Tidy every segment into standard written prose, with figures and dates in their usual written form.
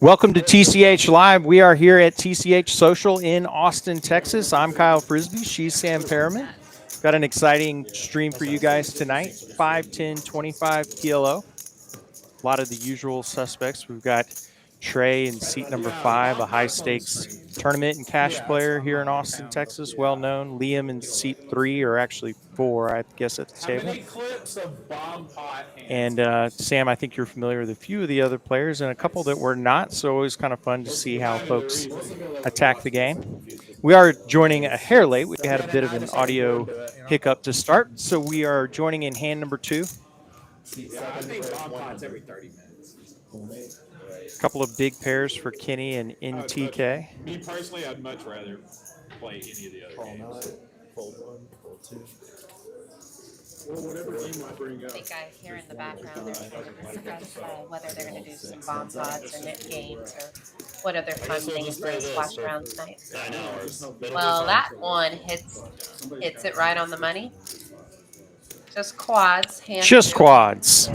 Welcome to TCH Live. We are here at TCH Social in Austin, Texas. I'm Kyle Frisbee. She's Sam Perriman. Got an exciting stream for you guys tonight. 5, 10, 25 PLO. A lot of the usual suspects. We've got Trey in seat number 5, a high stakes tournament and cash player here in Austin, Texas, well known. Liam in seat 3, or actually 4, I guess, at the table. And Sam, I think you're familiar with a few of the other players and a couple that we're not, so always kind of fun to see how folks attack the game. We are joining a hair late. We had a bit of an audio hiccup to start, so we are joining in hand number 2. I think bomb pots every 30 minutes. A couple of big pairs for Kenny and NTK. Me personally, I'd much rather play any of the other games. I think I hear in the background they're going to discuss whether they're going to do some bomb pots or net games or what other fun things we're going to splash around tonight. Well, that one hits it right on the money. Just quads. Just quads.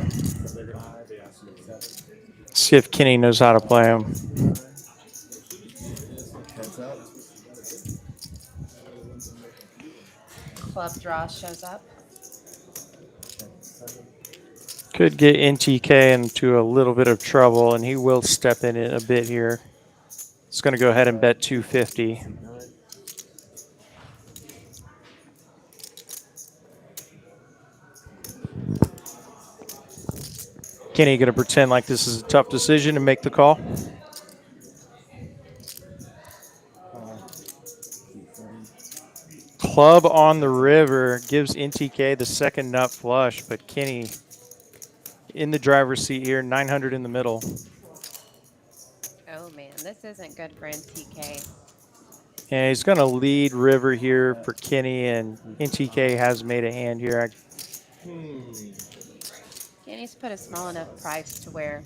See if Kenny knows how to play them. Club draw shows up. Could get NTK into a little bit of trouble, and he will step in it a bit here. He's going to go ahead and bet 250. Kenny going to pretend like this is a tough decision and make the call. Club on the river gives NTK the second nut flush, but Kenny in the driver's seat here, 900 in the middle. Oh, man, this isn't good for NTK. And he's going to lead river here for Kenny, and NTK has made a hand here. Kenny's put a small enough price to where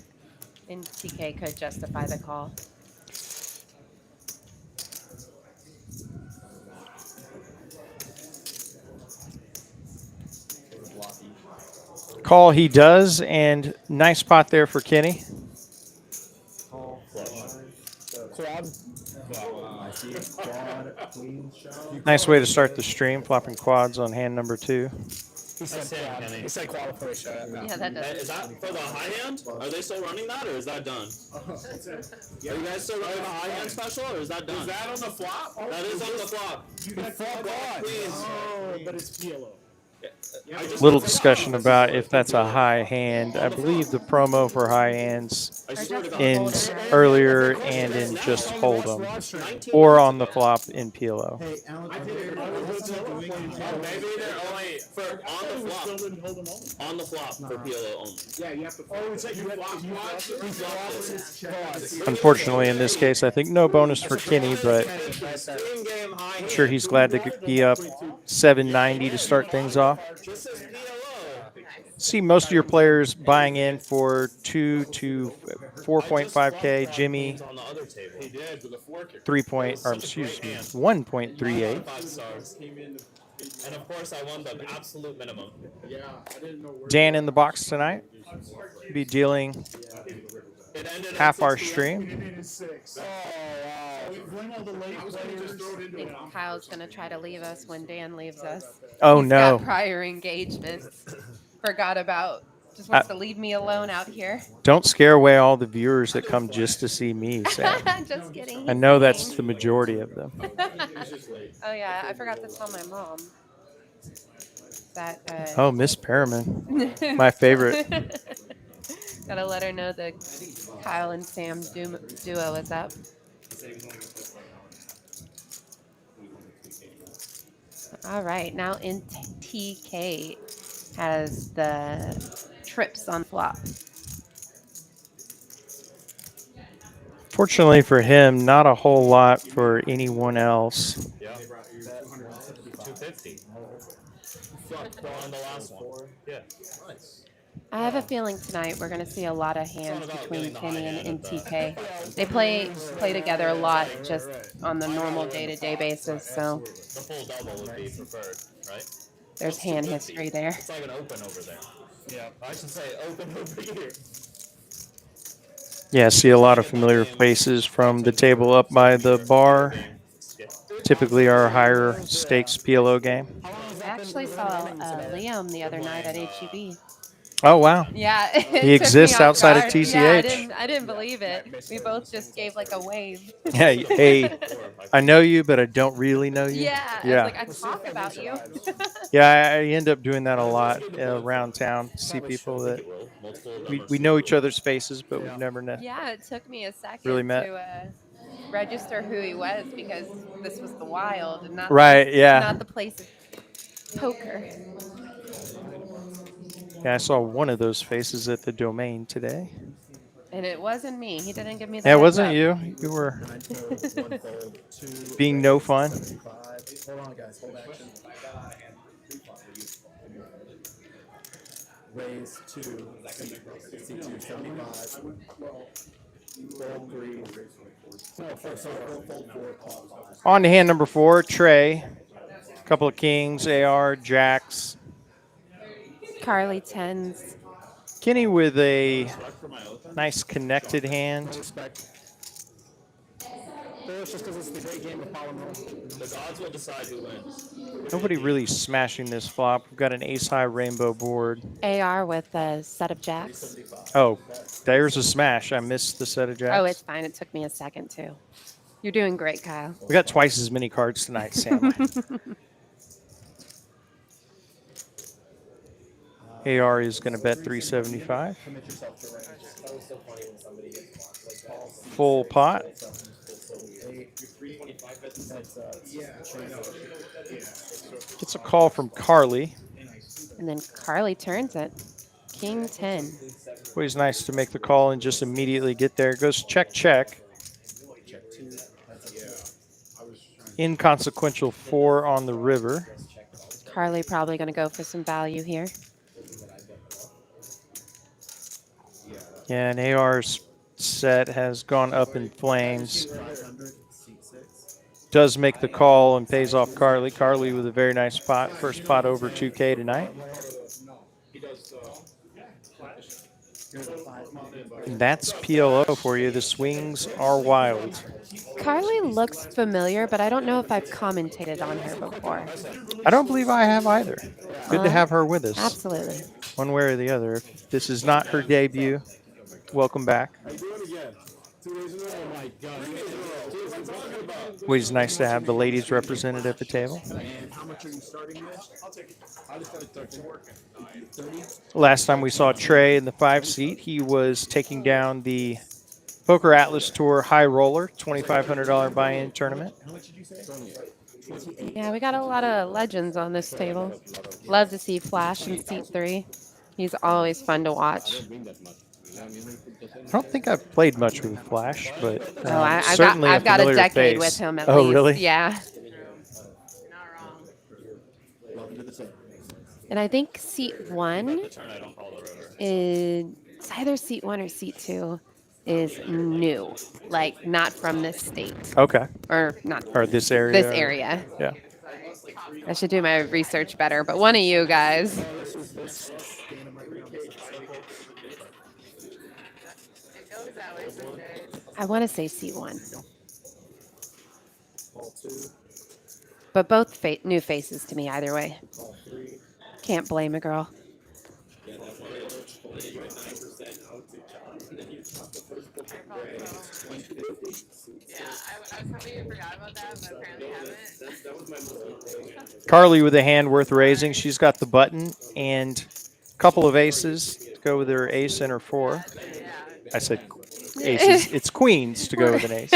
NTK could justify the call. Call he does, and nice spot there for Kenny. Nice way to start the stream, flopping quads on hand number 2. He said qualification. Yeah, that does. Is that for the high hand? Are they still running that, or is that done? Are you guys still running the high hand special, or is that done? Is that on the flop? That is on the flop. You got Please. but it's PLO. Little discussion about if that's a high hand. I believe the promo for high hands ends earlier and in just hold'em, or on the flop in PLO. Maybe they're only for on the flop for PLO only. Yeah, you have to. Oh, it's like you flop. Unfortunately, in this case, I think no bonus for Kenny, but I'm sure he's glad to be up 790 to start things off. See most of your players buying in for 2 to 4.5K. Jimmy, 1.38. And of course, I won the absolute minimum. Dan in the box tonight. Be dealing half our stream. I think Kyle's going to try to leave us when Dan leaves us. Oh, He's no. got prior engagements. Forgot about. Just wants to leave me alone out here. Don't scare away all the viewers that come just to see me, Sam. Just kidding. I know that's the majority of them. Oh, yeah. I forgot to tell my mom. That, Oh, Miss Perriman. My favorite. Gotta let her know the Kyle and Sam duo is up. All right, now NTK has the trips on flop. Fortunately for him, not a whole lot for anyone else. Yeah. 250. On the last one. Yeah. Nice. I have a feeling tonight we're going to see a lot of hands between Kenny and NTK. They play together a lot just on the normal day-to-day basis, so The full double would be preferred, right? there's hand history there. It's like an open over there. Yeah, I should say open over here. Yeah, see a lot of familiar faces from the table up by the bar. Typically our higher stakes PLO game. How long has I that actually been saw running today? Liam the other night at HEB. Oh, wow. Yeah, He it took me exists off outside of guard. Yeah, TCH. I didn't believe it. We both just gave like a wave. Yeah, hey, I know you, but I don't really know you. Yeah, I was Yeah. like, I talk about you. Yeah, I end up doing that a lot around town. See people that we know each other's faces, but we've never Yeah, it took me a really second met. to register who he was because this was the wild and Right, yeah. not the place of poker. Yeah, I saw one of those faces at the domain today. And it wasn't me. He didn't give me the Yeah, it heads wasn't up. you. You were being no fun. Hold on, guys. Hold action. Raise 2, C2, 75. Fold 3. No, fold 4, pause 5. On to hand number 4, Trey. A couple of kings, AR, jacks. Carly tens. Kenny with a nice connected hand. Respect. It's just because it's the great game of polynomial. The gods will decide who wins. Nobody really smashing this flop. We've got an ace-high rainbow board. AR with a set of jacks. Oh, there's a smash. I missed the set of jacks. Oh, it's fine. It took me a second too. You're doing great, Kyle. We got twice as many cards tonight, Sam. AR is going to bet 375. Full pot. Gets a call from Carly. And then Carly turns it. King 10. Always nice to make the call and just immediately get there. Goes check, check. Inconsequential 4 on the river. Carly probably going to go for some value here. Yeah, and AR's set has gone up in flames. Does make the call and pays off Carly. Carly with a very nice pot. First pot over 2K tonight. And that's PLO for you. The swings are wild. Carly looks familiar, but I don't know if I've commentated on her before. I don't believe I have either. Good to have her with us. Absolutely. One way or the other. If this is not her debut, welcome back. Always nice to have the ladies represented at the table. Last time we saw Trey in the 5 seat, he was taking down the Poker Atlas Tour High Roller $2,500 buy-in tournament. Yeah, we got a lot of legends on this table. Love to see Flash in seat 3. He's always fun to watch. I don't think I've played much with Flash, but certainly I've got a familiar decade face. with him at Oh, least. really? Yeah. And I think seat 1 is either seat 1 or seat 2 is new, like not from this state. Okay. Or not. Or this area. This area. Yeah. I should do my research better, but one of you guys. I want to say seat 1. But both new faces to me either way. Can't blame a girl. Carly with a hand worth raising. She's got the button and a couple of aces to go with her ace and her 4. I said aces. It's queens to go with an ace.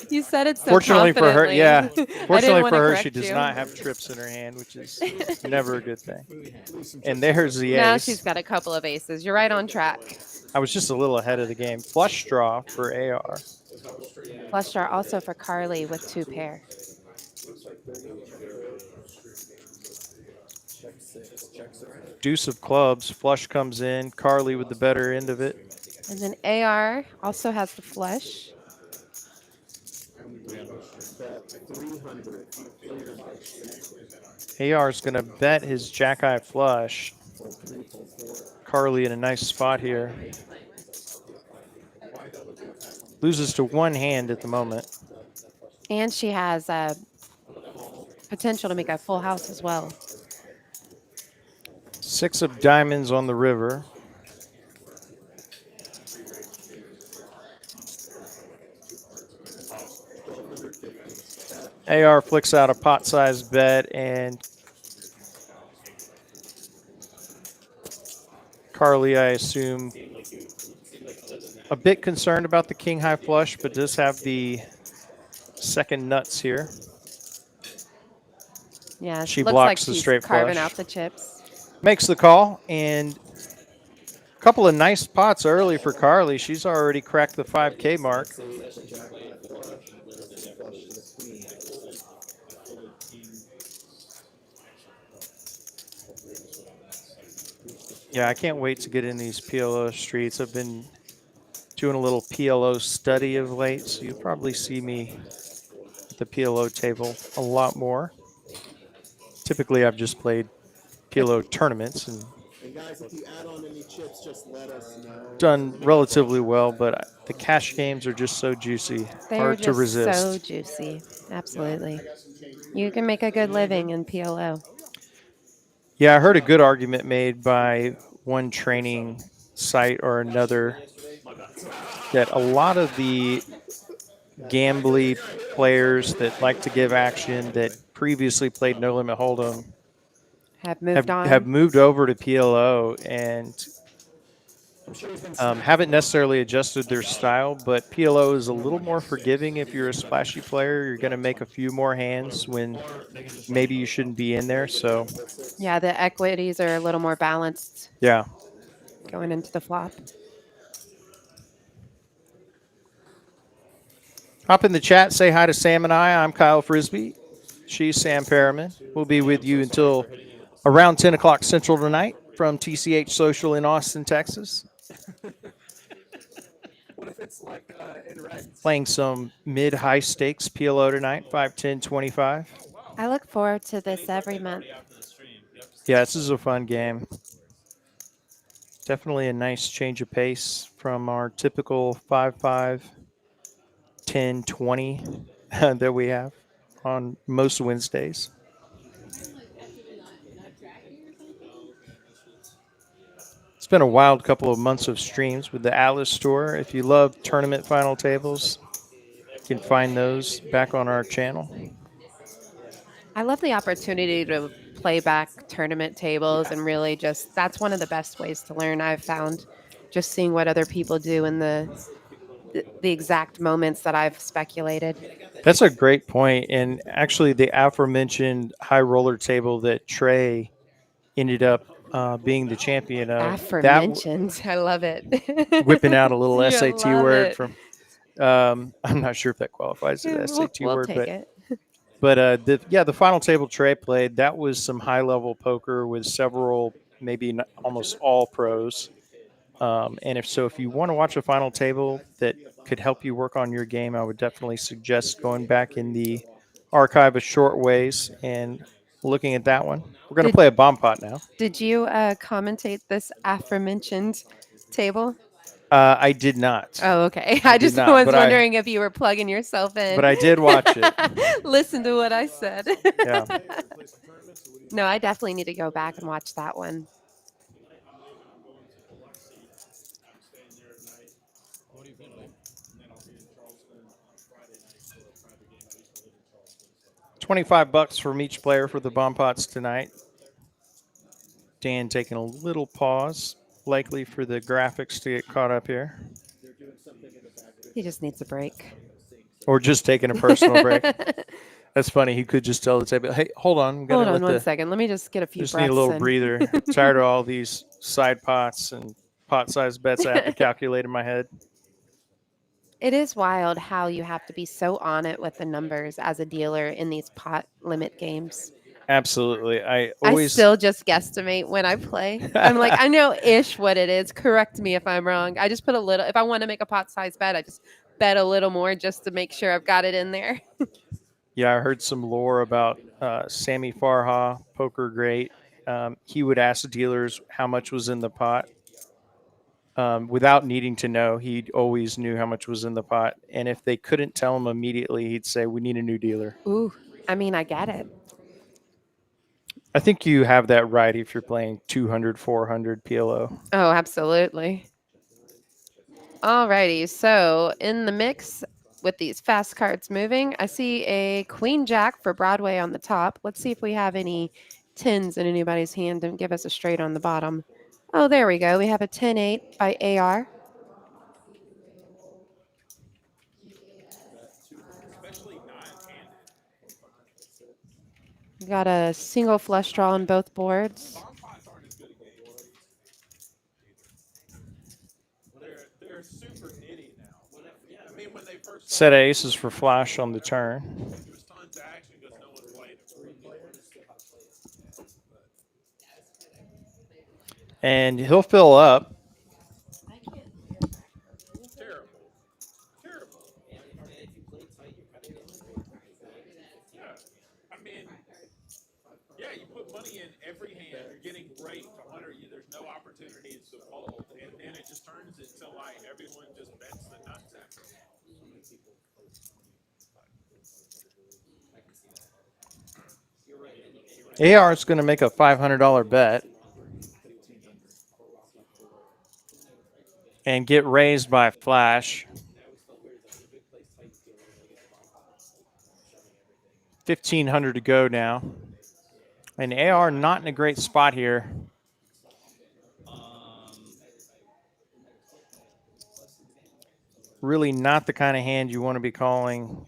You said it so Fortunately for her, confidently. yeah. I didn't Fortunately wanna for her, correct she does you. not have trips in her hand, which is never a good thing. And there's the Now ace. she's got a couple of aces. You're right on track. I was just a little ahead of the game. Flush draw for AR. Flush draw also for Carly with 2 pair. Deuce of clubs. Flush comes in. Carly with the better end of it. And then AR also has the flush. AR is going to bet his jack-eye flush. Carly in a nice spot here. Loses to one hand at the moment. And she has potential to make a full house as well. 6 of diamonds on the river. AR flicks out a pot-sized bet, and Carly, I assume, a bit concerned about the king high flush, but does have the second nuts here. Yeah, She looks like blocks the she's straight carving flush. out the chips. Makes the call, and a couple of nice pots early for Carly. She's already cracked the 5K mark. Yeah, I can't wait to get in these PLO streets. I've been doing a little PLO study of late, so you'll probably see me at the PLO table a lot more. Typically, I've just played PLO tournaments and guys, if you add on any chips, just let us know. done relatively well, but the cash games are just so juicy, They're hard to just resist. so juicy. Absolutely. You can make a good living in PLO. Yeah, I heard a good argument made by one training site or another that a lot of the gambly players that like to give action that previously played No Limit Hold'em Have moved on. have moved over to PLO and haven't necessarily adjusted their style, but PLO is a little more forgiving if you're a splashy player. You're going to make a few more hands when maybe you shouldn't be in there. So, Yeah, the equities are a little more balanced yeah. going into the flop. Hop in the chat, say hi to Sam and I. I'm Kyle Frisbee. She's Sam Perriman. We'll be with you until around 10 o'clock Central tonight from TCH Social in Austin, Texas. What if it's like in red? Playing some mid-high stakes PLO tonight, 5, 10, 25. I look forward to this every month. Yeah, this is a fun game. Definitely a nice change of pace from our typical 5, 5, 10, 20 that we have on most Wednesdays. It's been a wild couple of months of streams with the Atlas Store. If you love tournament final tables, you can find those back on our channel. I love the opportunity to play back tournament tables and really just that's one of the best ways to learn I've found, just seeing what other people do in the exact moments that I've speculated. That's a great point. And actually, the aforementioned high roller table that Trey ended up being the champion of, Aforementioned. I love it. whipping out a little Yeah, SAT love word it. from. I'm not sure if that qualifies as Yeah, an SAT we'll word, take it. but the final table Trey played, that was some high level poker with several, maybe almost all pros. And if you want to watch a final table that could help you work on your game, I would definitely suggest going back in the archive of short ways and looking at that one. We're going to play a bomb pot now. Did you commentate this aforementioned table? I did not. Oh, okay. I I did just not, was but wondering if you were plugging yourself in. But I did watch it. Listen to what I said. Yeah. No, I definitely need to go back and watch that one. $25 from each player for the bomb pots tonight. Dan taking a little pause, likely for the graphics to get caught up here. He just needs a break. Or just taking a personal break. That's funny. He could just tell the table, "Hey, hold on. Hold on one second. Let me just get a few Just breaths need a little in. breather. Tired of all these side pots and pot-sized bets I have to calculate in my head." It is wild how you have to be so on it with the numbers as a dealer in these pot limit games. Absolutely. I still just guesstimate when I play. I'm like, I know ish what it is. Correct me if I'm wrong. I just put a little, if I want to make a pot size bet, I just bet a little more just to make sure I've got it in there. Yeah, I heard some lore about Sammy Farha, poker great. He would ask dealers how much was in the pot. without needing to know. He always knew how much was in the pot. And if they couldn't tell him immediately, he'd say, "We need a new dealer." Ooh, I mean, I get it. I think you have that right if you're playing 200, 400 PLO. Oh, absolutely. Alrighty, so in the mix with these fast cards moving, I see a Queen Jack for Broadway on the top. Let's see if we have any tens in anybody's hand and give us a straight on the bottom. Oh, there we go. We have a 10-8 by AR. We got a single flush draw on both boards. They're super nitty now. I mean, when they first Set of aces for flash on the turn. there's tons of action because no one's playing it. And he'll fill up. Terrible. Terrible. Yeah. I mean, yeah, you put money in every hand, you're getting great to 100, there's no opportunities to fold, and then it just turns into like everyone just bets the nuts after. AR is going to make a $500 bet and get raised by flash. 1,500 to go now. And AR not in a great spot here. Really not the kind of hand you want to be calling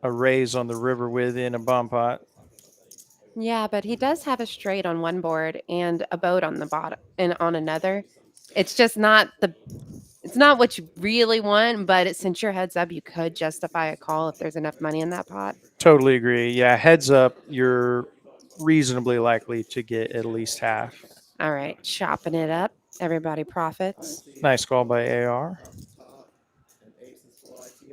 a raise on the river with in a bomb pot. Yeah, but he does have a straight on one board and a boat on the bottom and on another. It's just not it's not what you really want, but since your heads up, you could justify a call if there's enough money in that pot. Totally agree. Yeah, heads up, you're reasonably likely to get at least half. All right, chopping it up. Everybody profits. Nice call by AR.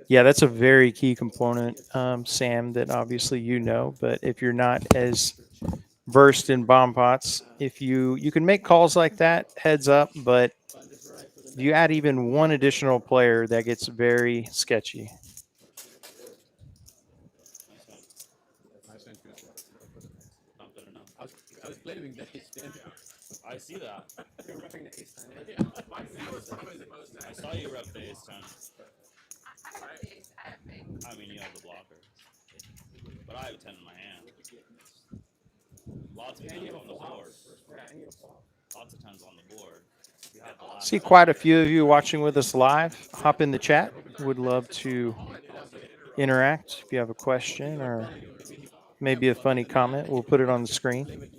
Yeah, that's a very key component, Sam, that obviously you know. But if you're not as versed in bomb pots, if you can make calls like that, heads up, but if you add even one additional player, that gets very sketchy. I was blaming the ace ten. I see that. You're repping the ace ten. I saw you rep the ace 10. I mean, you have the blocker. But I have a 10 in my hand. Lots of 10s on the board. Lots of 10s on the board. See quite a few of you watching with us live. Hop in the chat. Would love to interact. If you have a question or maybe a funny comment, we'll put it on the screen.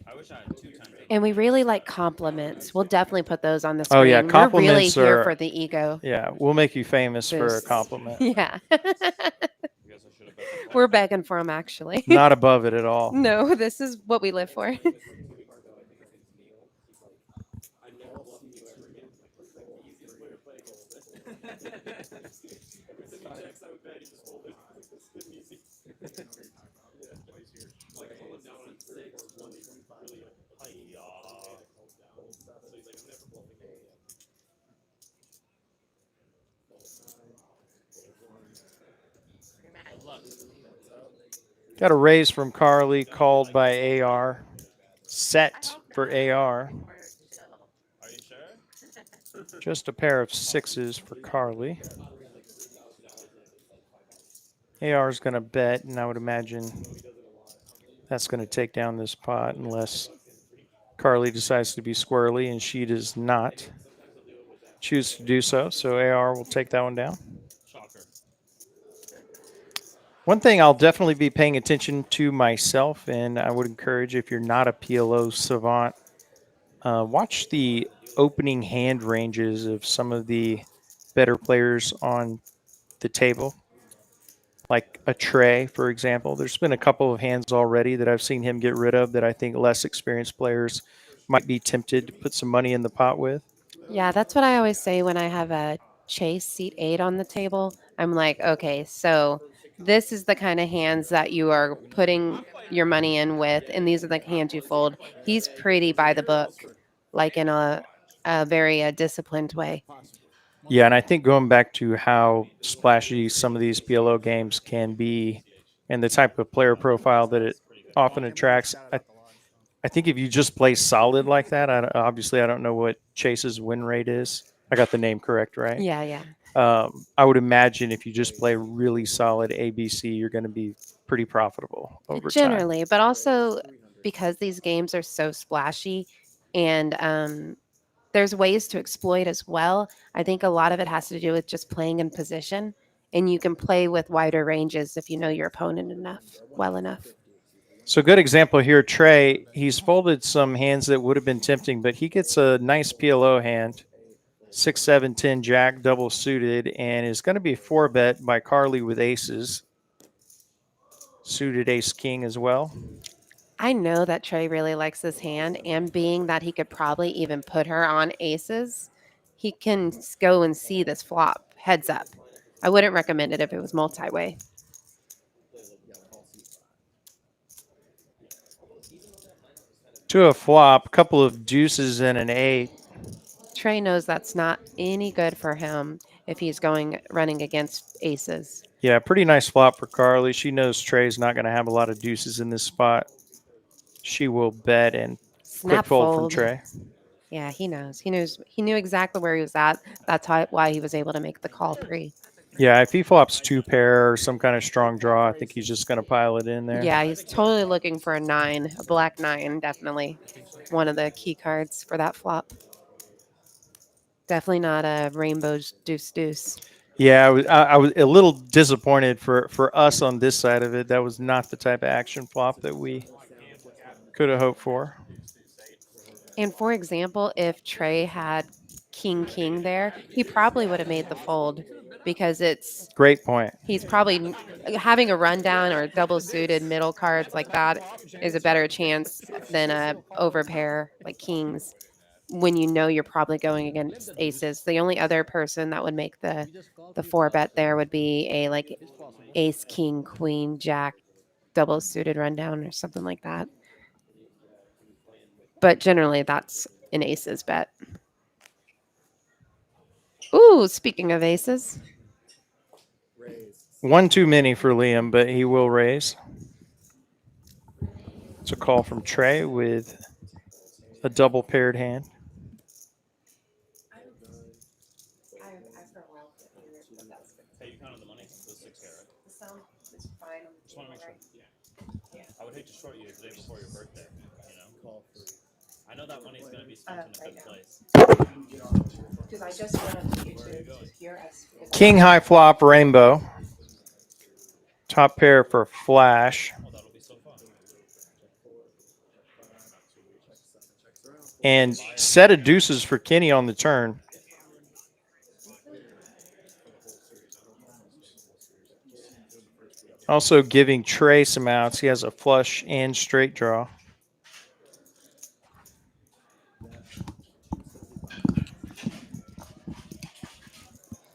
I wish I had 2 10s. And we really like compliments. We'll definitely put those on the screen. Oh, yeah, We're really compliments here are- for the ego. Yeah, we'll make you famous for a Boosts. compliment. Yeah. I guess I should have bet the We're begging for them, actually. Not above it at all. No, this is what we live for. Got a raise from Carly called by AR. Set for AR. Are you sure? Just a pair of sixes for Carly. AR is going to bet, and I would imagine that's going to take down this pot unless Carly decides to be squirrely, and she does not choose to do so. So AR will take that one down. Shocker. One thing I'll definitely be paying attention to myself, and I would encourage if you're not a PLO savant, watch the opening hand ranges of some of the better players on the table. Like a Trey, for example. There's been a couple of hands already that I've seen him get rid of that I think less experienced players might be tempted to put some money in the pot with. Yeah, that's what I always say when I have a chase seat 8 on the table. I'm like, okay, so this is the kind of hands that you are putting your money in with, and these are the hands you fold. He's pretty by the book like in a very disciplined way. Yeah, and I think going back to how splashy some of these PLO games can be and the type of player profile that it often attracts, I think if you just play solid like that, obviously I don't know what Chase's win rate is. I got the name correct, right? Yeah, yeah. I would imagine if you just play really solid ABC, you're going to be pretty profitable over time. Generally, but also because these games are so splashy and there's ways to exploit as well. I think a lot of it has to do with just playing in position, and you can play with wider ranges if you know your opponent well enough. So, good example here, Trey. He's folded some hands that would have been tempting, but he gets a nice PLO hand, 6, 7, 10 Jack, double suited, and is going to be 4-bet by Carly with aces, suited Ace King as well. I know that Trey really likes this hand, and being that he could probably even put her on aces, he can go and see this flop heads up. I wouldn't recommend it if it was multi-way. To a flop, a couple of deuces and an 8. Trey knows that's not any good for him if he's running against aces. Yeah, pretty nice flop for Carly. She knows Trey's not going to have a lot of deuces in this spot. She will bet and Snap quick fold from fold. Trey. Yeah, he knows. He knew exactly where he was at. That's why he was able to make the call pre. Yeah, if he flops 2-pair or some kind of strong draw, I think he's just going to pile it in there. Yeah, he's totally looking for a 9, a black 9, definitely. One of the key cards for that flop. Definitely not a rainbow deuce. Yeah, I was a little disappointed for us on this side of it. That was not the type of action flop that we could have hoped for. And for example, if Trey had king there, he probably would have made the fold because Great point. he's probably having a rundown or double suited middle cards like that is a better chance than a overpair like kings when you know you're probably going against aces. The only other person that would make the 4-bet there would be a like ace, king, queen, jack, double suited rundown or something like that. But generally, that's an aces bet. Ooh, speaking of aces, One too many for Liam, but he will raise. It's a call from Trey with a double paired hand. Hey, you counted the money? It was 6K, right? the sound is fine. Just want to make sure. I would hate to short you the day before your birthday, you know? I know that money's going to be spent in a right good now. place. Because I just went up to YouTube to hear us. King high flop rainbow. Top pair for flash. Oh, that'll be so fun. And set of deuces for Kenny on the turn. Also giving Trey some outs. He has a flush and straight draw.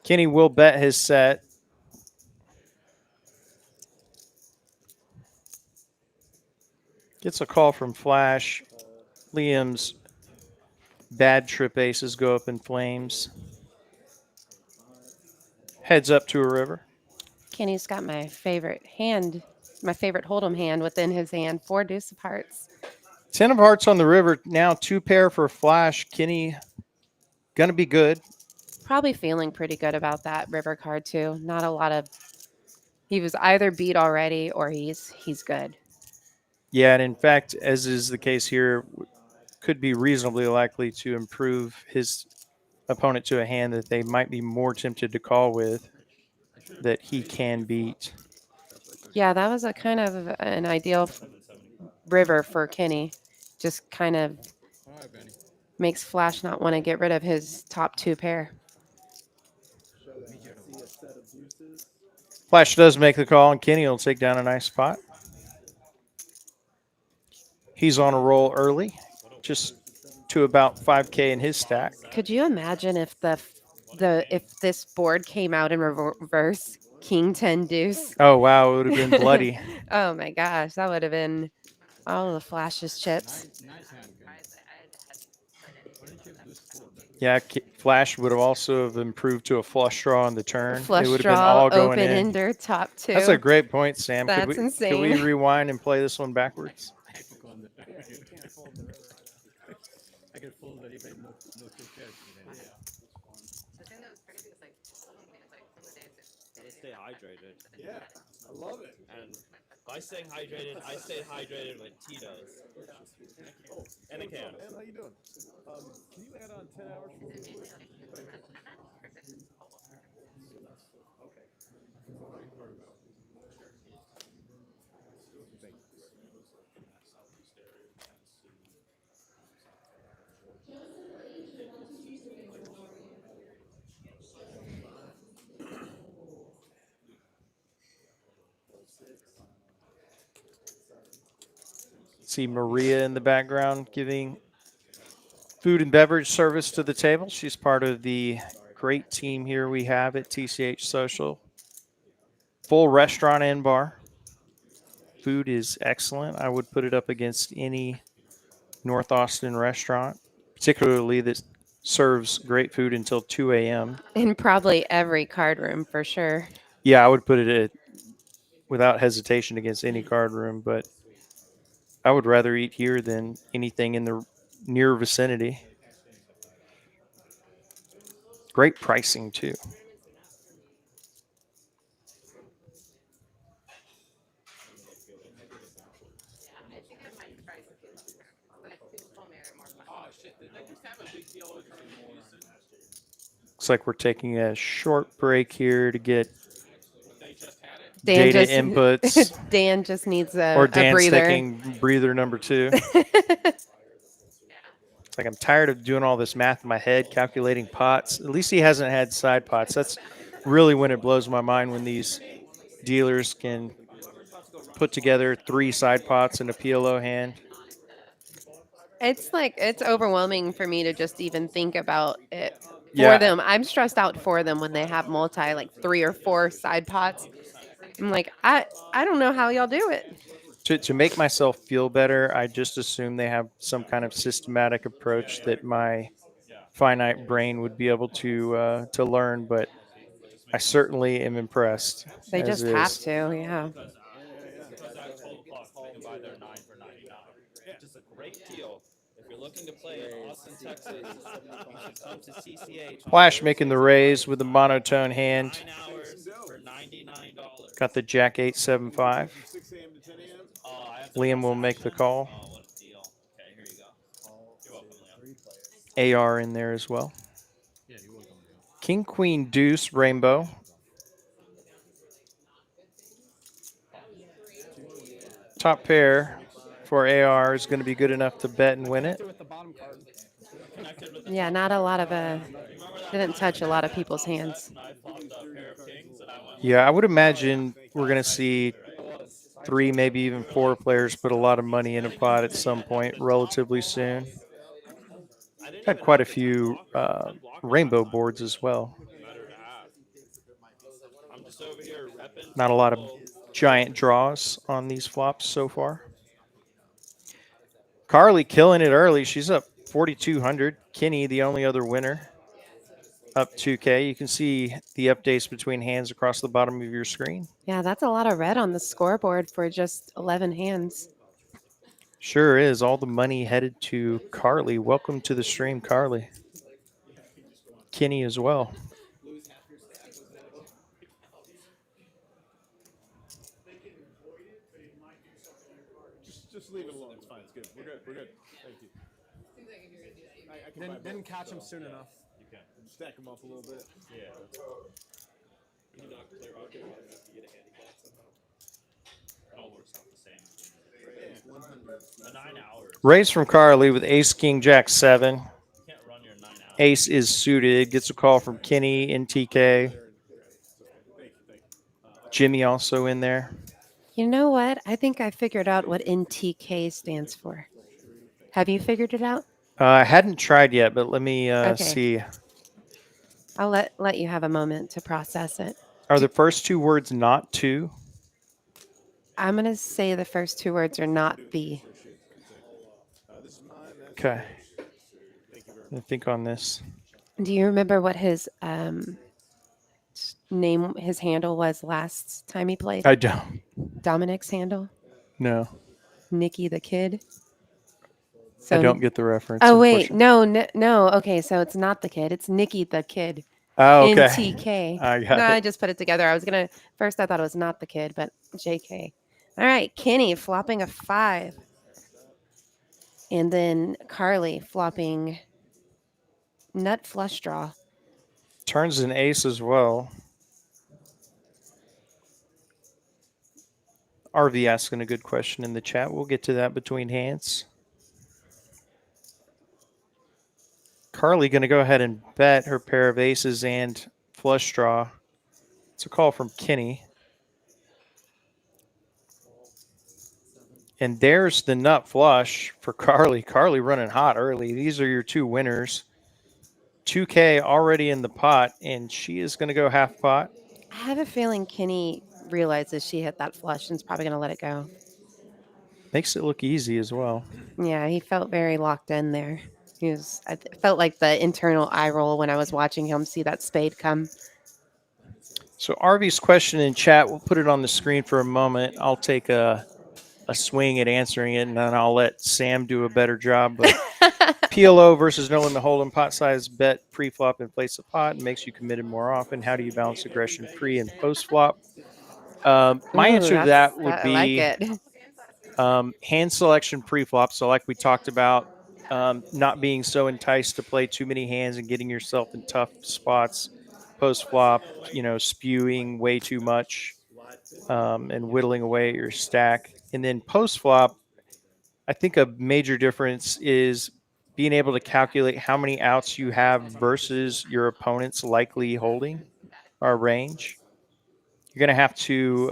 Kenny will bet his set. Gets a call from Flash. Liam's bad trip aces go up in flames. Heads up to a river. Kenny's got my favorite hand, my favorite hold'em hand within his hand, 4 deuce of hearts. 10 of hearts on the river. Now 2 pair for Flash. Kenny going to be good. Probably feeling pretty good about that river card too. Not a lot of. He was either beat already or he's good. Yeah, and in fact, as is the case here, could be reasonably likely to improve his opponent to a hand that they might be more tempted to call with that he can beat. Yeah, that was a kind of an ideal river for Kenny. Just kind of makes Flash not want to get rid of his top 2 pair. Flash does make the call, and Kenny will take down a nice spot. He's on a roll early, just to about 5K in his stack. Could you imagine if if this board came out in reverse, King 10 deuce? Oh, wow, it would have been bloody. Oh my gosh, that would have been all of the Flash's chips. Yeah, Flash would have also have improved to a flush draw on the turn. Flush it would have been draw, all going open in. ender, top two. That's a great point, Sam. That's Could we insane. rewind and play this one backwards? I can fold, but even no kicker. Stay hydrated. Yeah, I love it. And by staying hydrated, I stayed hydrated like Tito's. And a can. Man, how you doing? Can you add on 10 hours for me, please? See Maria in the background giving food and beverage service to the table. She's part of the great team here we have at TCH Social. Full restaurant and bar. Food is excellent. I would put it up against any North Austin restaurant, particularly that serves great food until 2 a.m. In probably every card room for sure. Yeah, I would put it without hesitation against any card room, but I would rather eat here than anything in the near vicinity. Great pricing, too. Looks like we're taking a short break here to get Dan data just, inputs. Dan just needs Or a Dan's breather. taking breather number 2. It's like I'm tired of doing all this math in my head, calculating pots. At least he hasn't had side pots. That's really when it blows my mind, when these dealers can put together 3 side pots in a PLO hand. It's overwhelming for me to just even think about it for Yeah. them. I'm stressed out for them when they have like 3 or 4 side pots. I'm like, I don't know how y'all do it. To make myself feel better, I just assume they have some kind of systematic approach that my finite brain would be able to learn, but I certainly am impressed. They as just have is. to, yeah. Because at 12 o'clock, you can buy their 9 for $99. Which is a great deal. If you're looking to play in Austin, Texas, you should come to CCH. Flash making the raise with a monotone hand. 9 hours for $99. Got the Jack 875. 6 a.m. to 10 a.m.? Liam will make the call. Oh, what a deal. Okay, here you go. You're welcome, Liam. AR in there as well. King, Queen, Deuce, Rainbow. Top pair for AR is going to be good enough to bet and win it. Yeah, not a lot of didn't touch a lot of people's hands. Yeah, I would imagine we're going to see 3, maybe even 4 players put a lot of money in a pot at some point relatively soon. Had quite a few rainbow boards as well. Not a lot of giant draws on these flops so far. Carly killing it early. She's up 4,200. Kinney, the only other winner, up 2K. You can see the updates between hands across the bottom of your screen. Yeah, that's a lot of red on the scoreboard for just 11 hands. Sure is. All the money headed to Carly. Welcome to the stream, Carly. Kinney as well. Just leave it alone. It's fine. It's good. We're good. We're good. Thank you. I didn't catch him soon enough. You can stack him up a little bit. Yeah. Raise from Carly with Ace, King, Jack 7. Ace is suited. Gets a call from Kenny, NTK. Jimmy also in there. You know what? I think I figured out what NTK stands for. Have you figured it out? I hadn't tried yet, but let me see. I'll let you have a moment to process it. Are the first 2 words not two? I'm going to say the first 2 words are not the. Okay. I think on this. Do you remember what his name, his handle was last time he played? I don't. Dominic's handle? No, Nikki the Kid? I So, don't get the reference, oh wait, unfortunately. no. Okay, so it's not the kid. It's Nikki the Kid. Oh, okay. NTK. I No, got I it. just put it together. I was gonna first I thought it was not the kid, but JK. All right, Kenny flopping a 5. And then Carly flopping nut flush draw. Turns an ace as well. RV asking a good question in the chat. We'll get to that between hands. Carly going to go ahead and bet her pair of aces and flush draw. It's a call from Kenny. And there's the nut flush for Carly. Carly running hot early. These are your two winners. 2K already in the pot, and she is going to go half pot. I have a feeling Kenny realizes she hit that flush and is probably gonna let it go. Makes it look easy as well. Yeah, he felt very locked in there. Felt like the internal eye roll when I was watching him see that spade come. So RV's question in chat, we'll put it on the screen for a moment. I'll take a swing at answering it, and then I'll let Sam do a better job. But PLO versus no limit hold'em, pot size bet pre-flop in place of pot, and makes you committed more often. How do you balance aggression pre and post-flop? My Ooh, answer to that would I like be it. hand selection pre-flop. So like we talked about, not being so enticed to play too many hands and getting yourself in tough spots post-flop, spewing way too much and whittling away at your stack. And then post-flop, I think a major difference is being able to calculate how many outs you have versus your opponent's likely holding or range. You're going to have to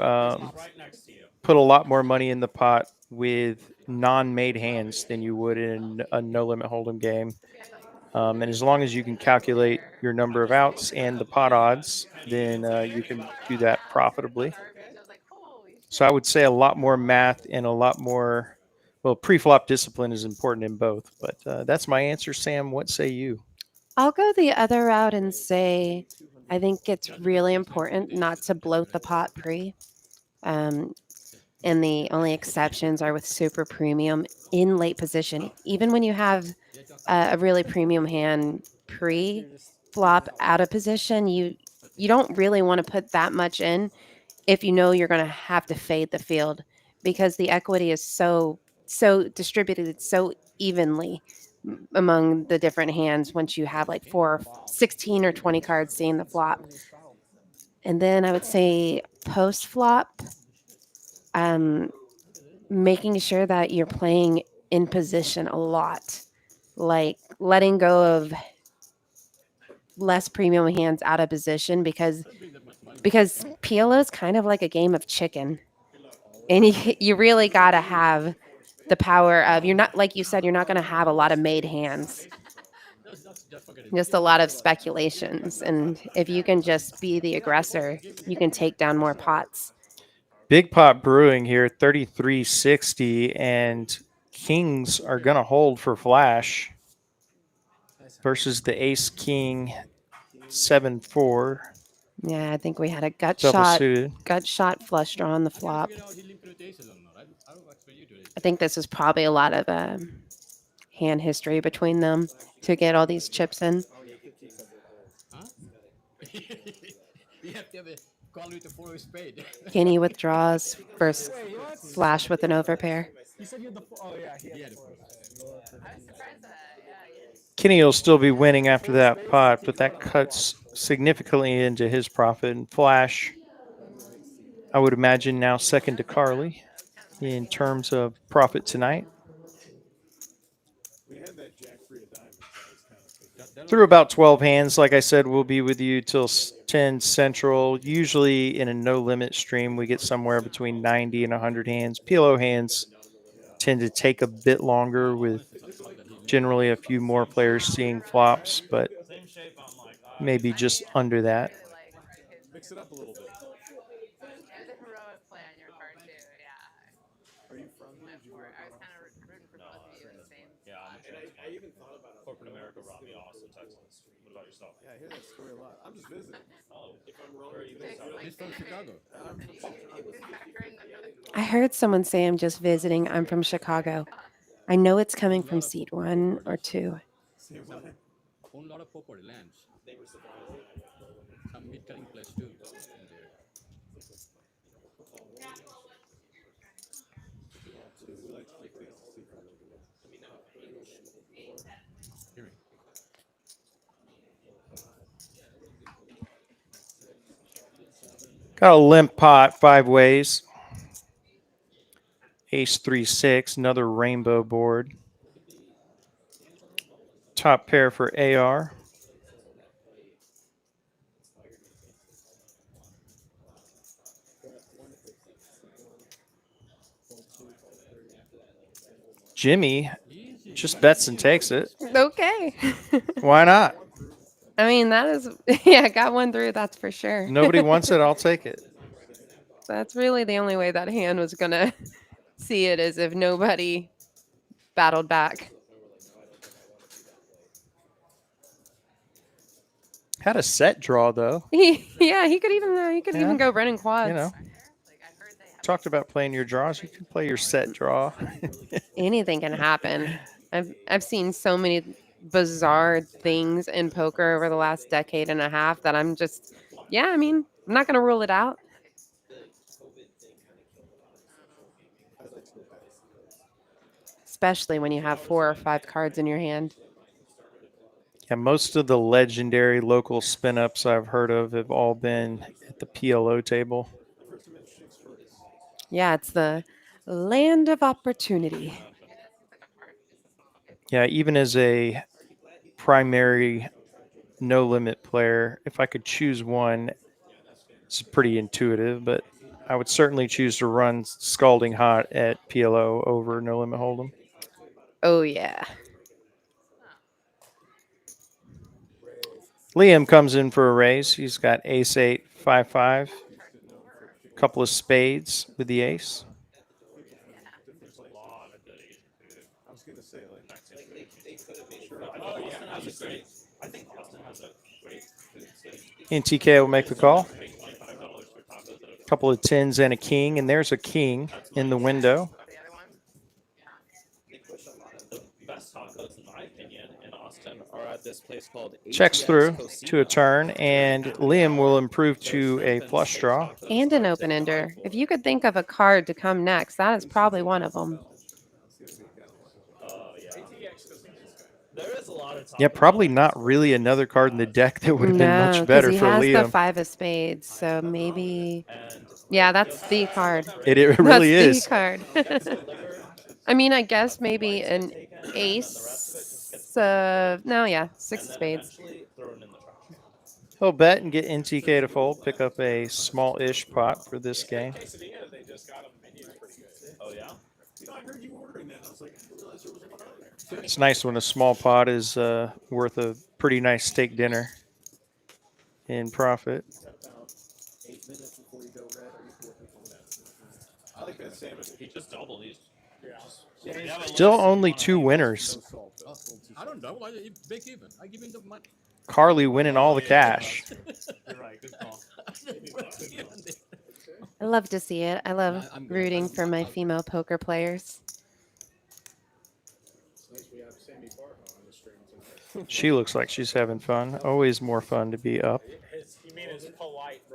put a lot more money in the pot with non-made hands than you would in a no-limit hold'em game. And as long as you can calculate your number of outs and the pot odds, then you can do that profitably. So I would say a lot more math and a lot more, well, pre-flop discipline is important in both. But that's my answer, Sam. What say you? I'll go the other route and say I think it's really important not to bloat the pot pre. Um, and the only exceptions are with super premium in late position. Even when you have a really premium hand pre flop out of position, you don't really want to put that much in if you know you're going to have to fade the field because the equity is so distributed so evenly among the different hands once you have like 16 or 20 cards seeing the flop. And then I would say post flop, making sure that you're playing in position a lot, like letting go of less premium hands out of position because PLO is kind of like a game of chicken, and you really got to have the power of you're not like you said you're not going to have a lot of made hands, just a lot of speculations, and if you can just be the aggressor, you can take down more pots. Big pot brewing here, 33.60, and kings are going to hold for flash versus the ace king 7-4 Yeah, I think we had a gut double shot suited. flush draw on the flop. I think this is probably a lot of hand history between them to get all these chips in. Kenny withdraws versus Flash with an overpair. Kenny will still be winning after that pot, but that cuts significantly into his profit. And Flash, I would imagine, now second to Carly in terms of profit tonight. Through about 12 hands, like I said, we'll be with you till 10 Central. Usually in a no-limit stream, we get somewhere between 90 and 100 hands. PLO hands tend to take a bit longer with generally a few more players seeing flops, but maybe just under that. Mix it up a little bit. Yeah, I'm a transplant. Corporate America brought me to Austin, Texas. What about yourself. Yeah, I hear that story a lot. I'm just visiting. Oh, if I'm wrong, he's from Chicago. I heard someone say I'm just visiting. I'm from Chicago. I know it's coming from seat 1 or 2. Own a lot of poker lands. Some mid-cutting place too. In there. Got a limp pot 5 ways. Ace 3-6, another rainbow board. Top pair for AR. Jimmy just bets and takes it. Okay. Why not? I mean, that is, yeah, got one through, that's for sure. Nobody wants it, I'll take it. That's really the only way that hand was going to see it, is if nobody battled back. Had a set draw though. Yeah, he could even Yeah. go running quads. You know, talked about playing your draws. You can play your set draw. Anything can happen. I've seen so many bizarre things in poker over the last decade and a half that I'm just, yeah, I mean, I'm not going to rule it out. Especially when you have 4 or 5 cards in your hand. Yeah, most of the legendary local spin ups I've heard of have all been at the PLO table. Yeah, it's the land of opportunity. Yeah, even as a primary no limit player, if I could choose one, it's pretty intuitive, but I would certainly choose to run Scalding Hot at PLO over No Limit Hold'em. Oh, yeah. Liam comes in for a raise. He's got ace 8, 5-5, a couple of spades with the ace. I was gonna say like. NTK will make the call. A couple of 10s and a king, and there's a king in the window. Best tacos, in my opinion, in Austin are at this place called Checks ATX through Cocina. to a turn, and Liam will improve to a flush draw. And an open ender. If you could think of a card to come next, that is probably one of them. There is a lot of Yeah, probably not really another card in the deck that would have been No, much because better he for has the Liam. 5 of spades, so maybe. Yeah, that's the card. It really That's is. the card. I mean, I guess maybe an ace of, no, yeah, 6 of spades. He'll bet and get NTK to fold, pick up a small-ish pot for this game. Oh yeah. It's nice when a small pot is worth a pretty nice steak dinner in profit. He just doubled these. Still only 2 winners. I don't know. Why you break even? I give him the money. Carly winning all the cash. You're right. Good call. I love to see it. I love I'm good. rooting for my female poker players. She looks like she's having fun. Always more fun to be up.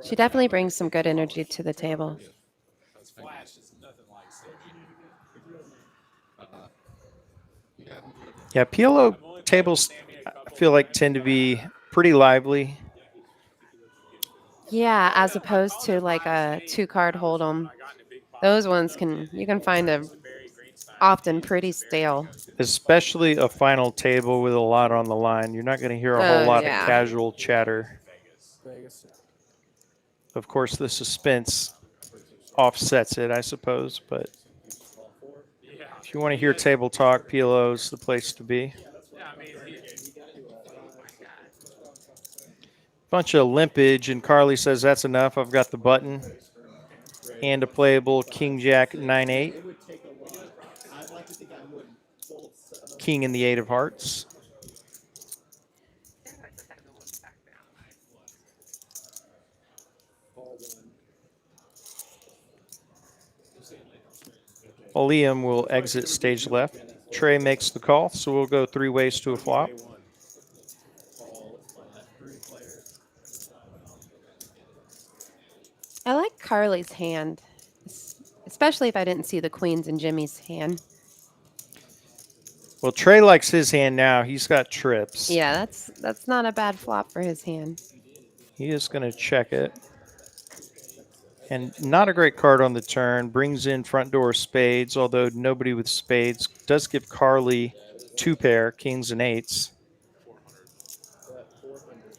She definitely brings some good energy to the table. Yeah, PLO tables, I feel like, tend to be pretty lively. Yeah, as opposed to like a 2-card hold'em. Those ones you can find them often pretty stale. Especially a final table with a lot on the line. You're not going to hear a whole lot of casual chatter. Of course, the suspense offsets it, I suppose, but if you want to hear table talk, PLO's the place to be. Bunch of limpage, and Carly says that's enough. I've got the button and a playable King Jack 9-8. King in the 8 of hearts. Liam will exit stage left. Trey makes the call, so we'll go 3 ways to a flop. I like Carly's hand, especially if I didn't see the queens in Jimmy's hand. Well, Trey likes his hand now. He's got trips. Yeah, that's not a bad flop for his hand. He is going to check it. And not a great card on the turn. Brings in front door spades, although nobody with spades. Does give Carly 2 pair, kings and eights.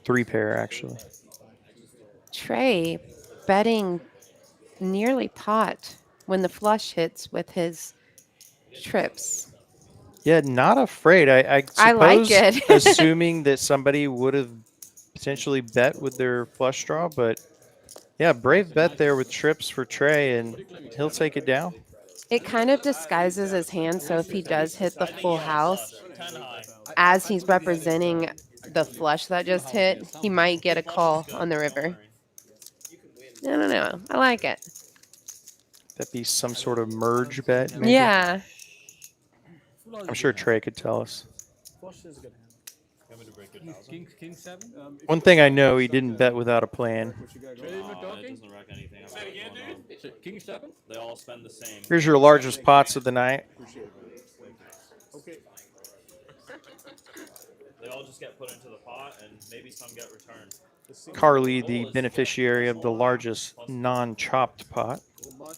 3 pair, actually. Trey betting nearly pot when the flush hits with his trips. Yeah, not afraid. I suppose, I like it. assuming that somebody would have potentially bet with their flush draw, but yeah, brave bet there with trips for Trey, and he'll take it down. It kind of disguises his hand, so if he does hit the full house, 10 high. as he's representing the flush that just hit, he might get a call on the river. I don't know. I like it. That'd be some sort of merge bet, maybe. Yeah. I'm sure Trey could tell us. Flush is a good hand. King 7? One thing I know, he didn't bet without a plan. What you got It going? doesn't wreck anything. I've got again, going on. King 7? They all spend the same. Here's your largest pots of the night. Appreciate it, man. Thank you. Okay. They all just get put into the pot, and maybe some get returned. Carly, the beneficiary of the largest non-chopped pot. A little much.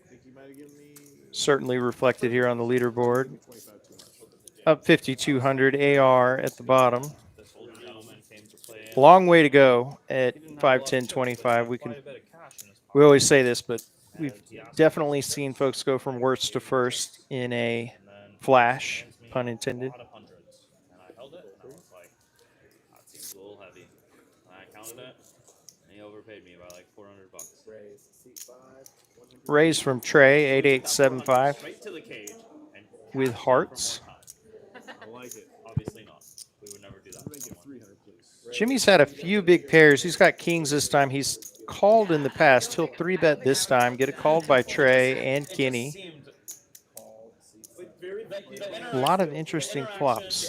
Think you might have given me Certainly reflected here on the leaderboard. 25 too much. Up 5,200 AR at the bottom. This old gentleman came to play. Long way to go at 5-10-25. We always say this, but we've definitely seen folks go from worst to first in a flash, pun intended. And I held it, and I was like, that seems a little heavy. And I counted it, and he overpaid me by like $400. Raise from Trey, 8875 Straight to the cage, and with hearts. I like it. obviously not. We would never do that. Make it 300, please. Jimmy's had a few big pairs. He's got kings this time. He's called in the past. He'll 3-bet this time. Get it called by Trey and Kenny. A lot of interesting flops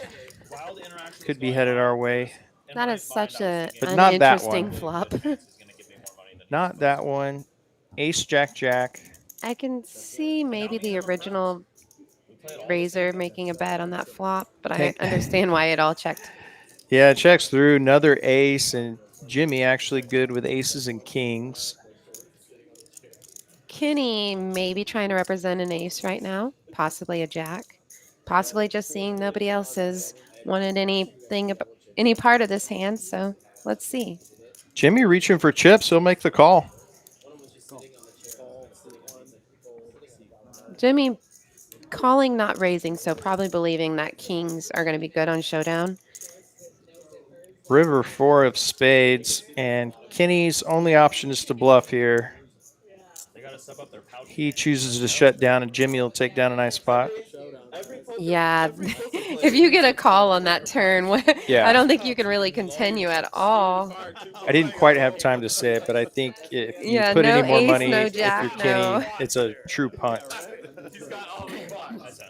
could be headed our way. That is such an But not that uninteresting one. flop. Not that one. Ace, Jack, Jack. I can see maybe the original Razor making a bet on that flop, but I Okay. understand why it all checked. Yeah, it checks through. Another ace, and Jimmy actually good with aces and kings. Kenny maybe trying to represent an ace right now, possibly a jack, possibly just seeing nobody else has wanted anything, any part of this hand. So let's see. Jimmy reaching for chips. He'll make the call. Jimmy calling, not raising, so probably believing that kings are going to be good on showdown. River 4 of spades, and Kenny's only option is to bluff here. They gotta step up their pouch. He chooses to shut down, and Jimmy will take down a nice spot. Yeah, if you get a call on that turn, Yeah. I don't think you can really continue at all. I didn't quite have time to say it, but I think if you Yeah, put no any more ace, money, no if jack, you're Kenny, no. it's a true punt. He's got all the bucks.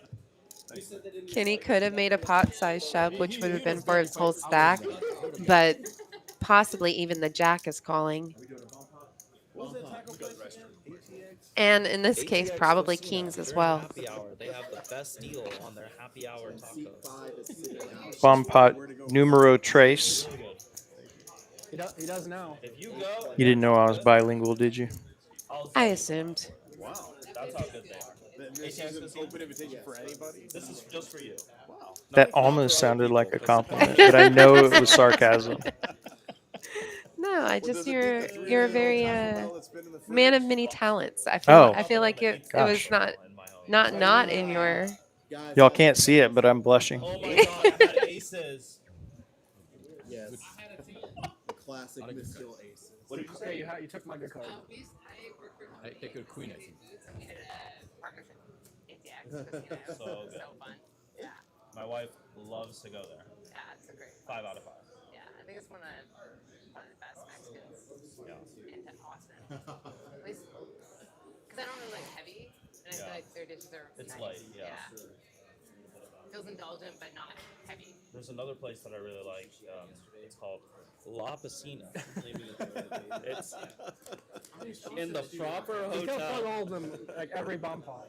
Kenny could have made a pot size shove, which would have been for his whole stack, but possibly even the jack is calling. And in this case, probably kings as well. Happy hour. They have the best deal on their happy hour tacos. Bomb pot numero trace. He does now. If you go, You didn't know I was bilingual, did you? I assumed. wow, that's how good they are. This is an open invitation for anybody. This is just for you. That almost sounded like a compliment, but I know it was sarcasm. No, I just Does it you're beat the you're a 300 very Taco that's been in the man of fridge? many talents. I Oh. feel like it was Gosh. not in your. Y'all can't see it, but I'm blushing. Oh my god, I had aces. Yes. Classic mystical aces. What did you Yeah, say? you took my good card. I take a queen, I think. So good. My wife loves to go there. Yeah, it's a great. 5 out of 5. Yeah, I think it's one of the best Mexicans Yeah. in Austin. Because I don't really like heavy, and I feel Yeah. like their dishes are It's nice. light, yeah. Feels indulgent, but not heavy. There's another place that I really like. It's called La Piscina. It's in the proper He's gonna put hotel. all of them like every bomb pot.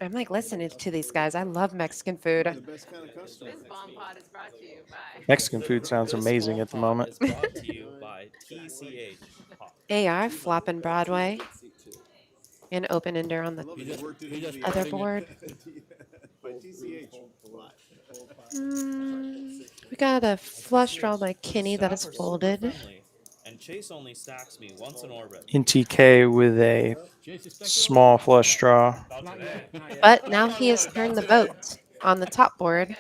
I'm like listening to these guys. I love Mexican food. The best kind of customer. This bomb pot is brought to you by Mexican food sounds This amazing bomb at the pot moment. is brought to you by TCH. Pot. AI flopping Broadway and open ender on I the love it. He worked it into the other outing. board. By TCH. We got a flush draw by Kinney that is Staff are super folded. friendly, and Chase only stacks me once in orbit. NTK with a small flush draw. Not today. But now he has turned the boat on the top board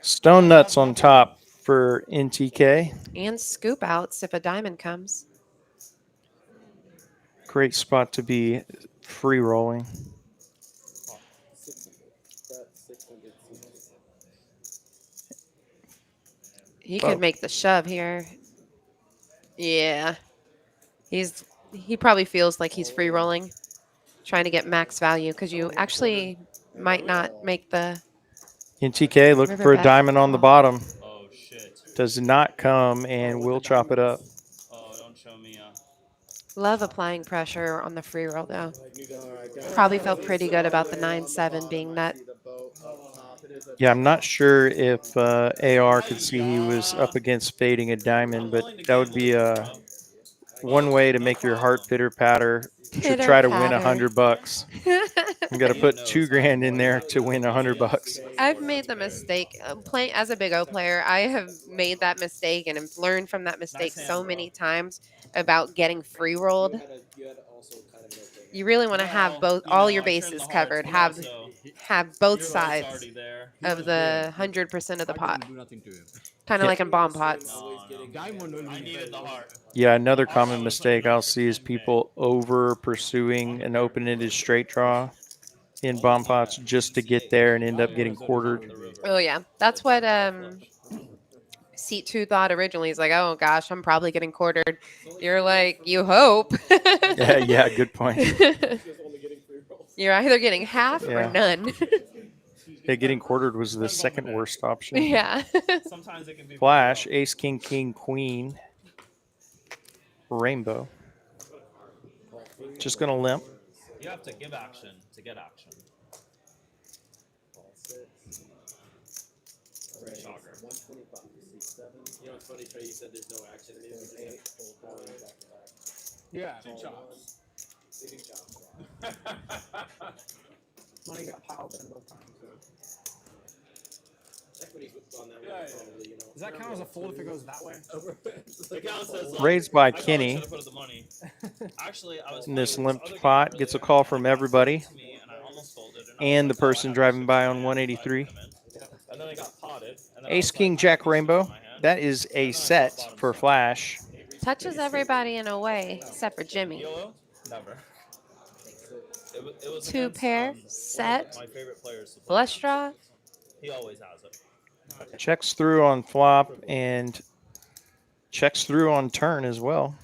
Stone nuts on top for NTK. and scoop outs if a diamond comes. Great spot to be free rolling. He Oh. could make the shove here. Yeah. He probably feels like he's free rolling, trying to get max value because you actually might not make the NTK looking for a Riverback. diamond on the bottom. Oh shit. Does not come, and we'll chop it up. Oh, don't show me. love applying pressure on the free roll though. Probably felt pretty good about the 9-7 being nut. Yeah, I'm not sure if AR could see he was up against fading a diamond, but that would be one way to make your heart pitter patter to try to win Pitter-patter. $100. You got to put $2,000 in there to win $100. I've made the mistake playing as a Big O player. I have made that mistake and have learned from that mistake so many times about getting free rolled. You really want to have both all your bases covered. Have both sides of the 100% of the pot. Kind of like in bomb pots. I needed the heart. Yeah, another common mistake I'll see is people over pursuing an open-ended straight draw in bomb pots just to get there and end up getting quartered. Oh yeah, that's what Seat 2 thought originally. He's like, oh gosh, I'm probably getting quartered. You're like, you hope. Yeah, good point. You're either getting half Yeah. or none. Yeah, getting quartered was the second worst option. Yeah. Sometimes it can be Flash, ace, king, king, queen, rainbow. Just going to limp. You have to give action to get action. Shocker. You know, it's funny, Trey, you said there's no action in it. Yeah. Chops. Money got piled in both times. Equity on that one, probably, you know. Does that count as a fold if it goes that way? It counts as, like, Raised by I probably Kenny. should've put the money. Actually, I was And this playing with limped other pot gamers, gets a call from everybody. to me, and I almost folded, and I And was the like, person oh, I driving by on should 183. come in. And then I got potted. And then I Ace, was king, like, jack, I think I should rainbow. use my hand. That is a set for Flash. Touches everybody in a way, except for Jimmy. PLO? Never. It was Two against, pair, one of set, my favorite players to play. flush draw. He always has it. Checks through on flop and checks through on turn as well.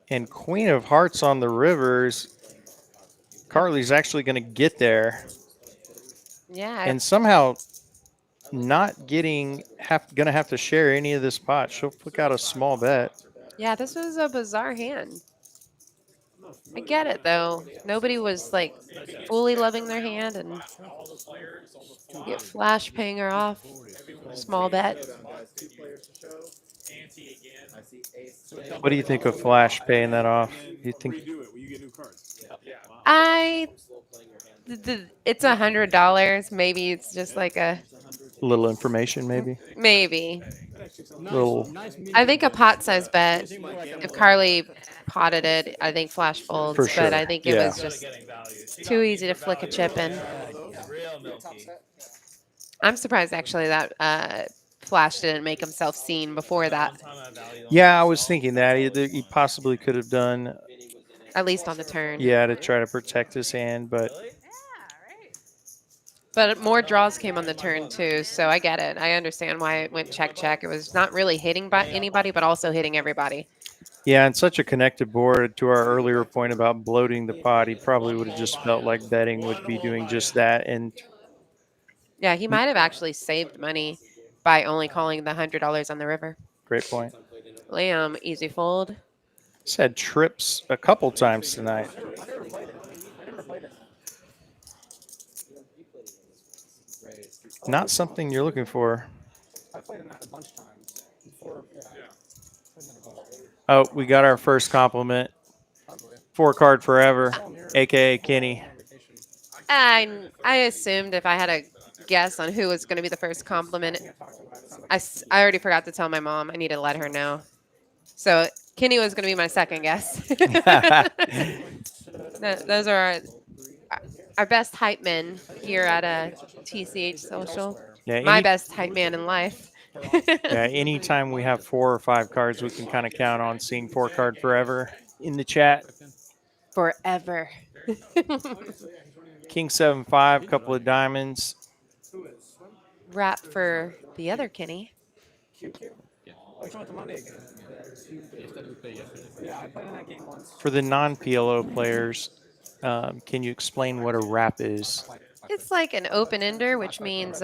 And queen of hearts on the rivers. Carly's actually going to get there. Yeah. And somehow not getting, going to have to share any of this pot. She'll flick out a small bet. Yeah, this was a bizarre hand. I get it though. Nobody was like fully loving their hand, and you get Flash paying her off. Small bet. What do you think of Flash paying that off? Do you think Redo it. Will you get new cards? It's $100. Maybe it's just like a little information maybe? maybe. Little. I think a pot size bet. If Carly potted it, I think Flash folds. For sure, But I think it yeah. was just too easy to flick a chip in. Real milky. I'm surprised actually that Flash didn't make himself seen before that, Yeah, I was thinking that. He possibly could have done, at least on the turn. yeah, to try to protect his hand, but But more draws came on the turn too, so I get it. I understand why it went check check. It was not really hitting by anybody, but also hitting everybody. Yeah, and such a connected board. To our earlier point about bloating the pot, he probably would have just felt like betting would be doing just that. And Yeah, he might have actually saved money by only calling the $100 on the river. great point. Lamb, easy fold. He's had trips a couple times tonight. Not something you're looking for. I played in that a bunch of times. Before, yeah. Oh, we got our first compliment. 4-card forever, aka Kenny. I assumed if I had a guess on who was going to be the first compliment, I already forgot to tell my mom. I need to let her know. So Kenny was going to be my second guess. Those are our best hype men here at a TCH Social. Yeah, My best hype man in life. Yeah, anytime we have 4 or 5 cards, we can kind of count on seeing 4-card forever in the chat. Forever. King 7-5, couple of diamonds. Wrap for the other Kenny. For the non-PLO players, can you explain what a wrap is? It's like an open ender, which means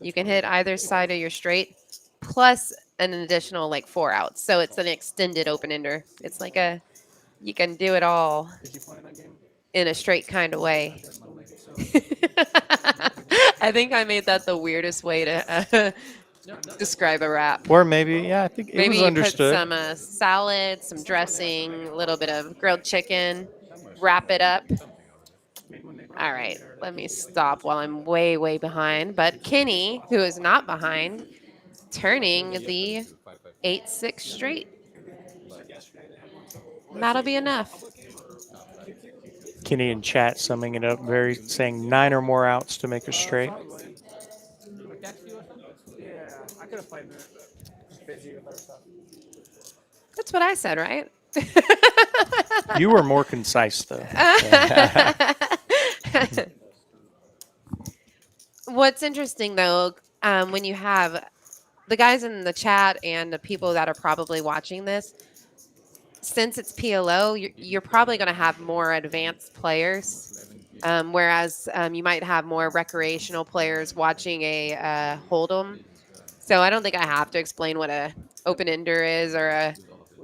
you can hit either side of your straight plus an additional like 4 outs. So it's an extended open ender. It's like you can do it all in a straight kind of way. I think I made that the weirdest way to describe a wrap. Or maybe, yeah, I think it was understood. Maybe put some salad, some dressing, a little bit of grilled chicken, wrap it up. All right, let me stop while I'm way, way behind. But Kenny, who is not behind, turning the 8-6 straight. That'll be enough. Kenny in chat summing it up, saying 9 or more outs to make a straight. That's what I said, right? You were more concise, though. What's interesting, though, when you have the guys in the chat and the people that are probably watching this, since it's PLO, you're probably going to have more advanced players, whereas you might have more recreational players watching a Hold'em. So I don't think I have to explain what a open ender is or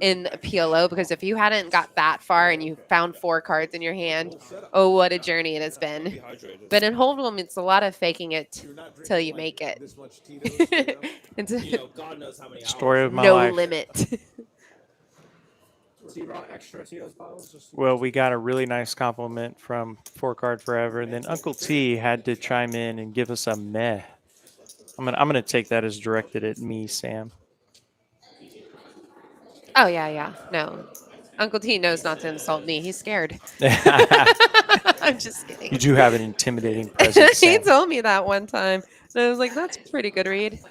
in a PLO, because if you hadn't got that far and you found 4 cards in your hand, oh, what a journey it has been. But in Hold'em, it's a lot of faking it till you make it. It's God knows how many Story of my no life. limit. Well, we got a really nice compliment from 4-card forever, and then Uncle T had to chime in and give us a meh. I'm gonna take that as directed at me, Sam. Oh, yeah. No. Uncle T knows not to insult me. He's scared. I'm just kidding. You do have an intimidating presence, He Sam. told me that one time. And I was like, that's a pretty good read.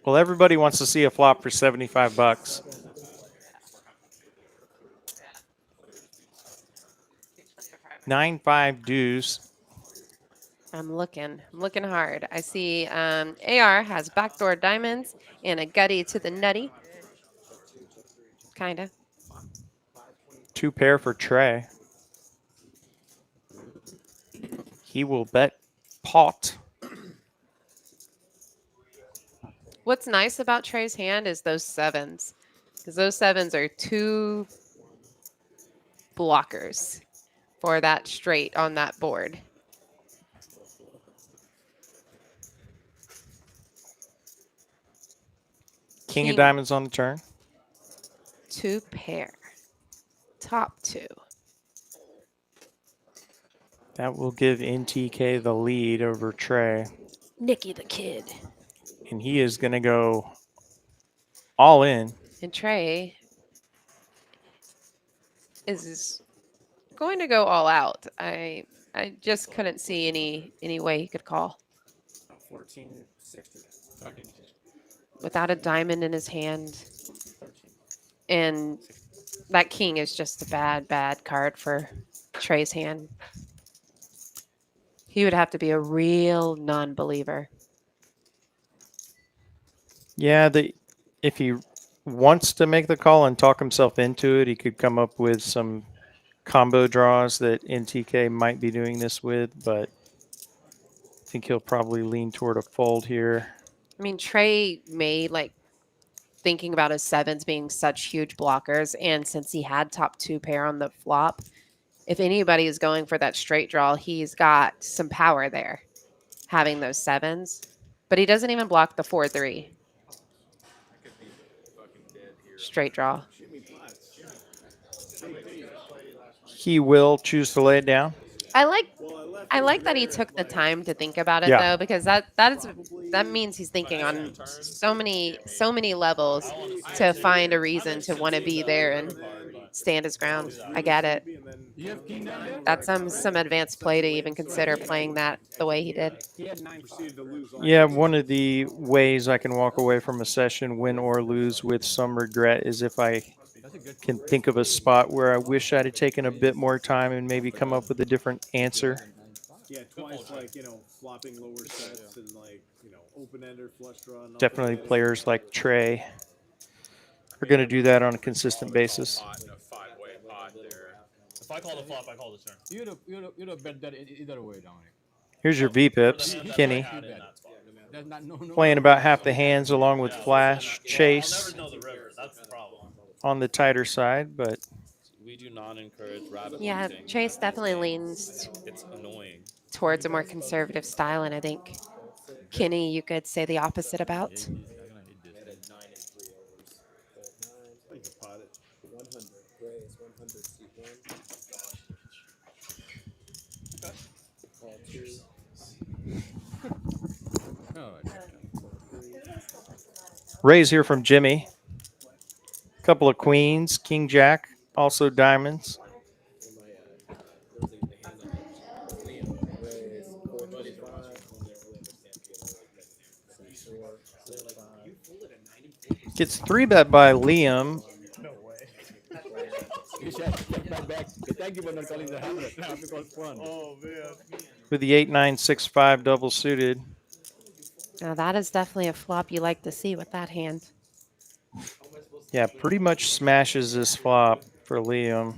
Well, everybody wants to see a flop for $75. $9-5 deuce. I'm looking hard. I see AR has backdoor diamonds and a gutty to the nutty. Kind of. 2 pair for Trey. He will bet pot. What's nice about Trey's hand is those 7s, because those 7s are 2 blockers for that straight on that board. King of diamonds on the turn. 2 pair. Top 2. That will give NTK the lead over Trey. Nicky the Kid. And he is going to go all in. And Trey is going to go all out. I just couldn't see any way he could call. 1460. Without a diamond in his hand. And that king is just a bad card for Trey's hand. He would have to be a real non-believer. Yeah, if he wants to make the call and talk himself into it, he could come up with some combo draws that NTK might be doing this with, but I think he'll probably lean toward a fold here. I mean, Trey may like thinking about his sevens being such huge blockers, and since he had top 2 pair on the flop, if anybody is going for that straight draw, he's got some power there, having those sevens. But he doesn't even block the 4-3 straight draw. He will choose to lay it down. I like that he took the time to think about it Yeah. though, because that means he's thinking on so many levels to find a reason to want to be there and stand his ground. I get it. That's some advanced play to even consider playing that the way he did. Yeah, one of the ways I can walk away from a session, win or lose, with some regret is if I can think of a spot where I wish I'd have taken a bit more time and maybe come up with a different answer. Yeah, twice, like, flopping lower sets and, like, open-ender flush draw. Definitely players like Trey are going to do that on a consistent basis. Five-way pot there. If I call the flop, I call the turn. You'd have bet that either way, Dominic. Here's your VPIPs. Kenny Had in that spot. There's not no playing about half the hands along with Flash, Chase I'll never know the river. That's the problem. on the tighter side, but We do not encourage rabbit Yeah, hunting. Chase definitely leans It's annoying. towards a more conservative style, and I think Kenny, you could say the opposite about. raise here from Jimmy. Couple of queens, king jack, also diamonds. Gets 3-bet by Liam. Thank you for not calling the hamlet. Because fun. With the 8-9-6-5 double suited. Now that is definitely a flop you like to see with that hand. Yeah, pretty much smashes this flop for Liam.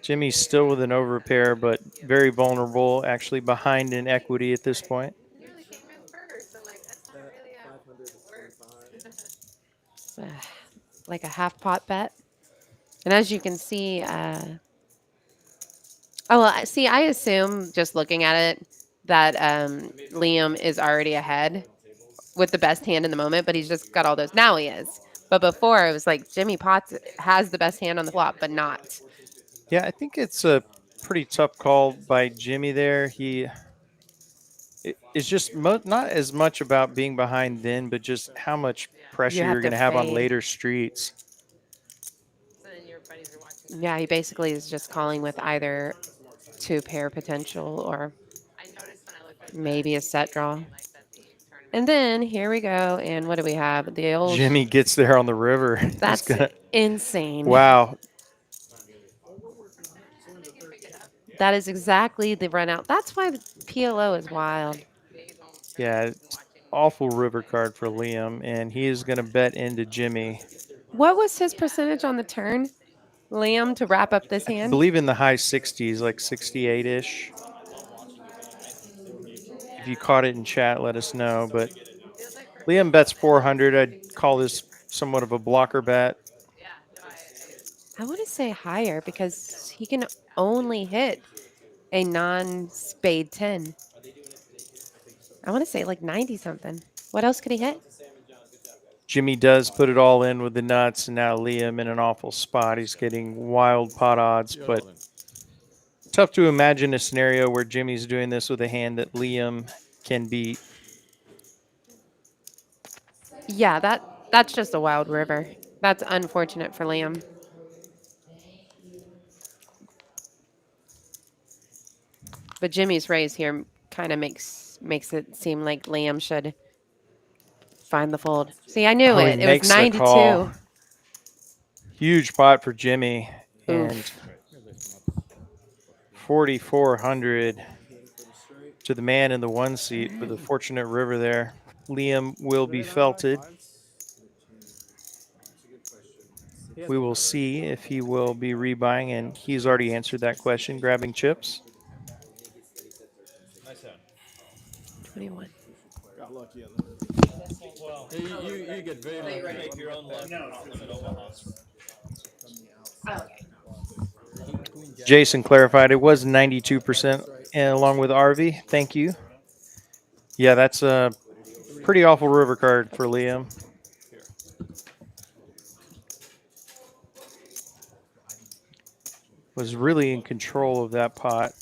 Jimmy's still with an overpair, but very vulnerable, actually behind in equity at this point. It's like a half pot bet. And as you can see, I assume just looking at it that Liam is already ahead with the best hand in the moment, but he's just got all those. Now he is. But before it was like Jimmy Potts has the best hand on the flop, but not. Yeah, I think it's a pretty tough call by Jimmy there. It's just not as much about being behind then, but just how much pressure have you're going to to have on fade. later streets. Yeah, he basically is just calling with either 2-pair potential or maybe a set draw. And then here we go. And what do we have? The old Jimmy gets there on the river. He's That's insane. wow. That is exactly the run out. That's why the PLO is wild. Yeah, it's awful river card for Liam, and he is going to bet into Jimmy. What was his percentage on the turn, Liam, to wrap up this I hand? believe in the high 60s, like 68-ish. If you caught it in chat, let us know. But Liam bets 400. I'd call this somewhat of a blocker bet. I want to say higher because he can only hit a non-spade 10. I want to say like 90-something. What else could he hit? Jimmy does put it all in with the nuts, and now Liam in an awful spot. He's getting wild pot odds, but tough to imagine a scenario where Jimmy's doing this with a hand that Liam can beat. Yeah, that's just a wild river. That's unfortunate for Liam. But Jimmy's raise here kind of makes it seem like Liam should find the fold. See, I knew it. It was Makes the 92. call. Huge pot for Jimmy. Oof. And 4,400. to the man in the one seat with a fortunate river there. Liam will be felted. We will see if he will be rebuying, and he's already answered that question, grabbing chips. Nice hand. 21. Got lucky on the river. Well, You get very you lucky. make your own luck in Pot Limit Omaha. Jason clarified it was 92% along with RV. Thank you. Yeah, that's a pretty awful river card for Liam. Was really in control of that pot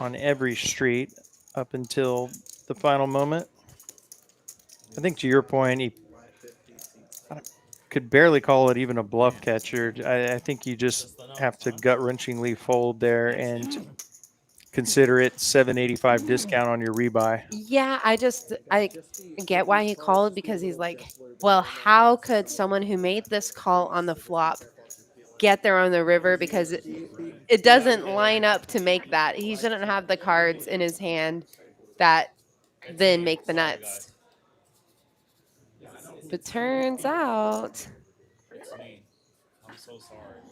on every street up until the final moment. I think to your point, he could barely call it even a bluff catcher. I think you just have to gut-wrenchingly fold there and consider it $7.85 discount on your rebuy. Yeah, I get why he called, because he's like, well, how could someone who made this call on the flop get there on the river? Because it doesn't line up to make that. He shouldn't have the cards in his hand that then make the nuts. But turns out, It's me. I'm so sorry.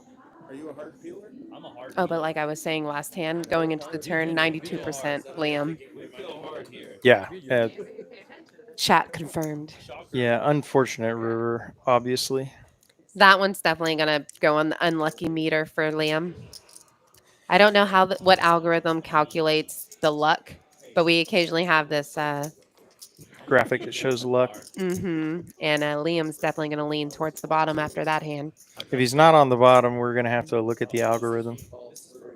Are you a hard peeler? I'm a hard. but like I was saying last hand, going into the turn, 92% Liam. We feel hard here. Yeah, Chat confirmed. yeah, unfortunate river, obviously. That one's definitely going to go on the unlucky meter for Liam. I don't know how what algorithm calculates the luck, but we occasionally have this. Graphic that shows luck. And Liam's definitely going to lean towards the bottom after that hand. If he's not on the bottom, we're going to have to look at the algorithm.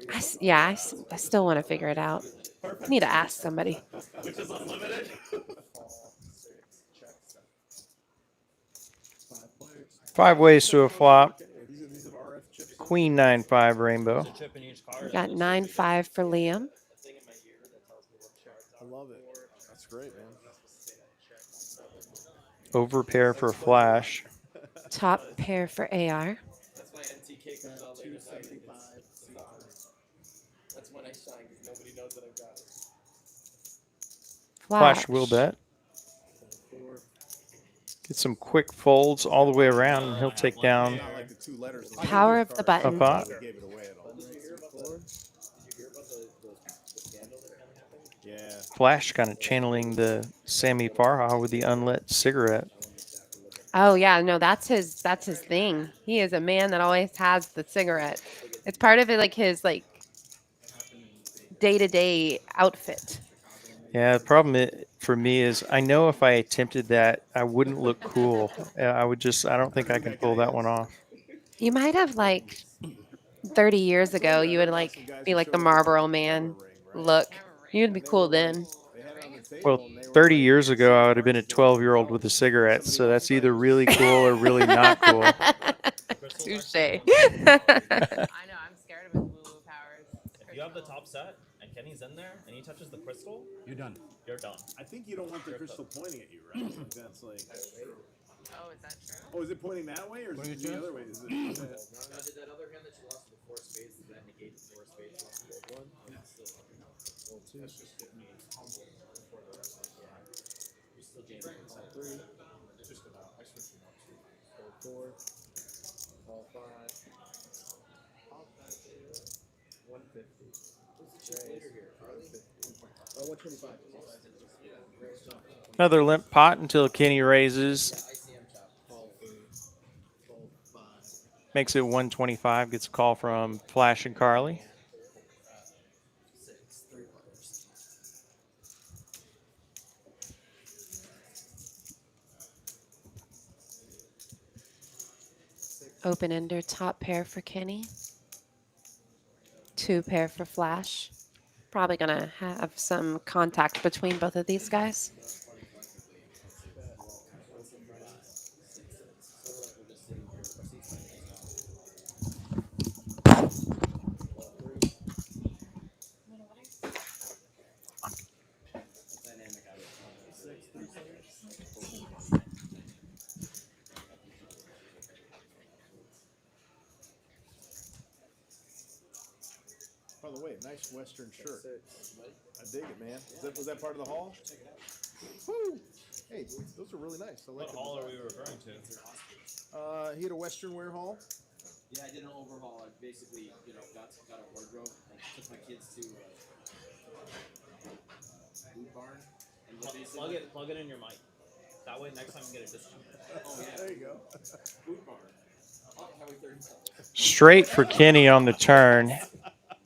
I still want to figure it out. I need to ask somebody. Which is unlimited. 5 ways to a flop. Queen 9-5 rainbow. Chip in each card. We got 9-5 for Liam. I love it. That's great, man. Overpair for flash. Top pair for AR. That's why NTK comes out later. 275. That's when I shine because nobody knows that I've got it. Flash will bet. Get some quick folds all the way around, and he'll take down Not like the two letters. Power of the a button. pot. Gave it away at all. Yeah. Flash kind of channeling the Sammy Farha with the unlit cigarette. Oh yeah, no, that's his thing. He is a man that always has the cigarette. It's part of it, like his day-to-day outfit. Yeah, the problem for me is I know if I attempted that, I wouldn't look cool. I don't think I can pull that one off. You might have 30 years ago, you would be like the Marlboro Man look. You'd be cool then. Well, 30 years ago, I would have been a 12-year-old with a cigarette, so that's either really cool or really not cool. Touche. I know, I'm scared of his woo-woo powers. If you have the top set and Kenny's in there and he touches the crystal, You're done. you're done. I think you don't want the crystal pointing at you, right? Like that's like. Oh, is that true? Oh, is it pointing that way or is it the other way? Is it? Now, did that other hand that you lost with the 4 spades, does that negate the 4 spades off the old one? That's just get me humble before the rest of the game. You still gain 3. Just about. I switched them up to 4, all 5. I'll bet you 150. What's the chip later here? 125. Another limp pot until Kenny raises. Makes it 125. Gets a call from Flash and Carly. Open ender, top pair for Kenny. 2 pair for Flash. Probably gonna have some contact between both of these guys. By the way, nice Western shirt. I dig it, man. Was that part of the haul? Woo! Hey, those are really nice. I like What them. hall are we referring to? He had a Western wear haul. Yeah, I did an overhaul. I basically, got a wardrobe and took my kids to boot barn. And Plug it in your mic. That way, next time you get a discount. Oh yeah, There you go. boot barn. Highway 37. Straight for Kenny on the turn,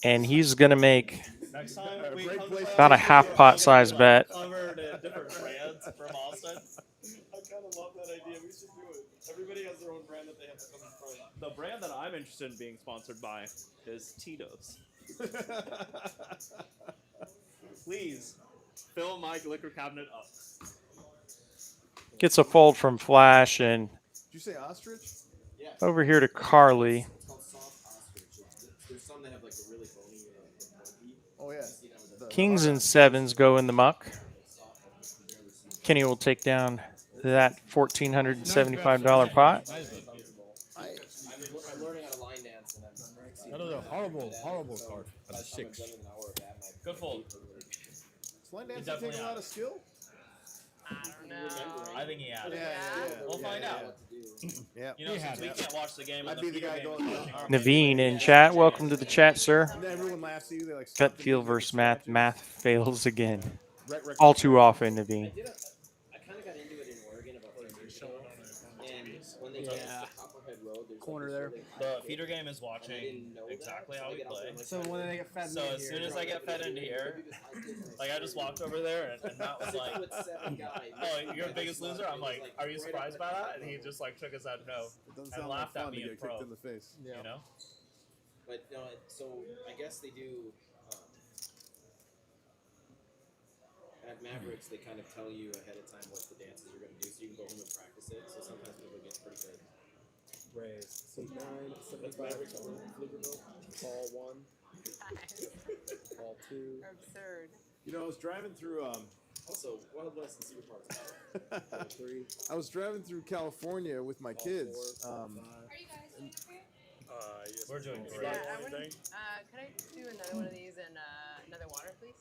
and he's going to make Next time we great come place. to about a half pot size bet. covered in different brands from Austin. I kind of love that idea. We should do it. Everybody has their own brand that they have to come in front. The brand that I'm interested in being sponsored by is Tito's. Please fill my liquor cabinet up. Gets a fold from Flash, and Did you say ostrich? Yeah. over here to Carly. It's called soft ostrich. There's some that have like a really bony monkey. Oh yeah. Kings and sevens go in the muck. Kenny will take down that $1,475 pot. I'm learning how to line dance, and That is a horrible card. That's a 6. Good fold. Does line dancing definitely take a lot of skill? I don't know. I think he has. We'll yeah, find yeah. out. Yeah. You know, since we can't watch the game, I'd and be the guy game going. is watching. Naveen in chat. Welcome to the chat, sir. And everyone laughs at you. They like Gut stop feel and versus math. Math fails again. Rec- All too often, Naveen. I kind of got into it in Oregon about 10 years ago, and when they passed the Copperhead Road, there's Corner like there. The feeder game is watching exactly how we play. So when they get fed So in as here, soon as I get fed into here, like I just walked over there and Matt was like, "Oh, you're the biggest loser." I'm like, "Are you surprised by that?" And he just like shook his head no, It doesn't and sound like laughed at fun to me in get pro. kicked in the face. You know? But no, so I guess they do. At Mavericks, they kind of tell you ahead of time what the dances you're going to do, so you can go home and practice it. So sometimes people get pretty good. raise. So 9, 75 on Pflugerville. Ball 1. Ball 2. Absurd. You know, I was driving through Also, Wild West and Cedar Park's Ball 3. I was driving through California with my kids. Are you guys doing here? We're doing Yeah, great. I wouldn't. Could I do another one of these and another water, please?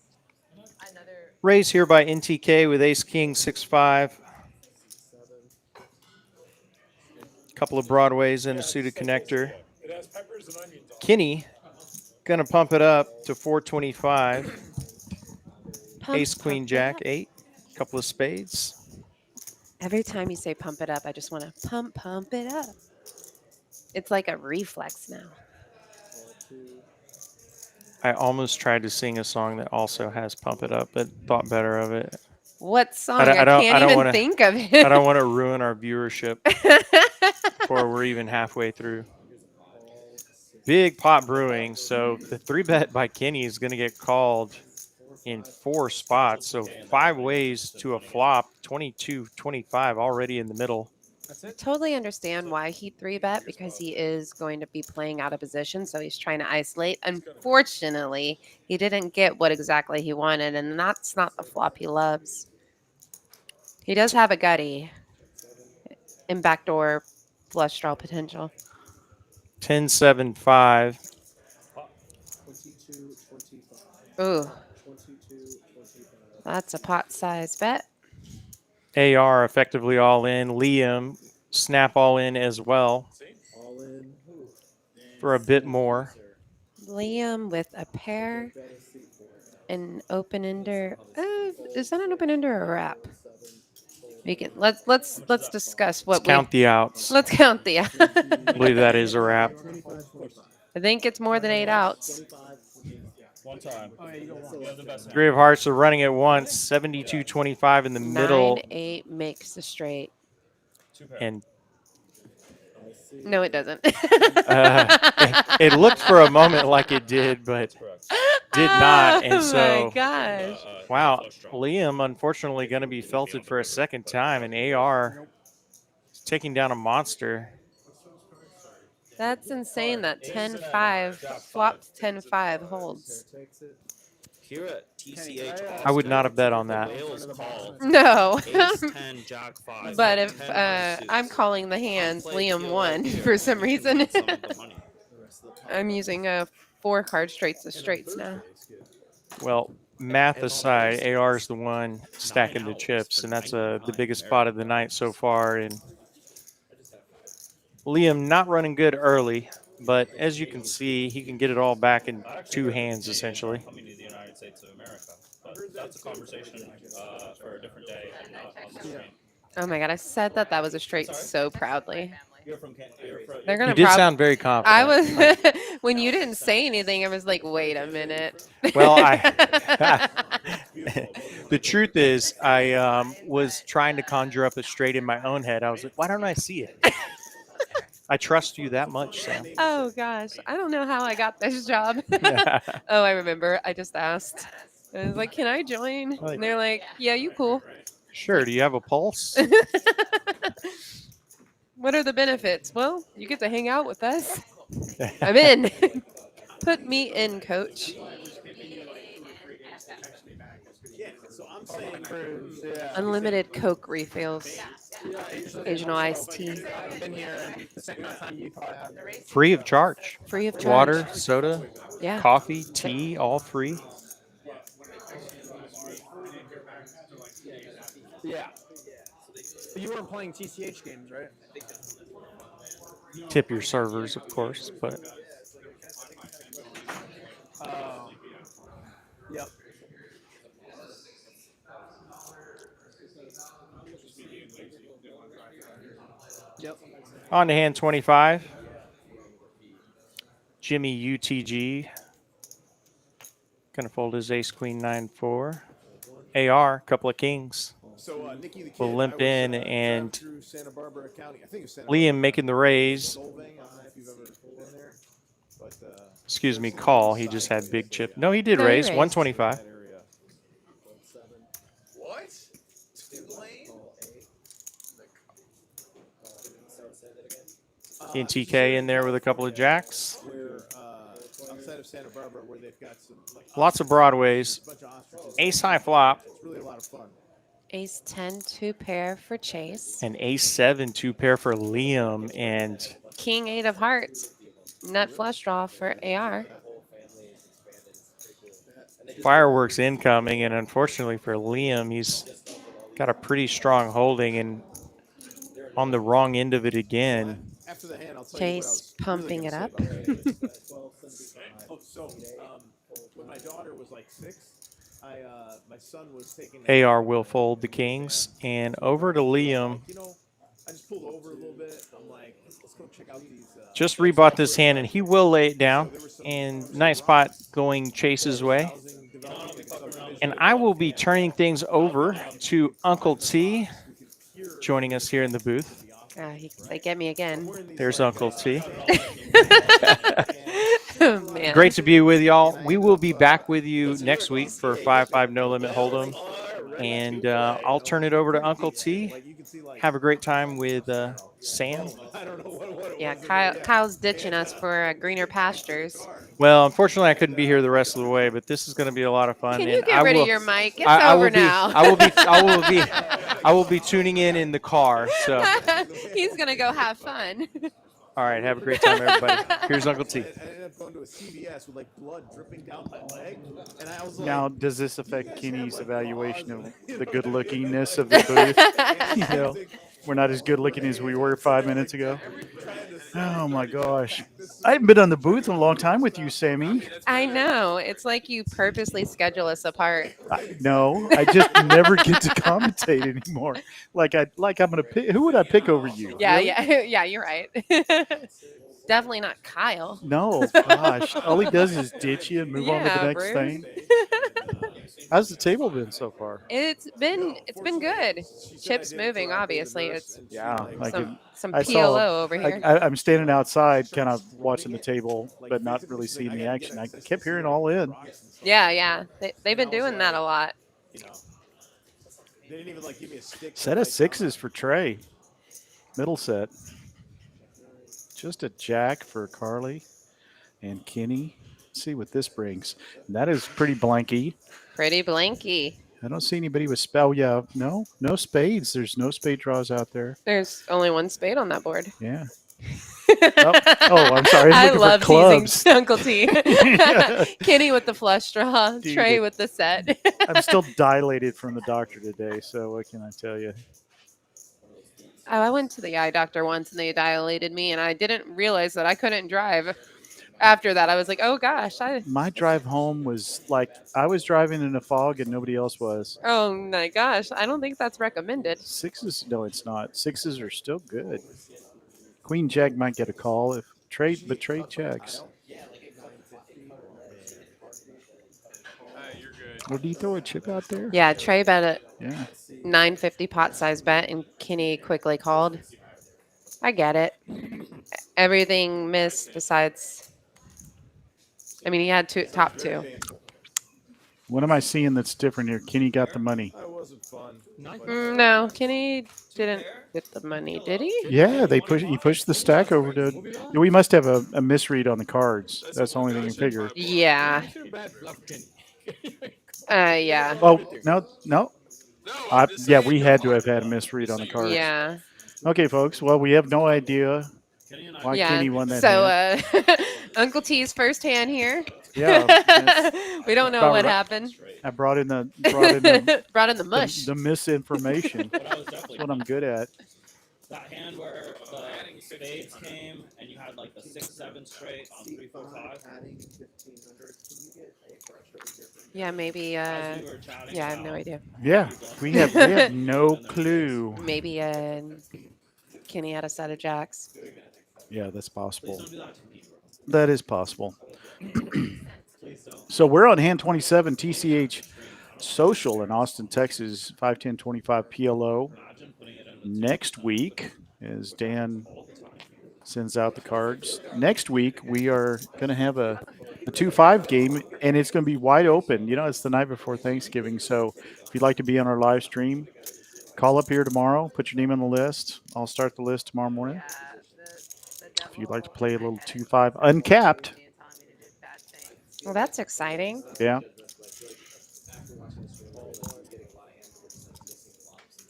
Another. Raised here by NTK with Ace King 6-5. 7. Couple of broadways and a suited connector. It has peppers and onions on it. Kenny gonna pump it up to 425. Pump, Ace Queen pump it Jack up. 8. Couple of spades. Every time you say pump it up, I just want to pump it up. It's like a reflex now. Ball 2. I almost tried to sing a song that also has "Pump It Up," but thought better of it. What song? don't- I I, don't- can't I don't even wanna- think of I it. don't want to ruin our viewership before we're even halfway through. Ball 6. Big pot brewing, so the 3-bet by Kenny is going to get called in 4 spots. So 5 ways to a flop, 22-25 already in the middle. That's I it. totally understand why he 3-bet because he is going to be playing out of position, so he's trying to isolate. Unfortunately, he didn't get what exactly he wanted, and that's not the flop he loves. He does have a gutty and backdoor flush draw potential. 10-7-5. 22, 25. Ooh, 22, 25. that's a pot size bet. AR effectively all in. Liam snap all in as well All in. for a bit more. Liam with a pair, Bet a seat for it. an open ender. Is that an open ender or a wrap? 7. We can let's discuss what Let's count the outs. Let's count the. I believe that is a wrap. 25, 25. I think it's more than 8 outs. 25, 25. One time. Oh, yeah, you go You have the best hand. Three of Hearts are running at once. 72-25 in the middle. 9-8 makes the straight. Two pair. And I see. No, it doesn't. it looked for a moment like it did, but Correct. did not. And Oh so, my gosh. wow, Flush draw. Liam unfortunately going to be felted for a second time. And AR is taking down a monster. That's insane that 10-5 flopped 10-5 holds. Pair takes it. Here at TCH, I would not have bet on that. Wales call. No. Ace 10, Jack 5. But if 10 suits. I'm calling the hands, Play Liam PLO won here, for some you can reason. win some of the money. The rest of the pot. I'm using a 4 card straights as straights now. Well, math aside, AR is the one stacking the chips, and that's the biggest spot of the night so far. And Liam not running good early, but as you can see, he can get it all back in 2 hands essentially. Coming to the United States of America, but that's a conversation for a different day and not on the stream. Oh my god, I said that was a straight so proudly. You're from They're gonna You did sound very confident. I was when you didn't say anything, I was like, wait a minute. Well, the truth is, I was trying to conjure up a straight in my own head. I was like, why don't I see it? I trust you that much, Sam. Oh gosh, I don't know how I got this job. Oh, I remember. I just asked. I was like, "Can I join?" And they're like, "Yeah, you cool." Sure. Do you have a pulse? What are the benefits? Well, you get to hang out with us. I'm in. Put me in, coach. Unlimited Coke refills. Occasional iced tea. Been here the same amount of time you probably have. Free of charge. Free of charge. Water, soda, Yeah. coffee, tea, all free. Yeah. But you weren't playing TCH games, right? Tip your servers, of course, but Yep. Yep. on to hand 25. Jimmy UTG. Gonna fold his ace queen 9-4. AR, couple of kings. So Nikki the kid, Will limp in and through Santa Barbara County. I think it's Santa Liam making the raise. Solvang. I don't know if you've ever been there, but Excuse me, call. He just had big chip. No, he did No, he raise raised. 125. that area. What? Lane? NTK in there with a couple of jacks. Where outside of Santa Barbara, where they've got some like Lots of broadways. bunch of ostriches. Ace high flop. It's really a lot of fun. Ace 10, 2 pair for Chase. And ace 7, 2 pair for Liam. And King 8 of hearts. Nut flush draw for AR. fireworks incoming. And unfortunately for Liam, he's got a pretty strong holding and on the wrong end of it again. After the hand, I'll tell Chase you what I was pumping really it gonna up. say about that. Oh, so when my daughter was like 6, my son was taking AR will fold the kings. And over to Liam. You know, I just pulled over a little bit. I'm like, let's go check out these. Just rebought this hand, and he will lay it down. And nice spot going Chase's way. And I will be turning things over to Uncle T, joining us here in the booth. He can say, get me again. There's Uncle T. Oh, man. Great to be with y'all. We will be back with you next week for 5-5 No Limit Hold'em. And I'll turn it over to Uncle T. Have a great time with Sam. Yeah, Kyle's ditching us for greener pastures. Well, unfortunately, I couldn't be here the rest of the way, but this is going to be a lot of fun. Can you and get I rid will, of your mic? It's I over will be, now. I will be tuning in the car. So, He's going to go have fun. all right, have a great time, everybody. Here's Uncle T. I ended up going to a CVS with like blood dripping down my leg, and I was like, Now, does this affect Kenny's evaluation of the good-lookingness of the booth? You know, we're not as good-looking as we were 5 minutes ago. Oh my gosh, I haven't been on the booth in a long time with you, Sammy. I know. It's like you purposely schedule us apart. No, I just never get to commentate anymore. Like I'm gonna pick. Who would I pick over you? Yeah, Really? yeah, you're right. Definitely not Kyle. No, gosh, all he does is ditch you and move on to the next rude. thing. How's the table been so far? It's been good. Chips moving, obviously. It's Yeah, like some I PLO saw- over here. I'm standing outside, kind of watching the table, but not really seeing the action. I kept hearing all in. Yeah. They've been doing that a lot. they didn't even like give me a stick. Set of sixes for Trey. Middle set. Just a jack for Carly and Kenny. Let's see what this brings. That is pretty blanky. Pretty blanky. I don't see anybody with spell. Yeah, no spades. There's no spade draws out there. There's only one spade on that board. Yeah. Oh, I'm sorry. I was I looking love for clubs. teasing Uncle T. Kenny with the flush draw, Dude, Trey with the set. I'm still dilated from the doctor today, so what can I tell you? Oh, I went to the eye doctor once and they dilated me, and I didn't realize that I couldn't drive. After that, I was like, oh gosh, My drive home was like I was driving in a fog and nobody else was. oh my gosh, I don't think that's recommended. Sixes, no, it's not. Sixes are still good. Queen Jack might get a call if trade, but trade checks. You're good. Well, do you throw a chip out there? Yeah, Trey bet at Yeah. 950 pot size bet, and Kenny quickly called. I get it. Everything missed besides. I mean, he had top two. What am I seeing that's different here? Kenny got the money. That wasn't fun. No, Kenny didn't get the money, did he? Yeah, he pushed the stack over to. We must have a misread on the cards. That's the only thing I figure. Yeah. Yeah. Oh no. Yeah, we had to have had a misread on the cards. Yeah. Okay, folks. Well, we have no idea why Yeah. Kenny won that. So, Uncle T's first hand here. Yeah. We don't know about what right. happened. I brought in the Brought in the mush. the misinformation. That's what I'm good at. That hand where the spades came and you had like the 6-7 straight on 3, 4, 5. Yeah, maybe. As we were chatting Yeah, I have about- no idea. Yeah, we have no clue. Maybe Kenny had a set of jacks. Yeah, that's possible. Don't do that to me, bro. That is possible. So we're on hand 27 TCH Social in Austin, Texas, 51025 PLO. Next week, as Dan sends out the cards, next week we are going to have a 2-5 game, and it's going to be wide open. You know, it's the night before Thanksgiving, so if you'd like to be on our live stream, call up here tomorrow, put your name on the list. I'll start the list tomorrow morning. If you'd like to play a little 2-5 uncapped. Well, that's exciting. Yeah.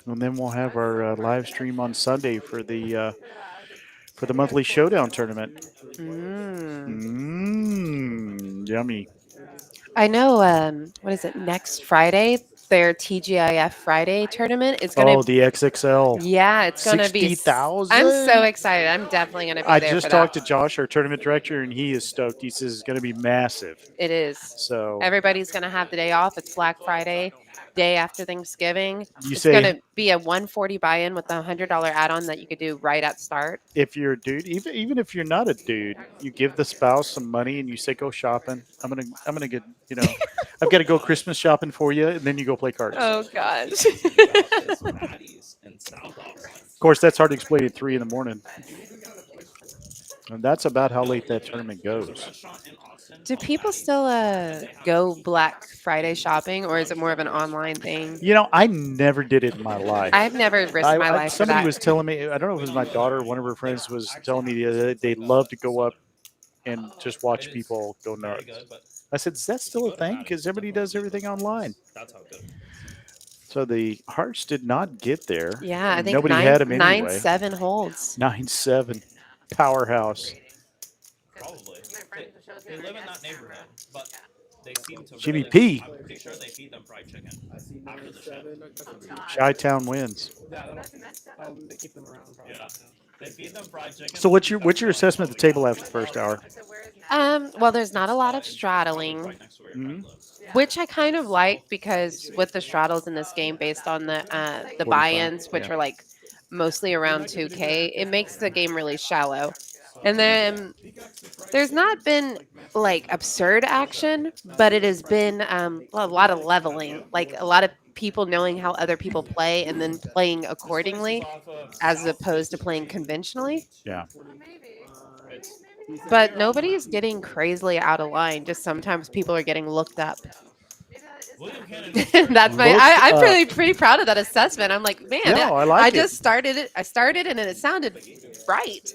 And then we'll have our live stream on Sunday for the monthly showdown tournament. Yummy. I know. What is it? Next Friday, their TGIF Friday tournament is going to. Oh, the XXL. Yeah, it's going to be 60,000? I'm so excited. I'm definitely going to be I there just for talked that. to Josh, our tournament director, and he is stoked. He says it's going to be massive. It is. So Everybody's going to have the day off. It's Black Friday, day after Thanksgiving. you It's say going to be a $140 buy-in with a $100 add-on that you could do right at start. if you're a dude, even if you're not a dude, you give the spouse some money and you say go shopping. I'm gonna get I've got to go Christmas shopping for you, and then you go play cards. Oh gosh. Of course, that's hard to explain at 3 a.m. And that's about how late that tournament goes. Do people still go Black Friday shopping, or is it more of an online thing? You know, I never did it in my life. I've never risked my life for Somebody that. was telling me, I don't know if it was my daughter or one of her friends was telling me the other day they love to go up and just watch people go nuts. I said, is that still a thing? Because everybody does everything online. That's how good. So the Hearts did not get there. Yeah, I think nobody had them anyway. 9-7 holds. 9-7. Powerhouse. Probably. They live in that neighborhood, but they seem to. Jimmy really, P. I'm pretty sure they feed them fried chicken after the shift. Chi-Town wins. They keep them around. Probably. Yeah, they feed them fried chicken. So what's your assessment of the table after the first hour? Well, there's not a lot of straddling, which I kind of like because with the straddles in this game, based on the 45, buy-ins, which yeah. are like mostly around 2K, it makes the game really shallow. And then there's not been like absurd action, but it has been a lot of leveling, like a lot of people knowing how other people play and then playing accordingly, as opposed to playing conventionally. Yeah. But nobody's getting crazily out of line. Just sometimes people are getting looked up. That's my. Look I'm up. pretty proud of that assessment. I'm like, man, Yeah, I like it. just started it. I started and it sounded right.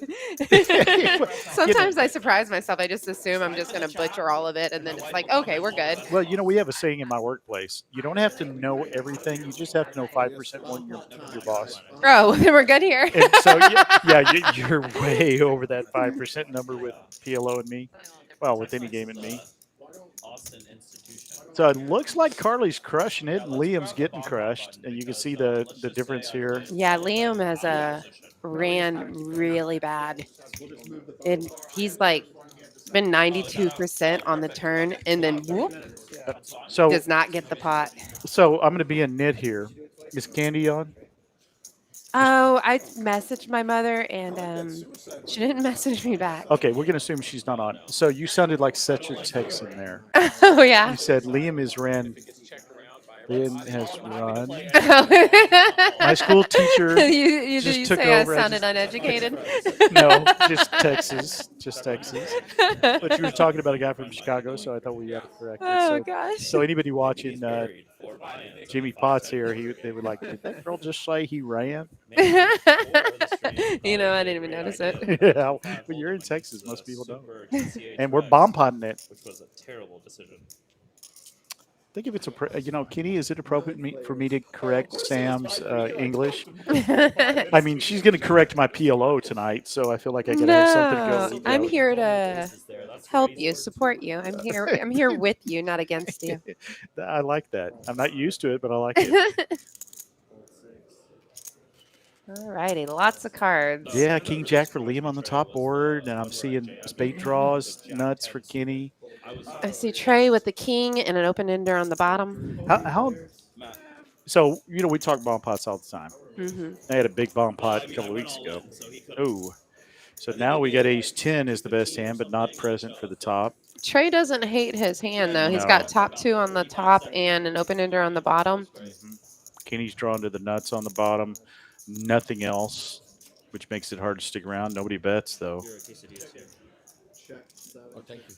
You Sometimes I surprise myself. I just assume I'm just going to butcher all of it, and then it's like, okay, we're good. Well, we have a saying in my workplace: you don't have to know everything; you just have to know 5% more than your boss. Oh, then we're good here. And so, you're way over that 5% number with PLO and me. Well, with any game and me. Austin institution. So it looks like Carly's crushing it, and Liam's getting crushed, and you can see the difference here. Yeah, Liam has ran really bad. And he's like been 92% on the turn, and then whoop, So does not get the pot. So I'm going to be a nit here. Is Candy on? Oh, I messaged my mother, and she didn't message me back. Okay, we're going to assume she's not on. So you sounded like such a Texan there. Oh yeah. You said Liam is ran. Liam has run. My school teacher you just you took say over. I sounded uneducated? No, just Texas. Just Texas. But you were talking about a guy from Chicago, so I thought we had to correct it. Oh gosh. So anybody watching Jimmy Potts here, they would like, did that girl just say he ran? I didn't even notice it. Yeah, well, you're in Texas. Most people don't. And we're bomb potting it. Which was a terrible decision. I think if it's Kenny, is it appropriate for me to correct Sam's English? I mean, she's going to correct my PLO tonight, so I feel like I got to have something to go. I'm here to help you, support you. I'm here. I'm here with you, not against you. I like that. I'm not used to it, but I like it. All righty, lots of cards. Yeah, King Jack for Liam on the top board, and I'm seeing spade draws, nuts for Kenny. I see Trey with the king and an open ender on the bottom. So, we talk bomb pots all the time. Mm-hmm. I had a big bomb pot a couple of weeks ago. Oh. So now we got ace 10 is the best hand, but not present for the top. Trey doesn't hate his hand, though. He's No. got top 2 on the top and an open ender on the bottom. Mm-hmm. Kenny's drawn to the nuts on the bottom. Nothing else, which makes it hard to stick around. Nobody bets, though. Oh, thank you.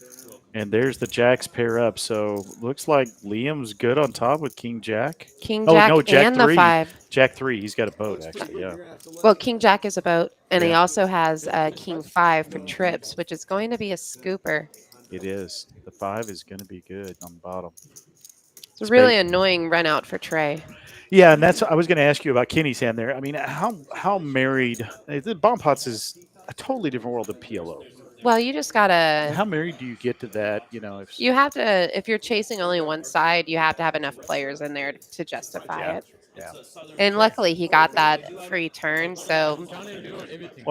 And there's the jacks pair up. So looks like Liam's good on top with King Jack. King Jack, Jack and 3. the 5. Jack 3. He's got a boat, actually. Yeah. Well, King Jack is a boat, and he Yeah. also has King 5 for trips, which is going to be a scooper. It is. The 5 is going to be good on the bottom. It's a really annoying run out for Trey. Yeah, and I was going to ask you about Kenny's hand there. I mean, how married? The bomb pots is a totally different world than PLO. Well, you just gotta. How married do you get to that? You have to. If you're chasing only one side, you have to have enough players in there to justify it. Yeah. And luckily, he got that free turn, so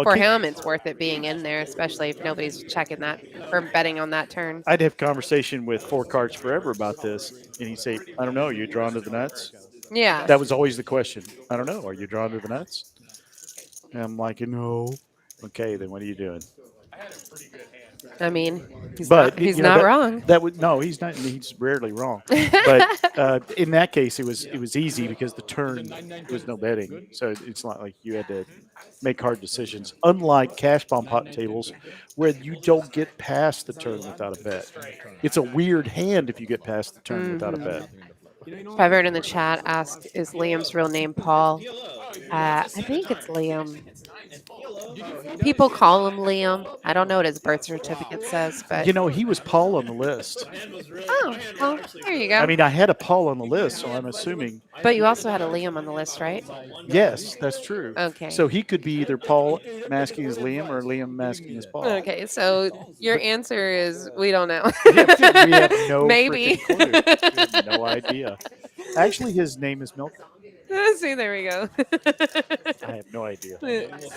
for him, it's worth it being in there, especially if nobody's checking that or betting on that turn. I'd have conversation with Four Cards Forever about this, and he'd say, "I don't know. Are you drawn to the nuts?" Yeah. That was always the question. I don't know. Are you drawn to the nuts? And I'm like, no. Okay, then what are you doing? I mean, he's But not wrong. He's not. He's rarely wrong. But in that case, it was easy because the turn there was no betting, so it's not like you had to make hard decisions. Unlike cash bomb pot tables, where you don't get past the turn without a bet. It's a weird hand if you get past the turn without a bet. Private in the chat asked, "Is Liam's real name Paul?" I think it's Liam. People call him Liam. I don't know what his birth certificate says, but He was Paul on the list. oh, well, there you go. I mean, I had a Paul on the list, so I'm assuming. But you also had a Liam on the list, right? Yes, that's true. Okay. So he could be either Paul masking as Liam or Liam masking as Paul. Okay, so your answer is we don't know. We have no Maybe. freaking clue. We have no idea. Actually, his name is Milton. See, there we go. I have no idea.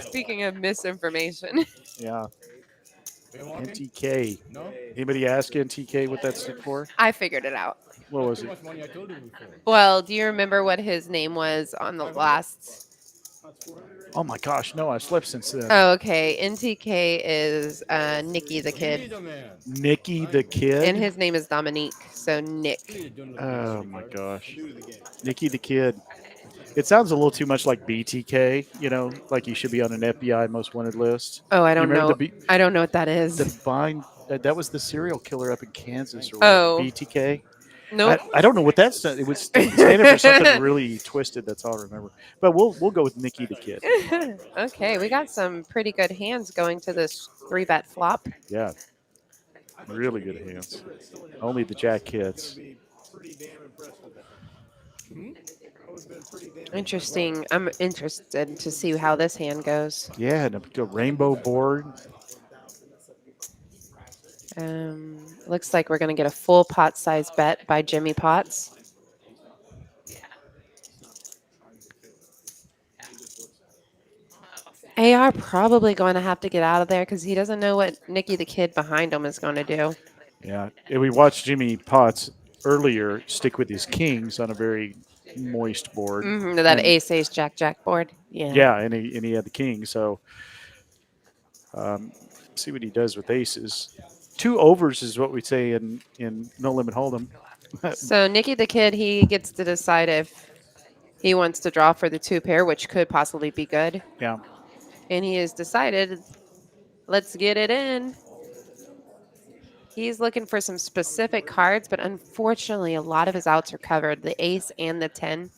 Speaking of misinformation. Yeah. NTK. Anybody ask NTK what that stood for? I figured it out. What was it? Well, do you remember what his name was on the last? Oh my gosh, no, I slept since then. Oh, okay. NTK is Nicky the Kid. Nicky the Kid? And his name is Dominique, so Nick. Oh my gosh. Nicky the Kid. It sounds a little too much like BTK, like he should be on an FBI most wanted list. Oh, I don't know. The I don't know what that is. that was the serial killer up in Kansas or Oh. BTK. Nope. I don't know what that's. It was standing for something really twisted. That's all I remember. But we'll go with Nikki the Kid. Okay, we got some pretty good hands going to this 3-bet flop. Yeah, really good hands. Only the Jack hits. Interesting. I'm interested to see how this hand goes. Yeah, and a rainbow board. Looks like we're going to get a full pot size bet by Jimmy Potts. AR probably going to have to get out of there because he doesn't know what Nikki the Kid behind him is going to do. Yeah, and we watched Jimmy Potts earlier stick with his kings on a very moist board. That And- ace jack board. Yeah. Yeah, and he had the king. So see what he does with aces. 2 overs is what we say in No Limit Hold'em. So Nikki the Kid, he gets to decide if he wants to draw for the 2 pair, which could possibly be good. Yeah. And he has decided, let's get it in. He's looking for some specific cards, but unfortunately, a lot of his outs are covered, the ace and the 10.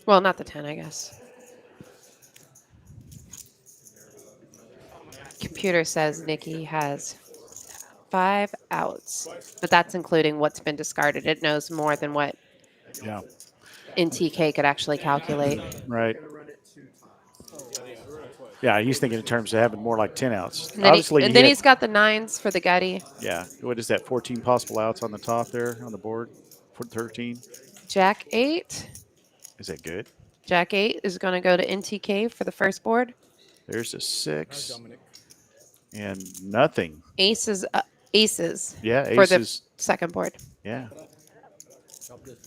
Well, not the 10, I guess. Computer says Nikki has 5 outs, but that's including what's been discarded. It knows more than what Yeah. NTK could actually calculate. Right. Yeah, he's thinking in terms of having more like 10 outs. And then, Obviously, then he's got the 9s for the gutty. Yeah. What is that? 14 possible outs on the top there on the board for 13. Jack 8. Is that good? Jack 8 is going to go to NTK for the first board. There's a 6. And nothing. Aces. Yeah, for aces. the second board. Yeah.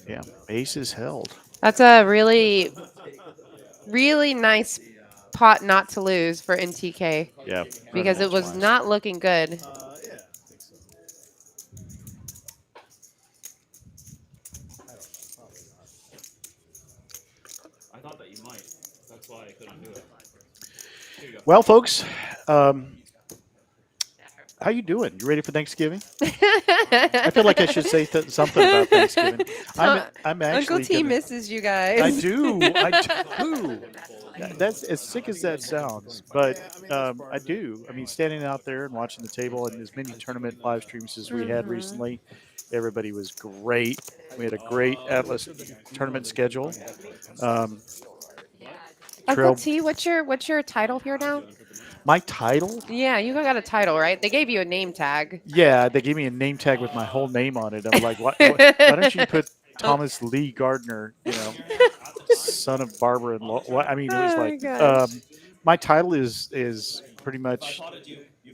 Yeah, aces held. That's a really, really nice pot not to lose for NTK. Yeah. Because it was not looking good. I thought that you might. That's why I couldn't do it. Here you go. Well, folks, how you doing? You ready for Thanksgiving? I feel like I should say something about Thanksgiving. I'm actually Uncle T misses you guys. I do. That's as sick as that sounds, but I do. I mean, standing out there and watching the table and as many tournament live streams as we had recently, everybody was great. We had a great Atlas tournament schedule. Uncle T, what's your title here now? My title? Yeah, you got a title, right? They gave you a name tag. Yeah, they gave me a name tag with my whole name on it. I'm like, why don't you put Thomas Lee Gardner, son of Barbara and I mean, it was like my title is pretty much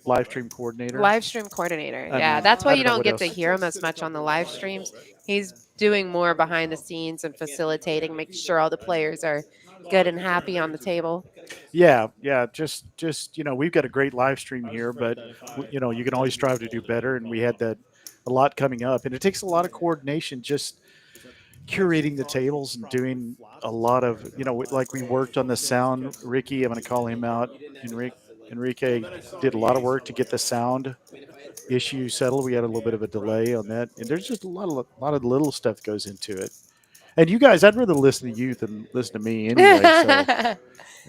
live stream coordinator. Live stream coordinator. Yeah, that's why you don't get to hear him as much on the live streams. He's doing more behind the scenes and facilitating, making sure all the players are good and happy on the table. Yeah. Just we've got a great live stream here, but you can always strive to do better, and we had a lot coming up, and it takes a lot of coordination just curating the tables and doing a lot of like we worked on the sound. Ricky, I'm going to call him out. Enrique did a lot of work to get the sound issue settled. We had a little bit of a delay on that, and there's just a lot of little stuff that goes into it. And you guys, I'd rather listen to you than listen to me anyway. So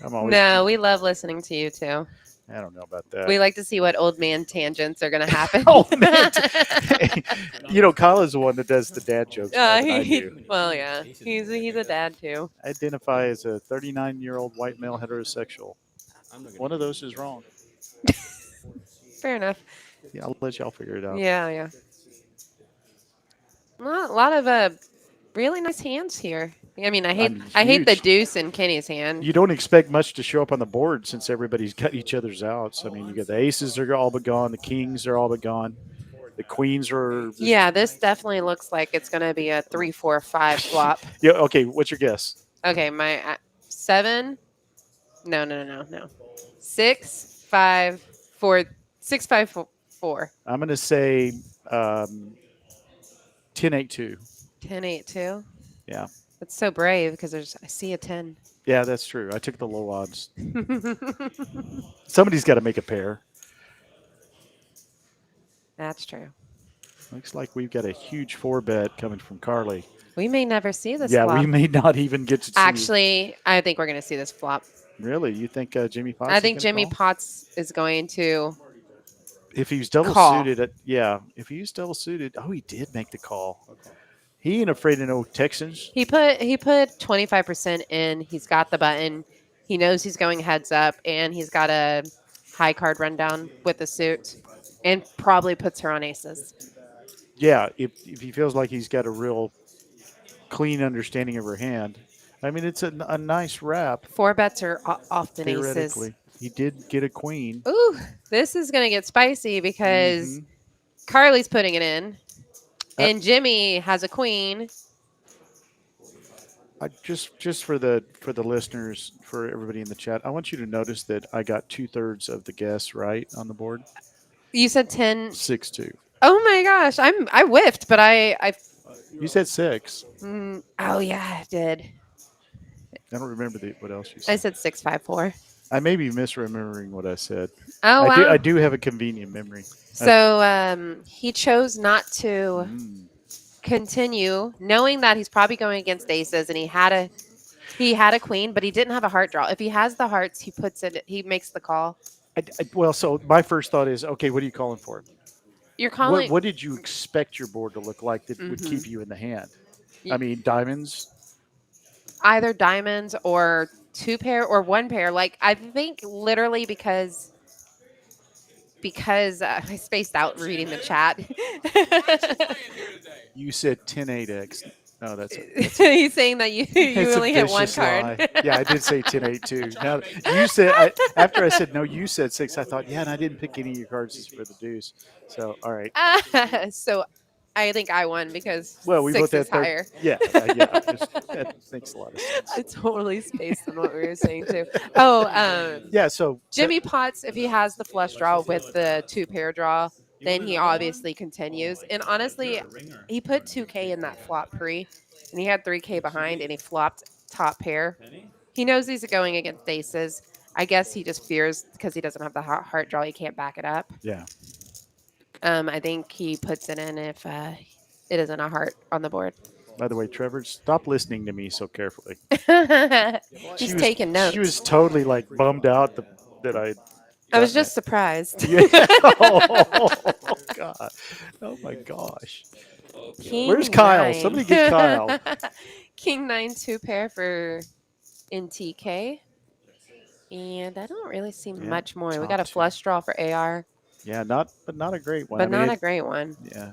I'm always No, we love listening to you too. I don't know about that. We like to see what old man tangents are going to happen. Oh man, Kyle is the one that does the dad jokes. More than I do. Well, yeah, he's a dad too. I identify as a 39-year-old white male heterosexual. One of those is wrong. Fair enough. Yeah, I'll let y'all figure it out. Yeah. Well, a lot of really nice hands here. I mean, I hate the deuce in Kenny's hand. You don't expect much to show up on the board since everybody's got each other's outs. I mean, you got the aces are all but gone, the kings are all but gone, the queens are. Yeah, this definitely looks like it's going to be a 3-4-5 flop. Yeah. Okay. What's your guess? Okay, my 7. No. 6, 5, 4. 6, 5, 4. I'm going to say 10-8-2. 10-8-2. Yeah. That's so brave because I see a 10. Yeah, that's true. I took the low odds. Somebody's got to make a pair. That's true. Looks like we've got a huge 4-bet coming from Carly. We may never see this Yeah, flop. we may not even get to see. Actually, I think we're going to see this flop. Really? You think Jimmy Potts? I is think gonna Jimmy call? Potts is going to. If he was double Call. suited, yeah. If he was double suited, oh, he did make the call. He ain't afraid of no Texans. He put 25% in. He's got the button. He knows he's going heads up, and he's got a high card rundown with the suit, and probably puts her on aces. Yeah, if he feels like he's got a real clean understanding of her hand. I mean, it's a nice wrap. 4 bets are often aces. Theoretically, he did get a queen. Ooh, this is going to get spicy because Mhm. Carly's putting it in, and Jimmy has a queen. Just for the listeners, for everybody in the chat, I want you to notice that I got 2/3 of the guess right on the board. You said 10. 6-2. Oh my gosh, I whiffed, but I. You said 6. Oh yeah, I did. I don't remember what else you I said. said 654. I may be misremembering what I said. Oh wow. I do have a convenient memory. So he chose not to continue, knowing that he's probably going against aces, and he had a queen, but he didn't have a heart draw. If he has the hearts, he puts it. He makes the call. Well, so my first thought is, okay, what are you calling for? You're calling. What did you expect your board to look like that would keep you in the hand? I mean, diamonds. Either diamonds or 2 pair or 1 pair. Like I think literally because I spaced out reading the chat. You said 10-8x. No, that's He's saying that you it's only a hit 1 vicious card. lie. Yeah, I did say 10-8 too. Now you said after I said no, you said 6. I thought, yeah, and I didn't pick any of your cards for the deuce. So all right. So I think I won because Well, we 6 both had is higher. Yeah. That makes a lot of sense. I totally spaced on what we were saying too. Oh, Yeah. So Jimmy Potts, if he has the flush draw with the 2 pair draw, then he obviously continues. And honestly, he put 2K in that flop pre, and he had 3K behind, and he flopped top pair. He knows he's going against aces. I guess he just fears because he doesn't have the heart draw, he can't back it up. Yeah. I think he puts it in if it isn't a heart on the board. By the way, Trevor, stop listening to me so carefully. He's taking notes. She was totally like bummed out that I. I was just surprised. Yeah. Oh God! Oh my gosh! King Where's Kyle? 9. Somebody get Kyle. King 9 2 pair for NTK, and I don't really see much more. We got a flush draw for AR. Yeah, not a great one. But not a great one. Yeah.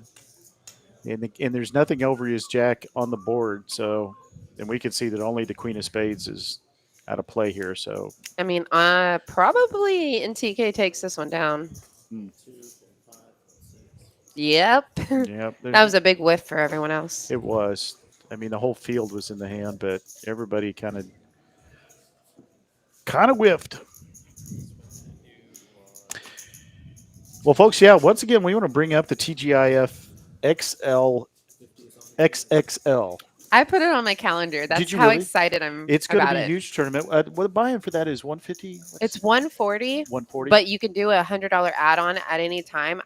And there's nothing over his jack on the board, so and we can see that only the Queen of Spades is out of play here. So I mean, probably NTK takes this one down. Yep. Yep. That was a big whiff for everyone else. It was. I mean, the whole field was in the hand, but everybody kind of whiffed. Well, folks, yeah, once again, we want to bring up the TGIF XXL. I put it on my calendar. That's how excited I'm about it. It's going to be a huge tournament. What the buy-in for that is $150? It's $140. $140. But you can do a $100 add-on at any time.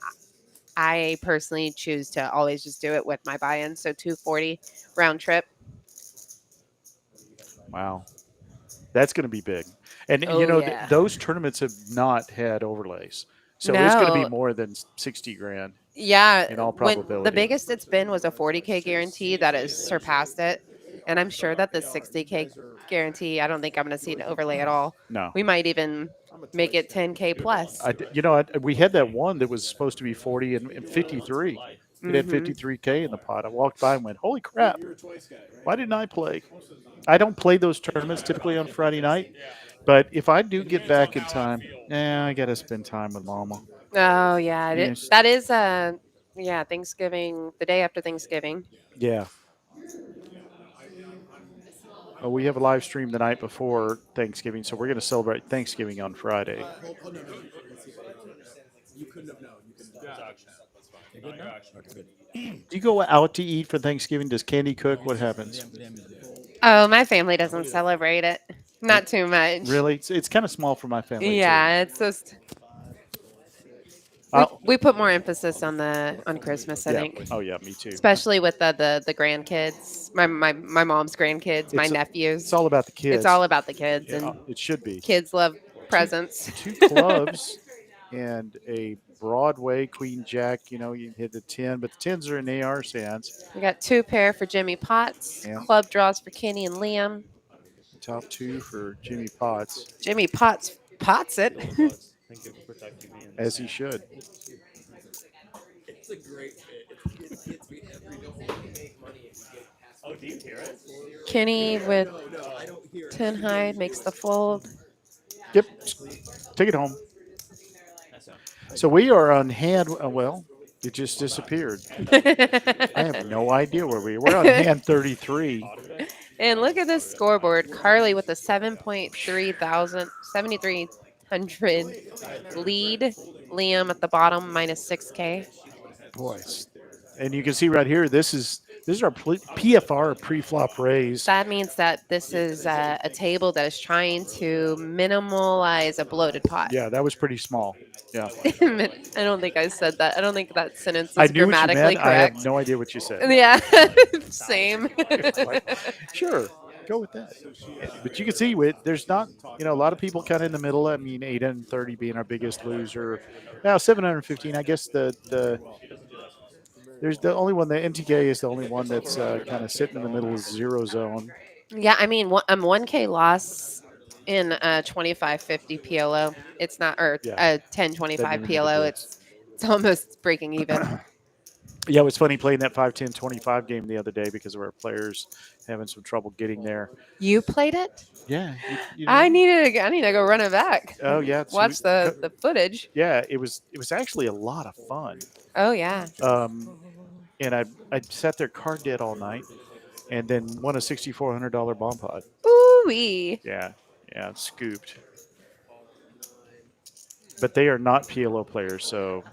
I personally choose to always just do it with my buy-in. So $240 round trip. Wow. That's going to be big. And, those tournaments have not had overlays. So it's going to be more than 60 grand. Yeah. In all probability. The biggest it's been was a 40K guarantee that has surpassed it. And I'm sure that the 60K guarantee, I don't think I'm going to see an overlay at all. No. We might even make it 10K plus. We had that one that was supposed to be 40 and 53. It had 53K in the pot. I walked by and went, holy crap. Why didn't I play? I don't play those tournaments typically on Friday night. But if I do get back in time, I got to spend time with Mama. Oh, yeah. That is, Thanksgiving, the day after Thanksgiving. Yeah. Oh, we have a live stream the night before Thanksgiving, so we're going to celebrate Thanksgiving on Friday. You couldn't have known. Do you go out to eat for Thanksgiving? Does Candy cook? What happens? Oh, my family doesn't celebrate it. Not too much. Really? It's kind of small for my family. Yeah, it's just. We put more emphasis on Christmas, I Yeah. think. Oh yeah, me too. Especially with the grandkids, my mom's grandkids, my It's nephews. all about the kids. It's all about the kids, Yeah, and it should be. kids love presents. 2 clubs and a Broadway Queen Jack. You know, you hit the 10, but the 10s are in AR's hands. We got 2 pair for Jimmy Potts, Yeah. club draws for Kenny and Liam. Top 2 for Jimmy Potts, Jimmy Potts pots it. Thank you for protecting me. as he should. It's a great fit. It gets me every time. You make money if you get past. Oh, do you hear it? Kenny with No, I don't hear it. 10 high makes the fold. Yep. Take it home. So we are on hand. Well, it just disappeared. I have no idea where we are. We're on hand 33. And look at this scoreboard. Carly with a 7,300 lead. Liam at the bottom minus 6K. Boys. And you can see right here, this is our PFR pre-flop raise. That means that this is a table that is trying to minimalize a bloated pot. Yeah, that was pretty small. Yeah. I don't think I said that. I don't think that sentence is I knew what you grammatically meant. I correct. have no idea what you said. Yeah, same. Sure, go with that. But you can see there's not, a lot of people kind of in the middle. I mean, 830 being our biggest loser. Now 715. I guess there's the only one. The NTK is the only one that's kind of sitting in the middle of zero zone. Yeah, I mean, 1K loss in 2550 PLO. It's not, or Yeah. 1025 Doesn't even PLO. make a It's almost breaking even. Yeah, it was funny playing that 5, 10, 25 game the other day because of our players having some trouble getting there. You played it? Yeah. I need to go run it back. Oh yeah. Watch the footage. Yeah, it was actually a lot of fun. Oh yeah. And I sat there card dead all night, and then won a $6,400 bomb pot. Ooh wee. Yeah, scooped. But they are not PLO players, so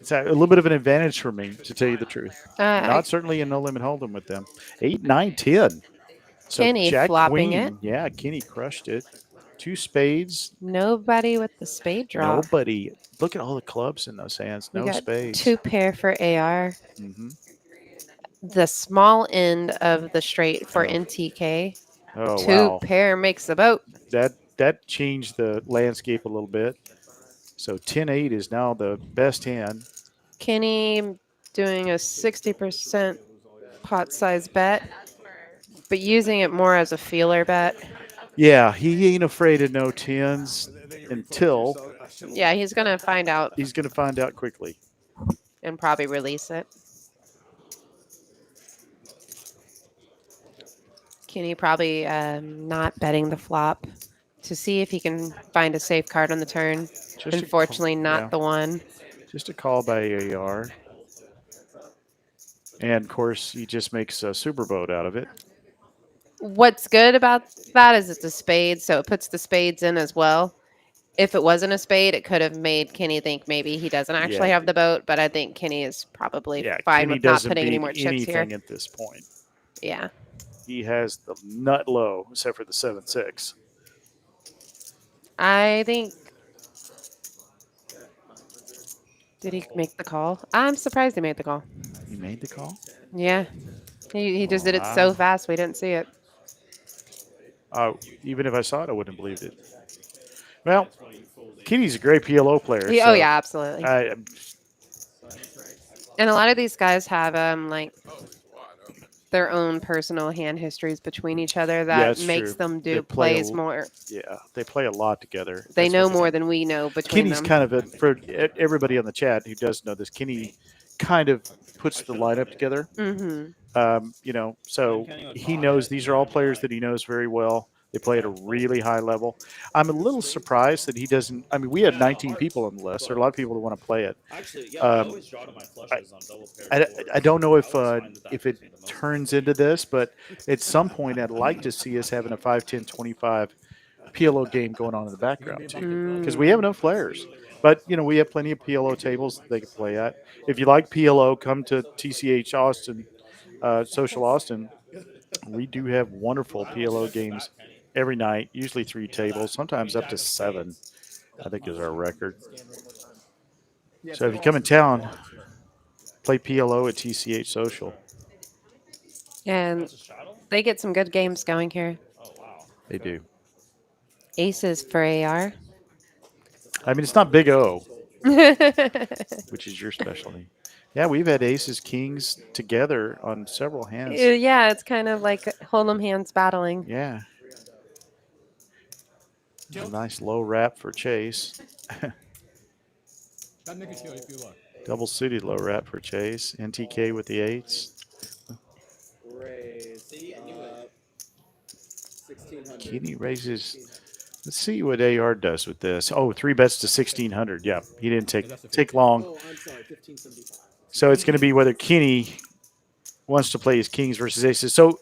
it's a little bit of an advantage for me, to tell you the truth. Not certainly a no limit hold'em with them. 8, 9, 10. So Kenny Jack flopping Queen. it. Yeah, Kenny crushed it. 2 spades. Nobody with the spade draw. Nobody. Look at all the clubs in those hands. No we got spades. 2 pair for AR. Mm-hmm. The small end of the straight for NTK. Oh, 2 wow. pair makes the boat. That changed the landscape a little bit. So 10-8 is now the best hand. Kenny doing a 60% pot size bet, but using it more as a feeler bet. Yeah, he ain't afraid of no 10s until. Yeah, he's going to find out. He's going to find out quickly. And probably release it. Kenny probably not betting the flop to see if he can find a safe card on the turn. Unfortunately, not the one. Just a call by AR. And, of course, he just makes a super boat out of it. What's good about that is it's a spade, so it puts the spades in as well. If it wasn't a spade, it could have made Kenny think maybe he doesn't actually have the boat, but I think Kenny is probably fine with not putting any more chips here. At this point. Yeah. He has the nut low, except for the 7-6. I think. Did he make the call? I'm surprised he made the call. He made the call? Yeah. He just did it so fast we didn't see it. Even if I saw it, I wouldn't have believed it. Well, Kenny's a great PLO player. Oh, yeah, absolutely. And a lot of these guys have like their own personal hand histories between each other that makes them do plays more. Yeah, they play a lot together. They know more than we know between Kenny's them. kind of for everybody on the chat who does know this. Kenny kind of puts the lineup together. Mm-hmm. So he knows these are all players that he knows very well. They play at a really high level. I'm a little surprised that he doesn't. I mean, we had 19 people on the list. There are a lot of people that want to play it. Actually, yeah, I always draw to my flushes on double pair. I don't know if it turns into this, but at some point I'd like to see us having a 5, 10, 25 PLO game going on in the background too, because we have enough players. But we have plenty of PLO tables that they can play at. If you like PLO, come to TCH Austin, Social Austin. We do have wonderful PLO games every night, usually 3 tables, sometimes up to 7. I think is our record. Yeah, So if you come in town, play PLO at TCH Social. And That's a shadow? they get some good games going here. Oh, wow. They do. Aces for AR. I mean, it's not Big O, which is your specialty. Yeah, we've had aces, kings together on several hands. Yeah, it's kind of like hold'em hands battling. Yeah. A nice low wrap for Chase. Double suited low wrap for Chase. NTK with the eights. Kenny raises. Let's see what AR does with this. Oh, 3 bets to 1,600. Yeah, he didn't take long. So it's going to be whether Kenny wants to play his kings versus aces. So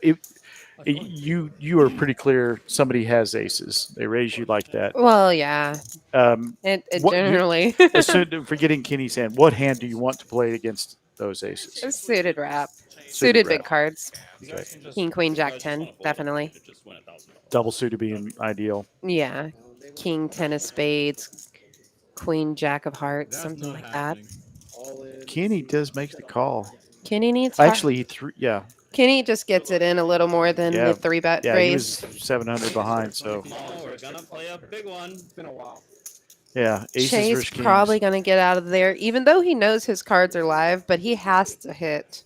you are pretty clear somebody has aces. They raise you like that. Well, yeah. It what- generally Forgetting Kenny's hand, what hand do you want to play against those aces? a suited wrap. Suited big wrap. cards. Okay. King, queen, jack, 10, definitely. Double suited being ideal. Yeah. King, 10 of spades, queen, jack of hearts, something like that. Kenny does make the call. Kenny needs Actually, he threw. Yeah, Kenny just gets it in a little more than Yeah. the 3-bet yeah, he was raise. 700 behind. So Oh, we're gonna play a big one. It's been a while. yeah, aces Chase versus kings. probably going to get out of there, even though he knows his cards are live, but he has to hit.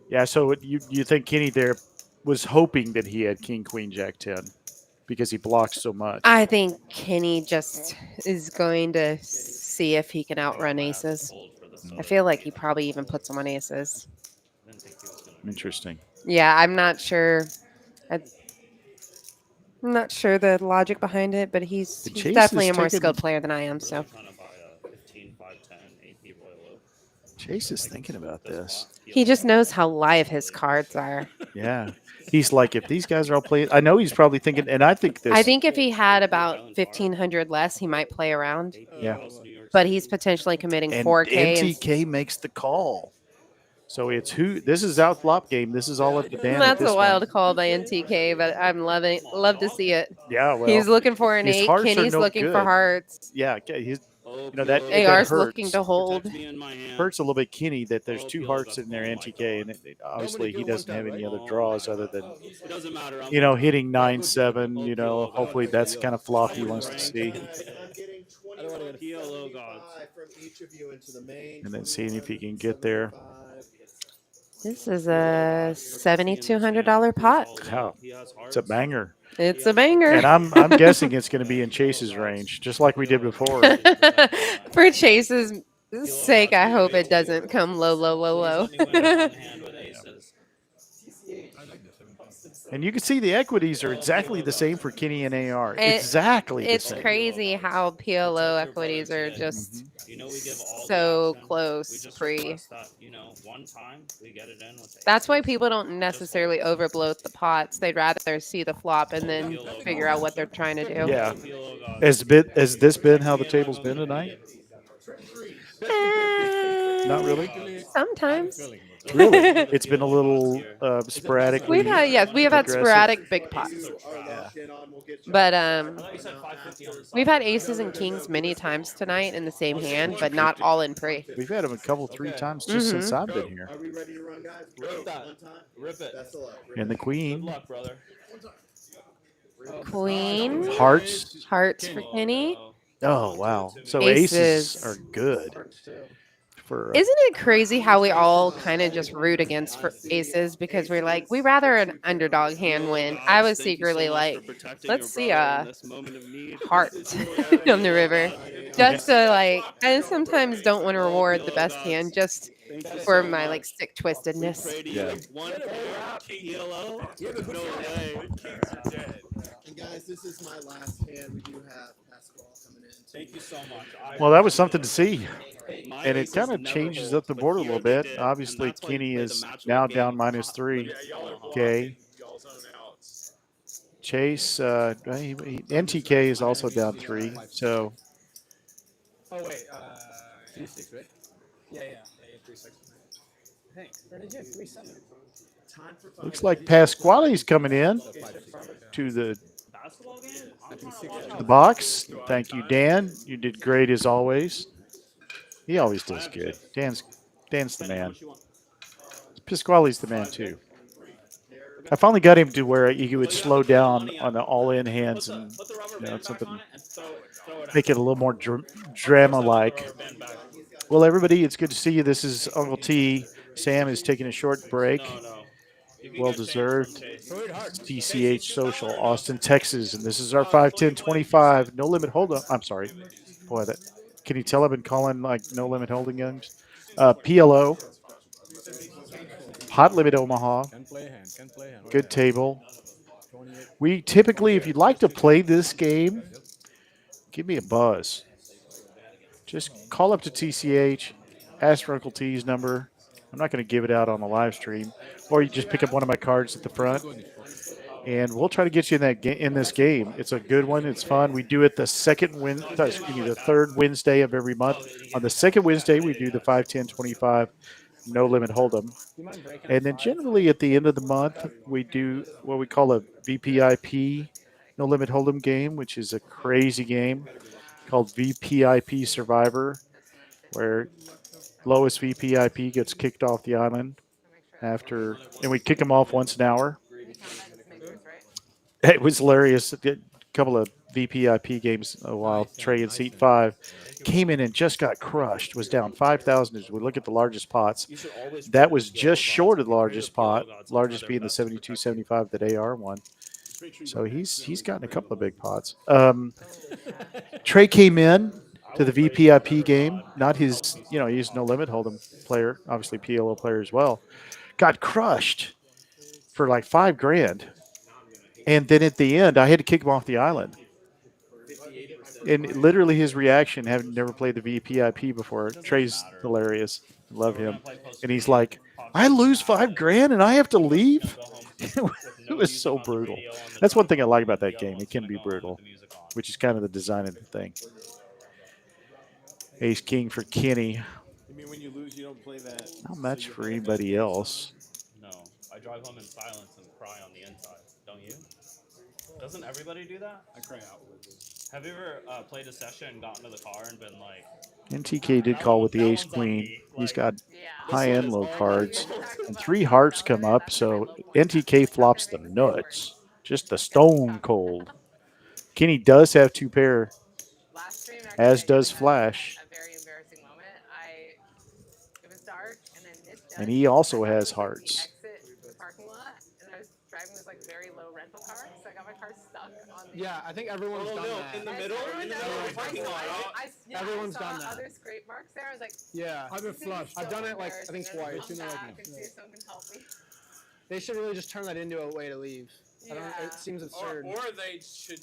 Yeah, so you think Kenny there was hoping that he had king, queen, jack, 10 because he blocks so much. I think Kenny just is going to see if he can outrun aces. I feel like he probably even puts them on aces. Interesting. Yeah, I'm not sure. I'm not sure the logic behind it, but he's Chase definitely is a more taking- skilled player than I am. So Trying to buy a 15, 5, 10 AP Royal. Chase is thinking about this. he just knows how live his cards are. Yeah, he's like, if these guys are all playing, I know he's probably thinking, and I think this. I think if he had about 1,500 less, he might play around. Yeah. But he's potentially committing and 4K. NTK makes the call. So it's who this is out flop game. This is all up to Dan. at That's this a wild point. call by NTK, but I'm love to see it. Yeah, well, He's looking for an his 8. hearts are Kenny's no looking for good. hearts. Yeah, he's Oh, You know, that- PLO. AR's hurts. looking to hold. Protect me in my hand. hurts a little bit Kenny that there's Oh, 2 PLO hearts got in there called. NTK, and obviously he doesn't have any other Oh draws my other God. than It doesn't matter. I'm hitting 9-7. Hopefully that's the kind of flop he wants to see, I'm getting I don't wanna get PLO 25 gods. from each of you into the main. and then seeing if he can get there. 25. This is a $7,200 pot. Wow, He has it's a hearts. banger, It's a banger. and I'm guessing it's going to be in Chase's range, just like we did before. For Chase's sake, I hope it doesn't come low, low, low, low. He's only winning one hand with aces. And you can see the equities are exactly the same for Kenny and AR. It- Exactly the It's same. crazy how PLO equities are just You know, we give all so the action. We close just pre. request that, one time we get it in with That's why aces. people don't necessarily overbloat the pots. They'd rather see the flop and then figure out what they're trying to do. Yeah. PLO gods. Has this been how the table's been tonight? Not really. Sometimes. Really, it's been a little sporadic. We have had aggressive. sporadic big pots. Yeah. But I thought you said 550 on the we've side. had aces and kings many times tonight in the same hand, but not all in pre. We've had them a couple, 3 times just since I've been here. Are we ready to run, guys? Rip that. One time? Rip it. Best of luck. And the Good queen, luck, brother. Queen, hearts. hearts for Kenny. Oh wow! So Aces. aces are good for. Isn't it crazy how we all kind of just root against for aces because we're like, we rather an underdog hand win. I was secretly like, let's see a heart on the river. Just to like, I sometimes don't want to reward the best hand just for my like stick twistedness. Yeah. PLO? No way. Kings are dead. And guys, this is my last hand. We do have Pascal coming in. Thank you so much. Well, that was something to see, My and it aces kind of never changes fold, up the but board a here little they bit. did, Obviously, and that's why you Kenny play the is matchable now game. down -3. Yeah, y'all are Okay. y'all's own outs. Chase, NTK is also down 3. So Oh wait, 3-6, right? Yeah, 3-6. Hey, where did you have 3-7? looks like Pasquale's coming in to the basketball game? I'm trying to six watch is how The box. Thank you, Dan. You did great as always. He always does good. Dan's the Penny, how man. much you want? Pisquale's the man 5K? too. I finally got him to where he would So you have slow to put the down money on in. the all-in Put hands the and put the rubber you know band back something on it and throw it make out. it a little more Of course I put the drama-like. rubber band back. Well, everybody, it's good to see you. This is Uncle T. Sam is taking a short break. No. You can Well get change from deserved. Chase. TCH Social, Austin, Texas, and this is our So you 5-10-25 no limit hold up. I'm sorry, boy. That can you tell I've been calling like no limit holding games? PLO, Pot Limit Omaha, Can play hand. Can play hand. good table. We typically, if you'd like to play this game, give me a buzz. Just call up to TCH, ask for Uncle T's number. I'm not going to give it out on the live stream, or you just pick up one of my cards at the front, and we'll try to get you in that in this game. It's a good one. It's fun. We do it the the third Wednesday of every month. On the second Wednesday, we do the 5-10-25 no limit hold'em, and then generally at the end of the month, we do what we call a VPIP no limit hold'em game, which is a crazy game called VPIP Survivor, where lowest VPIP gets kicked off the island after, and we kick them off once an hour. It was hilarious. A couple of VPIP games a while. Trey in seat 5 came in and just got crushed. Was down 5,000 as we look at the largest pots. That was just short of the largest pot, largest being the 72.75 that AR won. So he's gotten a couple of big pots. Trey came in to the VPIP game, not his, he's no limit hold'em player, obviously PLO player as well. Got crushed for like $5,000. And then at the end, I had to kick him off the island. And literally his reaction, having never played the VPIP before, Trey's hilarious. Love him. And he's like, I lose $5,000 and I have to leave? It was so brutal. That's one thing I like about that game. It can be brutal, which is kind of the design of the thing. Ace King for Kenny. You mean when you lose, you don't play that? Not much for anybody else. No, I drive home in silence and cry on the inside. Don't you? Doesn't everybody do that? I cry outwardly. Have you ever played a session and gotten to the car and been like, NTK did call with the Ace Queen. He's got high and low cards. And 3 hearts come up, so NTK flops the nuts. Just the stone cold. Kenny does have 2 pair, as does Flash. And he also has hearts. Yeah, I think everyone's done that. in the middle of the parking lot. Everyone's done that. Other scrape marks there. I was like, Yeah, I've been flushed. I've done it like I think twice. I'm back and see if someone can help me. They should really just turn that into a way to leave. I don't. Yeah. It seems absurd. Or they should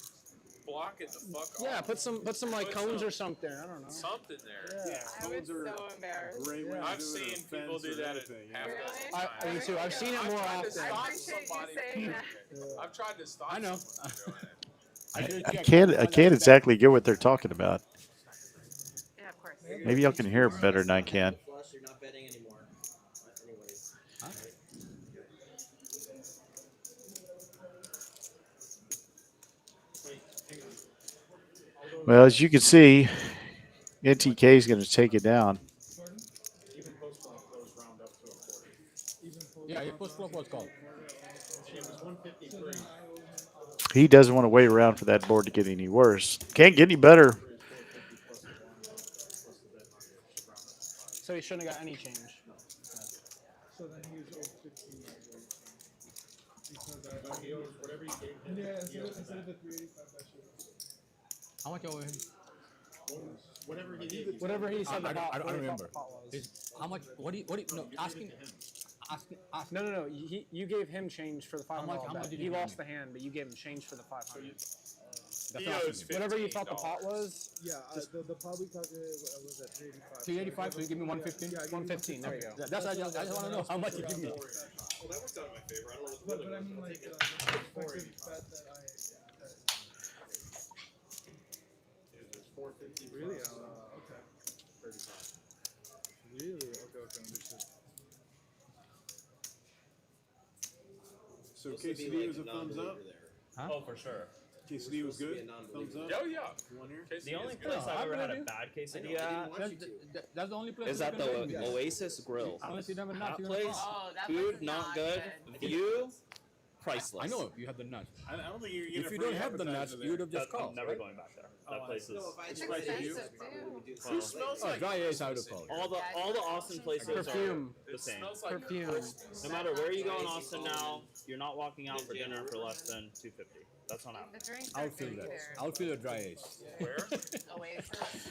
block it the fuck off. Yeah, put some like cones or something. I don't know. Something there. Yeah. I was so embarrassed. Great way to I've do it, seen a people fence do or that at anything, half Really? dozen I times. me too. I've seen it I've more tried to often. stop appreciate you somebody. saying that. I've tried to stop. I know. somebody. I can't exactly get what they're talking about. Yeah, of course. Maybe y'all can hear it better than I can. You're not betting anymore. Anyways. Well, as you can see, NTK is going to take it down. Yeah, your post flop was called. He doesn't want to wait around for that board to get any worse. Can't get any better. So he shouldn't have got any change. So then he was 0-15. Because he owes whatever he gave him. Yeah, instead of the 385, I should. How much over him? Whatever he said. I don't whatever he remember. thought the pot was. How much? What do you no, asking. No. You gave him change for the $500. How much did He you give lost me? the hand, but you gave him change for the 500. That's not asking me. Whatever you thought the pot was. Yeah, the pot we calculated was at 385. 385, so you give me 115? Yeah, I gave you 115. There you go. That's I just want to know how much you give me. Well, that worked out in my favor. I don't know. But I mean, like, the expected bet that I. It was 450. Really? Okay. 35. Really? Okay, understood. So KCD was a thumbs up. Oh, for sure. Quesadilla was good. Thumbs up. Oh, yeah. One here. The only Quesadilla is place I've ever had a good. bad I quesadilla know, I at didn't want you to. That's the only place. is at the Oasis Grill. Unless you never nuts, That you're gonna place, fall. Oh, that food was not good. View, priceless. I know you have the nuts. I don't think you're getting If you don't have the nuts, you would have just I'm called. never right? going back there. That place is. No, if I It's did that, expensive we too. would do Who smells Oh, like dry ace, I would have called. All the Austin places Perfume. are the same. smells like Perfume. No matter where you go in Austin now, you're not walking out for dinner for less than $250. That's on average. The drinks I'll are feel great that. there. I'll feel a dry ace. Where? Oasis.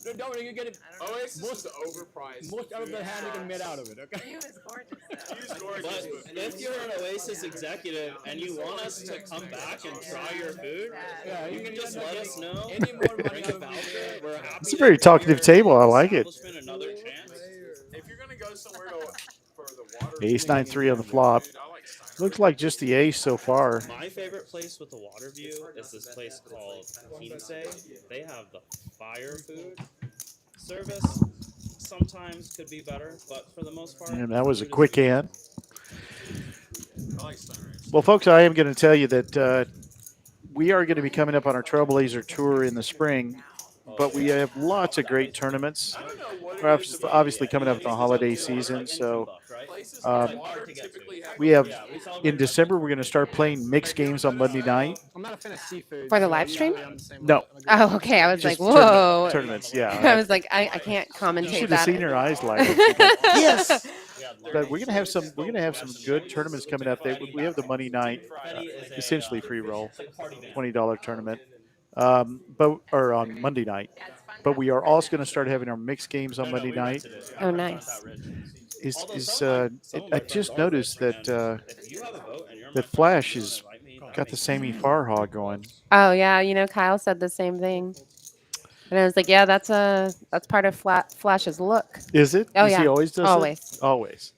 No, don't you get it. I don't know. Oasis is overpriced. Most out of the hand you can get out of it. Okay. View is gorgeous though. View's gorgeous, But but if you're an Oasis executive and you want us to come back and try your food, Yeah, you can just let us know. Any more money Bring out a of voucher. We're happy It's a to very give talkative your table. I like it. establishment another chance. if you're gonna go somewhere for the water, Ace 9-3 on the flop. dude, I like Steiner. Looks like just the ace so far. My favorite place with the water view is this place called Quince. They have the fire food. Service sometimes could be better, but for the most part, And that was a food is quick good. hand. I like Steiner. Well, folks, I am going to tell you that we are going to be coming up on our Trailblazer tour in the spring, but we have lots of great tournaments. I don't know what We're it is about obviously coming up in the holiday season, so places Um, with water typically have we have Yeah, we saw in December we're going to start playing mixed games on Monday night. I'm not a fan of seafood. For the so live stream? usually I'm the same No. way. Oh, okay. I was like, Just whoa. tournaments, I yeah. was like, I can't You commentate should have that. seen her eyes light up. Yes. Yeah, But we're gonna have some. We're gonna have some good tournaments coming up. We have the Monday night, essentially free roll, $20 tournament, or on Monday night. But we are also going to start having our mixed games on Monday night. Oh, nice. I just noticed that that Flash has got the Sammy Farhog going. Oh yeah, you know, Kyle said the same thing. And I was like, yeah, that's part of Flash's look. Is it? Oh, Is yeah. he always does Always. it? Always.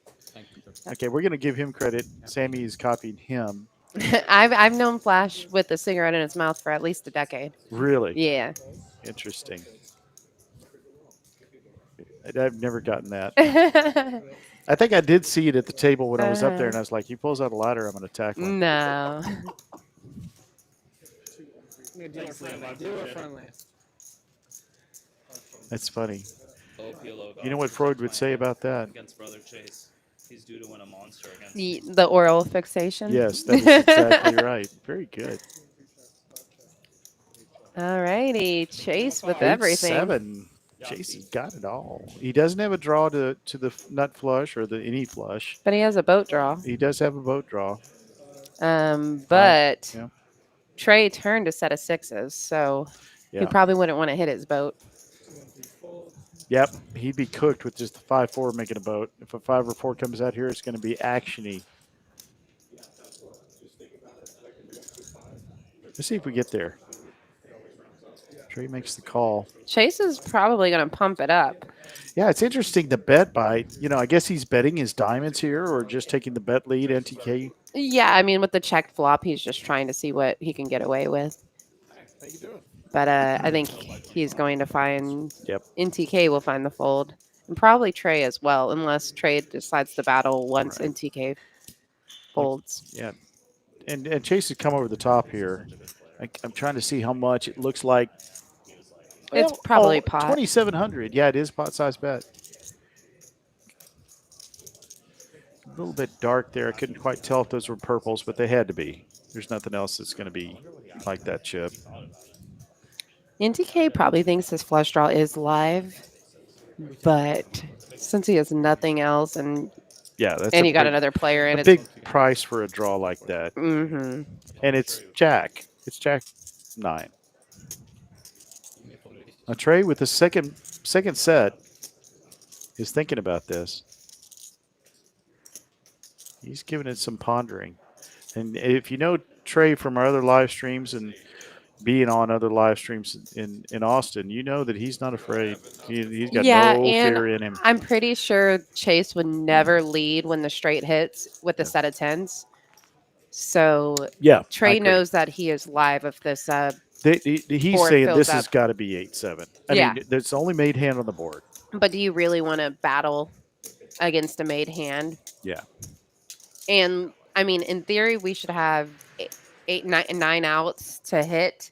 Okay, we're going to give him credit. Sammy is copying him. I've known Flash with a cigarette in his mouth for at least a decade. Really? Yeah. Interesting. I've never gotten that. I think I did see it at the table when I was up there, and I was like, he pulls out a ladder, I'm going to tackle him. No. Dealer friendly. Dealer friendly. That's funny. PLO You know what Freud would say about that? against Brother Chase. He's due to win a monster against. The oral fixation. Yes, that is exactly right. Very good. All righty, Chase with everything. 8-7. Chase has got it all. He doesn't have a draw to the nut flush or the any flush. But he has a boat draw. He does have a boat draw. But Yeah. Trey turned a set of sixes, so Yeah. he probably wouldn't want to hit his boat. Yep, he'd be cooked with just a 5-4 making a boat. If a 5 or 4 comes out here, it's going to be actiony. Let's see if we get there. Trey makes the call. Chase is probably going to pump it up. Yeah, it's interesting the bet by, I guess he's betting his diamonds here or just taking the bet lead, NTK. Yeah, I mean, with the check flop, he's just trying to see what he can get away with. How you doing? But I think he's going to find Yep. NTK will find the fold. And probably Trey as well, unless Trey decides to battle once Right. NTK folds. Yeah. And Chase has come over the top here. I'm trying to see how much it looks like. It's probably pot. 2,700. Yeah, it is pot size bet. A little bit dark there. I couldn't quite tell if those were purples, but they had to be. There's nothing else that's going to be like that chip. NTK probably thinks his flush draw is live, but since he has nothing else and Yeah, that's you got big, another player in a it. big price for a draw like that. Mm-hmm. And it's Jack. It's Jack 9. Now Trey with the second set is thinking about this. He's giving it some pondering. And if you know Trey from our other live streams and being on other live streams in Austin, you know that he's not afraid. He's got no fear in him. I'm pretty sure Chase would never lead when the straight hits with a set of tens. So Yeah, Trey knows that he is live if this he's board saying fills this up. has got to be 8-7. I Yeah. mean, it's only made hand on the board. But do you really want to battle against a made hand? Yeah. And I mean, in theory, we should have nine outs to hit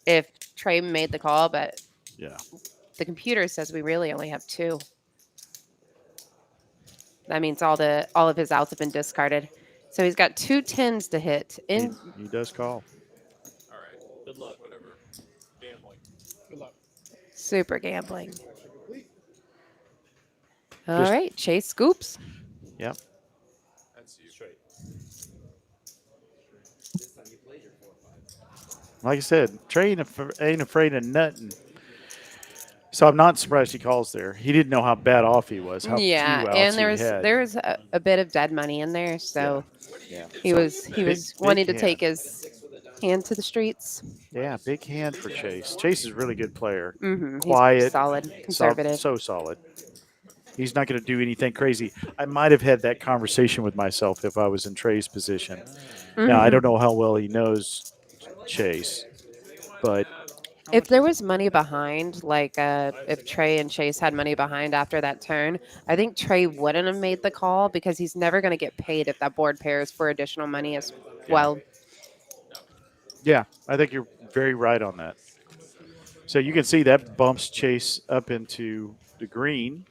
if Trey made the call, but Yeah. the computer says we really only have 2. That means all of his outs have been discarded. So he's got 2 10s to hit. He does call. All right. Good luck. Whatever. Gambling. Good luck. Super gambling. All Just- right, Chase scoops. Yep. That's you. Straight. Like I said, Trey ain't afraid of nothing. So I'm not surprised he calls there. He didn't know how bad off he was. How Yeah, few outs and he had. there was a bit of dead money in there, so Yeah. he was Big wanting to hand. take his hand to the streets. Yeah, big hand for Chase. Chase is a really good player. Mm-hmm. Quiet, He's solid, conservative. So solid. He's not going to do anything crazy. I might have had that conversation with myself if I was in Trey's position. Now, I don't know how well he knows Chase, but if there was money behind, like if Trey and Chase had money behind after that turn, I think Trey wouldn't have made the call because he's never going to get paid if that board pairs for additional money as well. yeah, I think you're very right on that. So you can see that bumps Chase up into the green.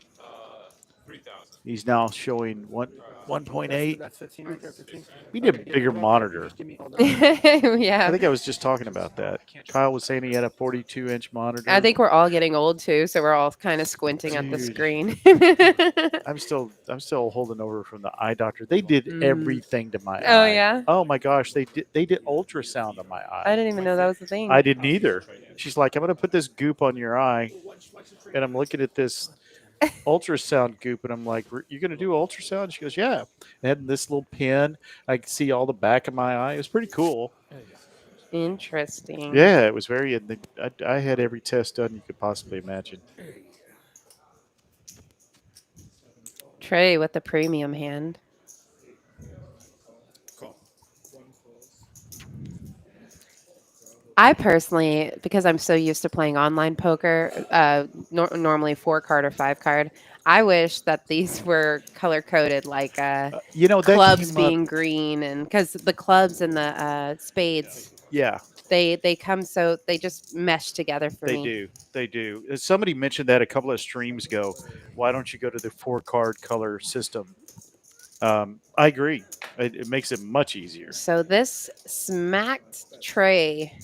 3,000. He's now showing 1.8. That's 15 right there. 15. We need a bigger monitor. Yeah. I think I was just talking about that. Kyle was saying he had a 42-inch monitor. I think we're all getting old too, so we're all kind of squinting at the Dude. screen. I'm still holding over from the eye doctor. They did everything to my eye. Oh yeah. Oh my gosh, they did ultrasound on my eye. I didn't even know that was the thing. I didn't either. She's like, I'm going to put this goop on your eye. And I'm looking at this ultrasound goop, and I'm like, you're going to do ultrasound? She goes, yeah. It had this little pin. I could see all the back of my eye. It was pretty cool. Interesting. Yeah, it was very. I had every test done you could possibly imagine. Trey with the premium hand. I personally, because I'm so used to playing online poker, normally 4-card or 5-card, I wish that these were color coded, like that clubs came being up, green, and because the clubs and the spades, yeah, they come so they just mesh together for me. They do. Somebody mentioned that a couple of streams ago. Why don't you go to the 4-card color system? I agree. It makes it much easier. So this smacked Trey.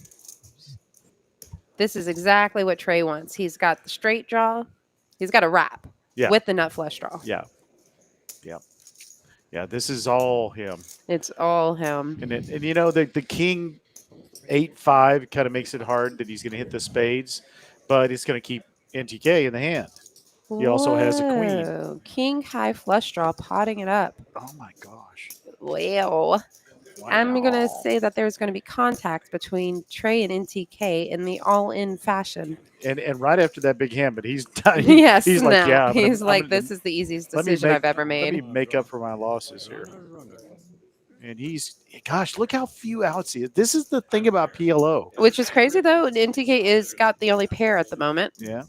This is exactly what Trey wants. He's got the straight draw. He's got a wrap with the nut flush draw. Yeah. This is all him. It's all him. And the king 8-5 kind of makes it hard that he's going to hit the spades, but it's going to keep NTK in the hand. He also has a queen. King high flush draw, potting it up. Oh my gosh. Wow. I'm going to say that there's going to be contact between Trey and NTK in the all-in fashion. And right after that big hand, but he's yes, he's like, yeah. He's like, this is the easiest decision I've ever made. Let me make up for my losses here. And gosh, look how few outs he is. This is the thing about PLO. Which is crazy, though. NTK is got the only pair at the moment. Yeah.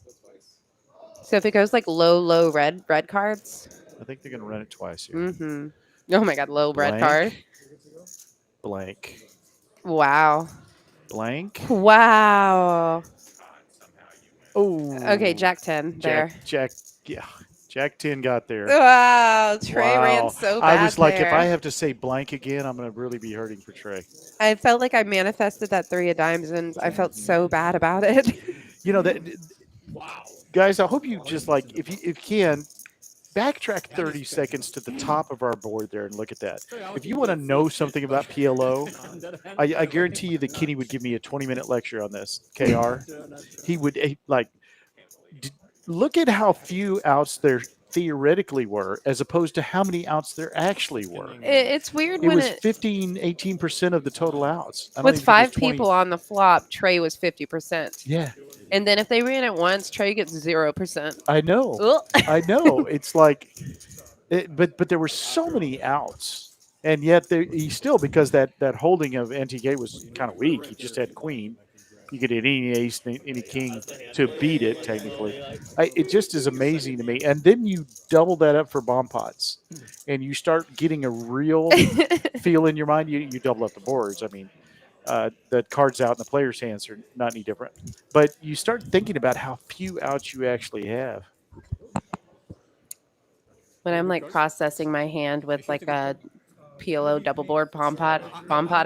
So if it goes like low red cards. I think they're going to run it twice here. Mm-hmm. Oh, my God, low red card. Blank. Wow. Blank. Wow. Oh. Okay, Jack 10 there. Jack 10 got there. Wow, Trey ran so bad. I was like, if I have to say blank again, I'm going to really be hurting for Trey. I felt like I manifested that 3 of diamonds, and I felt so bad about it. Wow. Guys, I hope you just if you can, backtrack 30 seconds to the top of our board there and look at that. If you want to know something about PLO, I guarantee you that Kenny would give me a 20-minute lecture on this. KR, he would look at how few outs there theoretically were as opposed to how many outs there actually were. It's weird it when was 18% of the total outs. With 5 people on the flop, Trey was 50%. Yeah. And then if they ran it once, Trey gets 0%. I know. I know. It's like, but there were so many outs, and yet he still, because that holding of NTK was kind of weak. He just had queen. You could hit any ace, any king to beat it. Technically, it just is amazing to me. And then you double that up for bomb pots, and you start getting a real feel in your mind. You double up the boards. I mean, the cards out in the player's hands are not any different. But you start thinking about how few outs you actually have. When I'm like processing my hand with like a PLO double board bomb pot,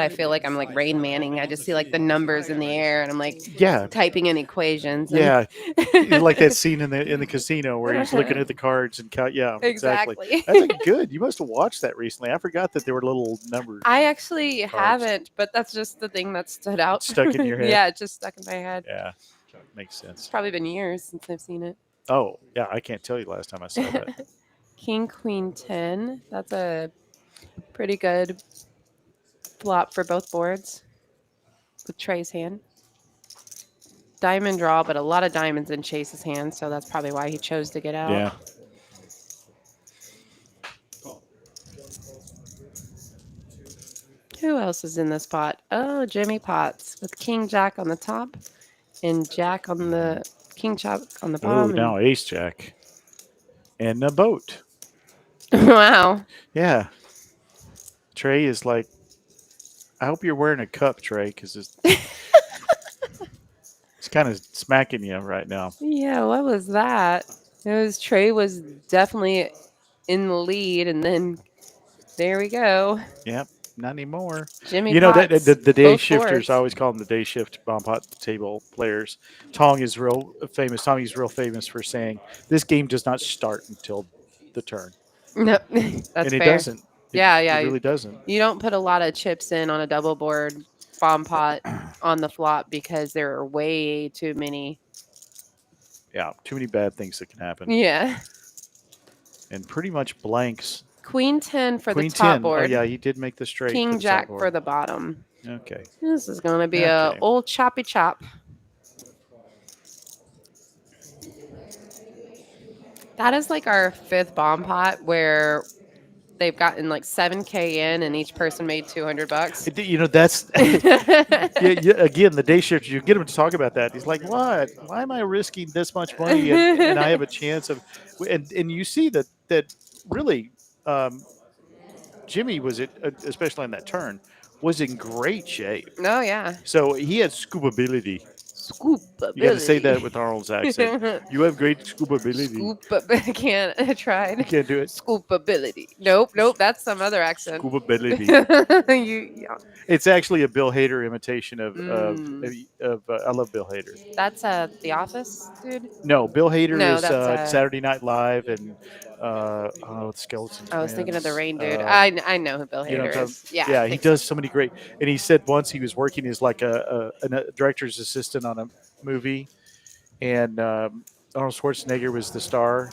I feel like I'm like Rain Manning. I just see like the numbers in the air and I'm like Yeah, typing in equations. yeah, like that scene in the casino where he's looking at the cards and count. Yeah, exactly. Exactly. That's like good. You must have watched that recently. I forgot that there were little numbers I actually Cards. haven't, but that's just the thing that stood out. stuck in your head. Yeah, it just stuck in my head. Yeah, makes It's sense. probably been years since I've seen it. Oh, yeah, I can't tell you last time I saw that. King, Queen, 10. That's a pretty good flop for both boards with Trey's hand. Diamond draw, but a lot of diamonds in Chase's hand, so that's probably why he chose to get out. Yeah. Who else is in this pot? Oh, Jimmy Potts with King Jack on the top and Jack on the King Jack on the Oh, bottom. now Ace Jack and a boat. Wow. Yeah. Trey is like, I hope you're wearing a cup, Trey, because it's kind of smacking you right now. Yeah, what was that? It was Trey was definitely in the lead, and then there we go. Yep, not anymore. Jimmy You know that Potts, the day both shifters. boards. I always call them the day shift bomb pot table players. Tong is real famous. Tommy's real famous for saying this game does not start until the turn, No, that's and it fair. doesn't. Yeah, yeah. It really doesn't. You don't put a lot of chips in on a double board bomb pot on the flop because there are way too many. Yeah, too many bad things that can happen, Yeah. and pretty much blanks. Queen 10 for Queen the top 10. board. Oh yeah, he did make the straight. King for the top Jack board. for the bottom. Okay. This is going to be a Okay. old choppy chop. That is like our fifth bomb pot where they've gotten like 7K in and each person made $200. You know, that's yeah, again, the day shift, you get him to talk about that. He's like, what? Why am I risking this much money and I have a chance of and you see that really Jimmy was especially on that turn was in great shape. Oh, yeah. So he had scoopability. Scoopability. You got to say that with Arnold's accent. You have great scoopability. I can't. I tried. You can't do it. Scoopability. Nope. That's some other accent. Scoopability. Yeah. It's actually a Bill Hader imitation of I love Bill Hader. That's The Office, dude. No, Bill Hader No, is that's Saturday Night Live and Skeleton. I was thinking of the Rain dude. Uh, I know who Bill you know what Hader I'm is. Yeah. Yeah, I he think does so many great. And he said once he was working as like a director's assistant on a movie, and Arnold Schwarzenegger was the star.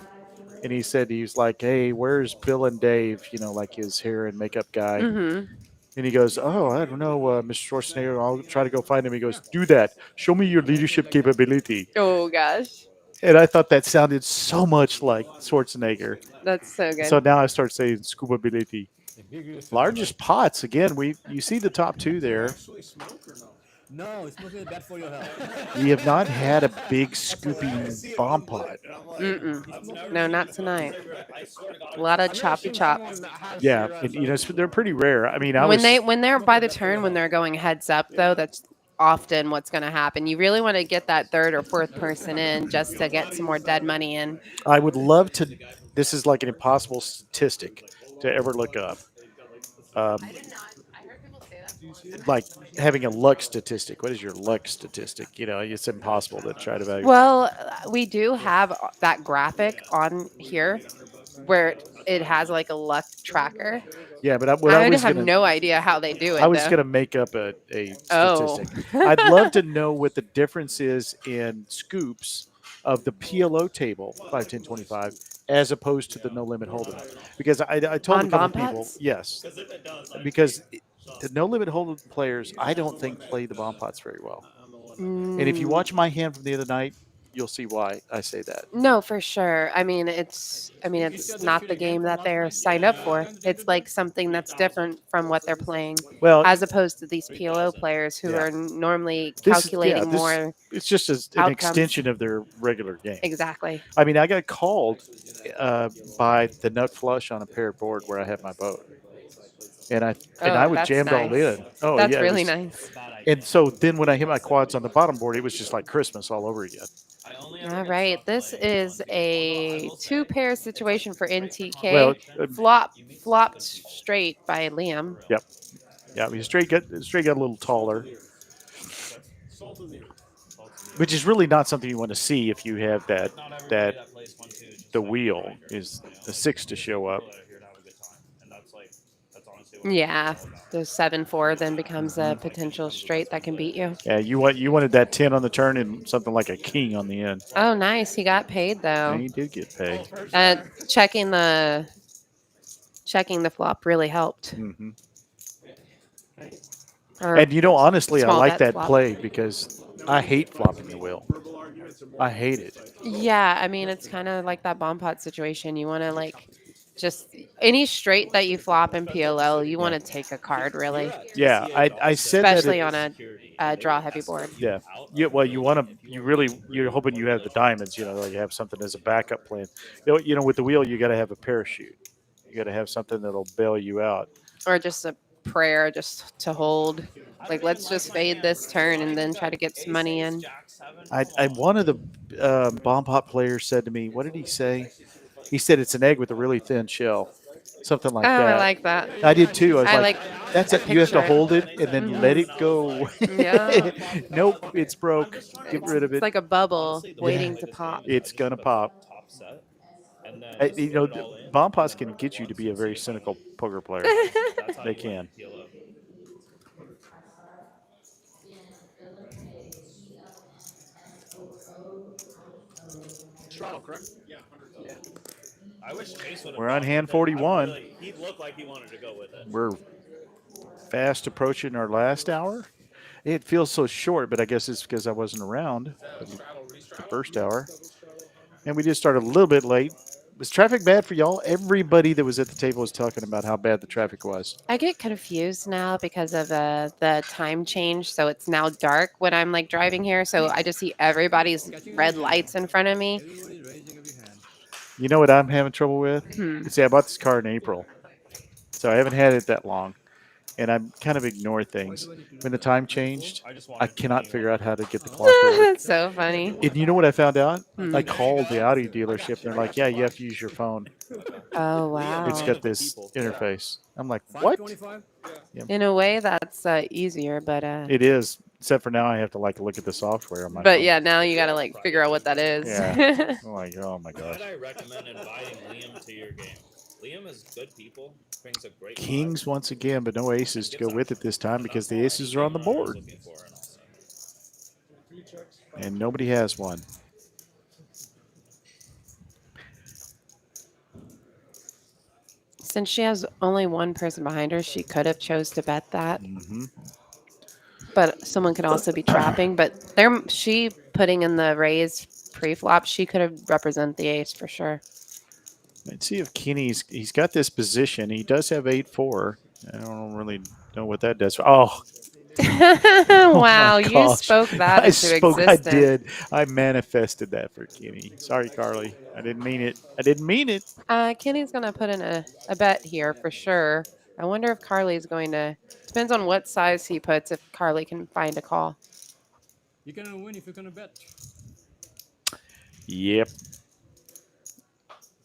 And he said he was like, "Hey, where's Bill and Dave? You know, like his hair and makeup guy." Mm-hmm. And he goes, "Oh, I don't know, Mr. Schwarzenegger. I'll try to go find him." He goes, "Do that. Show me your leadership capability." Oh gosh, And I thought that sounded so much like Schwarzenegger. that's so good. So now I start saying scuba ability. Largest pots again. You see the top two there. No, it's mostly bad for your health. We have not had a big scooping bomb pot. Mm-mm. No, not tonight. A lot of choppy chop. Yeah, and, you know they're pretty rare. I mean, When they're by the turn when they're going heads up though, that's often what's going to happen. You really want to get that third or fourth person in just to get some more dead money in. I would love to. This is like an impossible statistic to ever look up. Like having a luck statistic. What is your luck statistic? You know, it's impossible to try to evaluate. Well, we do have that graphic on here where it has like a luck tracker. Yeah, but I I would was have gonna, no idea how they do it. I was though. going to make up a Oh. statistic. I'd love to know what the difference is in scoops of the PLO table 5, 10, 25 as opposed to the no limit hold'em. Because I told On a couple bomb people, pots? yes, because the no limit hold'em players I don't think play the bomb pots very well. And if you watch my hand from the other night, you'll see why I say that. No, for sure. I mean, it's not the game that they're signed up for. It's like something that's different from what they're playing. Well, as opposed to these PLO players who are normally this- calculating yeah, this- more. It's just an outcomes. extension of their regular game. Exactly. I mean, I got called by the nut flush on a paired board where I had my boat, and I was that's jammed all nice. in. Oh, That's yeah, it really was- nice. And so then when I hit my quads on the bottom board, it was just like Christmas all over again. All right, this is a two-pair situation for NTK. Well, Flopped straight by Liam. yep. Yeah, I mean, straight got a little taller, which is really not something you want to see if you have that the wheel is the 6 to show up. Yeah, the 7-4 then becomes a potential straight that can beat you. Yeah, you wanted that 10 on the turn and something like a king on the end. Oh, nice. He got paid though. And he did get paid. Checking the flop really helped. Hmm. Or And honestly, I small like bet that flop. play because I hate flopping the wheel. I hate it. Yeah, I mean it's kind of like that bomb pot situation. You want to like just any straight that you flop in PLO, you want to take a card really. Yeah, I said Especially that on a draw heavy board. Yeah. Well, you're hoping you have the diamonds. Like you have something as a backup plan. With the wheel, you got to have a parachute. You got to have something that'll bail you out. Or just a prayer just to hold. Like let's just fade this turn and then try to get some money in. One of the bomb pot players said to me, "What did he say?" He said it's an egg with a really thin shell, something like that. I like that. I did too. I was like, that's it. You have to hold it and then let it go. Yeah. Nope, it's broke. Get rid of it. It's like a bubble waiting to pop. It's gonna pop. Bomb pots can get you to be a very cynical poker player. They can. Correct? Yeah. I wish Chase would have. We're on hand 41. He looked like he wanted to go with it. We're fast approaching our last hour. It feels so short, but I guess it's because I wasn't around the first hour. And we just started a little bit late. Was traffic bad for y'all? Everybody that was at the table was talking about how bad the traffic was. I get confused now because of the time change. So it's now dark when I'm like driving here. So I just see everybody's red lights in front of me. You know what I'm having trouble with? See, I bought this car in April. So I haven't had it that long. And I'm kind of ignore things. When the time changed, I cannot figure out how to get the clock to work. That's so funny. And you know what I found out? I called the Audi dealership. And they're like, yeah, you have to use your phone. Oh, wow. It's got this interface. I'm like, what? Yeah. In a way, that's easier, but... It is, except for now I have to look at the software on my phone. But yeah, now you got to figure out what that is. Yeah. Oh my gosh. I recommend inviting Liam to your game. Liam is good people. Brings a great Kings once again, but no aces to go with it this time because the aces are on the board. And nobody has one. Since she has only one person behind her, she could have chose to bet that. Mm-hmm. But someone could also be trapping. But she putting in the raise pre-flop, she could have represented the ace for sure. Let's see if he's got this position. He does have 8-4. I don't really know what that does. Oh. Wow, you spoke that into existence. I did. I manifested that for Kenny. Sorry, Carly. I didn't mean it. Kenny's going to put in a bet here for sure. I wonder if Carly's going to... Depends on what size he puts if Carly can find a call. You're going to win if you're going to bet. Yep.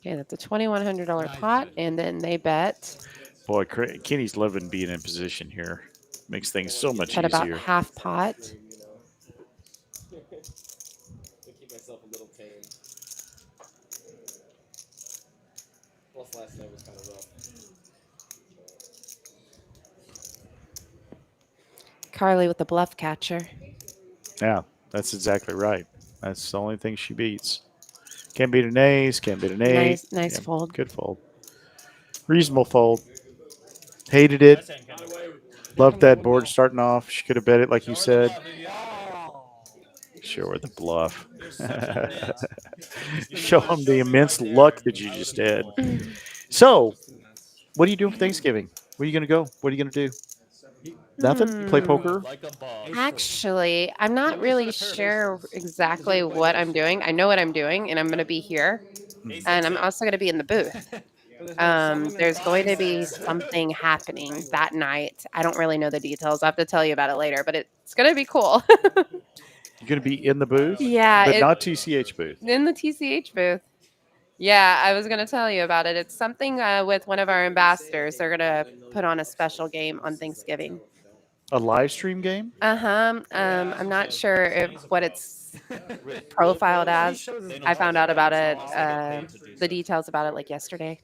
Okay, that's a $2,100 pot, and then they bet. Boy, Kenny's loving being in position here. Makes things so much At easier. about half pot. To keep myself a little tame. Plus last night was kind of rough. Carly with the bluff catcher. Yeah, that's exactly right. That's the only thing she beats. Can't beat an ace, can't beat an eight. Nice fold. Good fold. Reasonable fold. Hated it. Loved that board starting off. She could have bet it like you said. Show her the bluff. Show them the immense luck that you just had. So, what are you doing for Thanksgiving? Where are you going to go? What are you going to do? Nothing? Play poker? Actually, I'm not really sure exactly what I'm doing. I know what I'm doing, and I'm going to be here. And I'm also going to be in the booth. There's going to be something happening that night. I don't really know the details. I have to tell you about it later, but it's going to be cool. You're going to be in the booth, Yeah, but not TCH booth. in the TCH booth. Yeah, I was going to tell you about it. It's something with one of our ambassadors. They're going to put on a special game on Thanksgiving. A live stream game? I'm not sure what it's profiled as. I found out about it, the details about it like yesterday.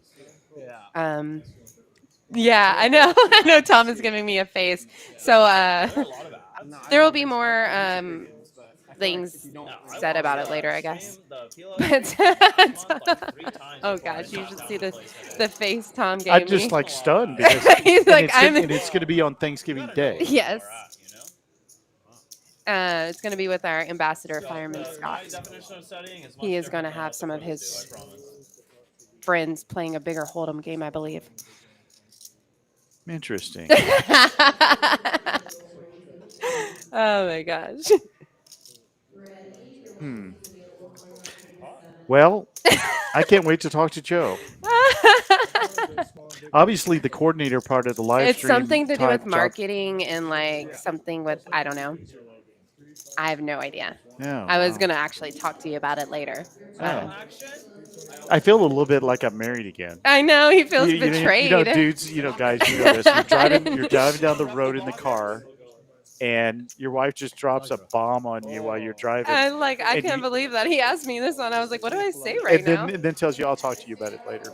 Yeah, I know. I know Tom is giving me a face. So there will be more things said about it later, I guess. But oh gosh, you should see the face Tom gave me. I'm just like stunned because He's like, it's going to be on Thanksgiving Day. Yes. It's going to be with our ambassador, Fireman Scott. He is going to have some of his friends playing a bigger Hold'em game, I believe. Interesting. Oh my gosh. Well, I can't wait to talk to Joe. Obviously, the coordinator part of the live It's stream. something to do with marketing and like something with, I don't know. I have no idea. Yeah, I was going to actually talk to you about it later. I feel a little bit like I'm married again. I know, he feels betrayed. Dudes, guys, you know this. You're driving down the road in the car, and your wife just drops a bomb on you while you're driving. I can't believe that. He asked me this one. I was like, what do I say right now? And then tells you, I'll talk to you about it later.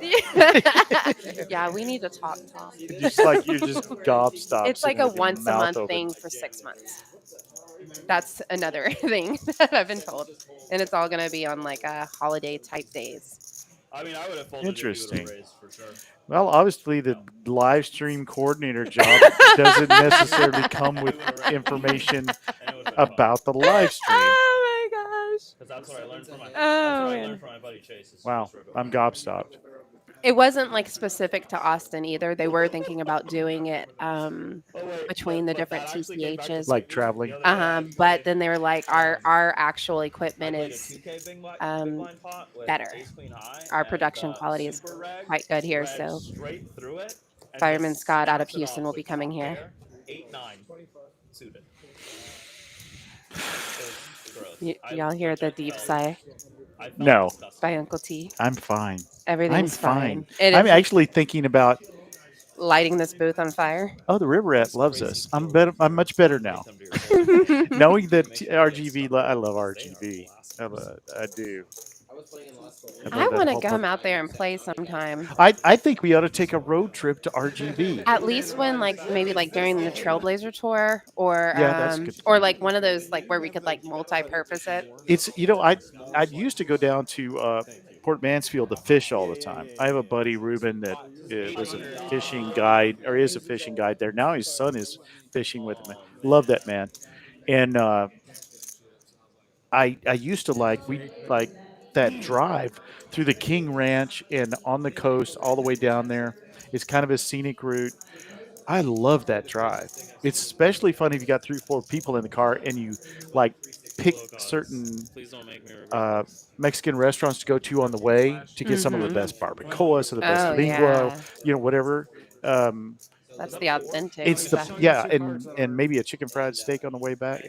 Yeah, we need to talk, Tom. You're just gobstopped. It's like a once a month thing for 6 months. That's another thing that I've been told. And it's all going to be on like a holiday type days. I mean, I would have folded Interesting. a raise for sure. Well, obviously, the live stream coordinator job doesn't necessarily come with information about the live stream. Oh my gosh! Because that's what I learned from my buddy Chase. Wow, I'm gobstopped. It wasn't like specific to Austin either. They were thinking about doing it between the different TCHs, like traveling. But then they were like, our actual equipment is better. Our production quality is quite good here. So Fireman Scott out of Houston will be coming here. 8-9 suited. Y'all hear the deep sigh? No. By Uncle T. I'm fine. Everything's fine. I'm actually thinking about lighting this booth on fire. Oh, the River Rat loves us. I'm much better now. Knowing that RGV, I love RGV. I do. I want to come out there and play sometime. I think we ought to take a road trip to RGV. At least when maybe during the Trailblazer tour or or like one of those where we could multi-purpose it. It's I used to go down to Port Mansfield to fish all the time. I have a buddy Ruben that was a fishing guide or is a fishing guide there. Now his son is fishing with him. Love that man. And I used to like that drive through the King Ranch and on the coast all the way down there. It's kind of a scenic route. I love that drive. It's especially fun if you got 3-4 people in the car and you pick certain Mexican restaurants to go to on the way to get some of the best barbacoas or the best lingua, whatever. That's the authentic. It's stuff. And maybe a chicken fried steak on the way back.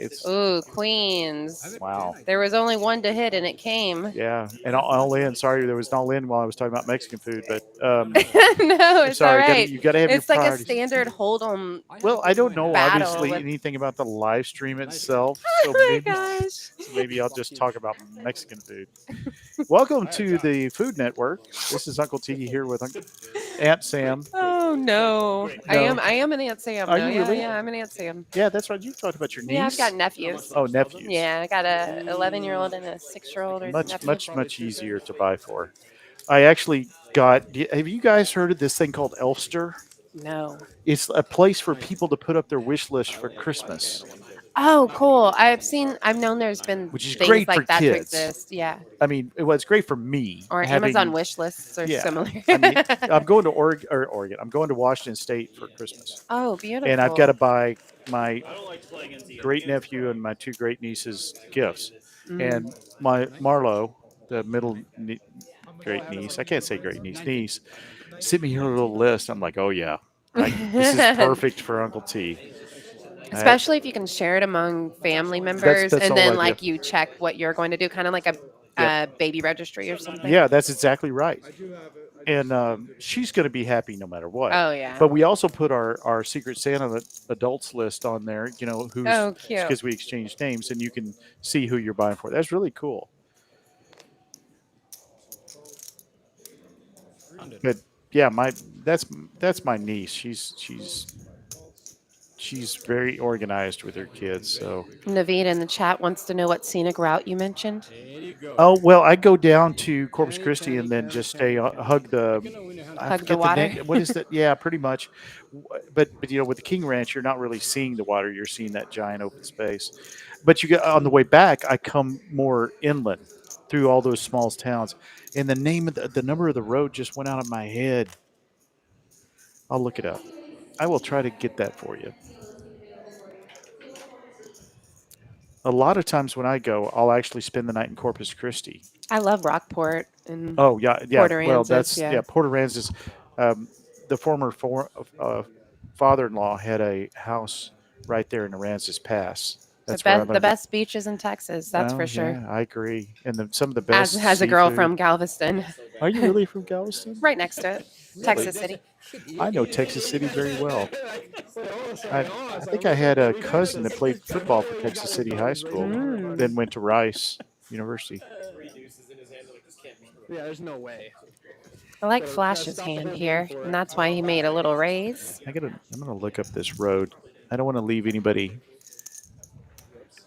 Queens. Wow. There was only one to hit, and it came. Yeah, and all in. Sorry, there was no in while I was talking about Mexican food, but no, it's sorry. All right. You got to have it's your like priorities. A standard Hold'em. Well, I don't know obviously with... anything about the live stream itself, so maybe I'll just talk about Mexican food. Welcome to the Food Network. This is Uncle T here with Aunt Sam. Oh no. I am an Aunt Sam. Are you really? Yeah, I'm an Aunt Sam. Yeah, that's right. You talked about your niece. Yeah, I've got nephews. Oh, nephews. Yeah, I got a 11-year-old and a 6-year-old. Much easier to buy for. I actually got. Have you guys heard of this thing called Elfster? No. It's a place for people to put up their wish list for Christmas. Oh, cool. I've known there's been which is things great like for that kids. to exist. Yeah. I mean, it's great for me. Or Amazon wish lists are similar. I mean, I'm going to Oregon. I'm going to Washington State for Christmas. Oh, beautiful. And I've got to buy my great nephew and my 2 great nieces gifts. And my Marlo, the middle great niece, I can't say great niece, sent me here a little list. I'm like, oh yeah, this is perfect for Uncle T. Especially if you can share it among family members, that's and all I then do. like you check what you're going to do, kind of like a baby registry or something. Yeah, that's exactly right. I do have it. And she's going to be happy no matter what. Oh yeah. But we also put our Secret Santa adults list on there. You know, who's Oh, cute. because we exchanged names, and you can see who you're buying for. That's really cool. But yeah, that's my niece. She's very organized with her kids. So Naveed in the chat wants to know what scenic route you mentioned. oh well, I go down to Corpus Christi and then just stay hug the Hug the water. What is that? Yeah, pretty much. But you know, with the King Ranch, you're not really seeing the water. You're seeing that giant open space. But you get on the way back, I come more inland through all those small towns, and the name of the number of the road just went out of my head. I'll look it up. I will try to get that for you. A lot of times when I go, I'll actually spend the night in Corpus Christi. I love Rockport and Oh yeah. Port Well, Aransas, that's yeah. Port Aransas. The former father-in-law had a house right there in Aransas Pass. That's where I'm the best beaches in Texas, that's for sure. Yeah, I agree. And some of the best. As has a girl seafood. from Galveston. Are you really from Galveston? Right next to it, Texas City. I know Texas City very well. I think I had a cousin that played football for Texas City High School, then went to Rice University. Yeah, there's no way. I like Flash's hand here, and that's why he made a little raise. I'm gonna look up this road. I don't want to leave anybody.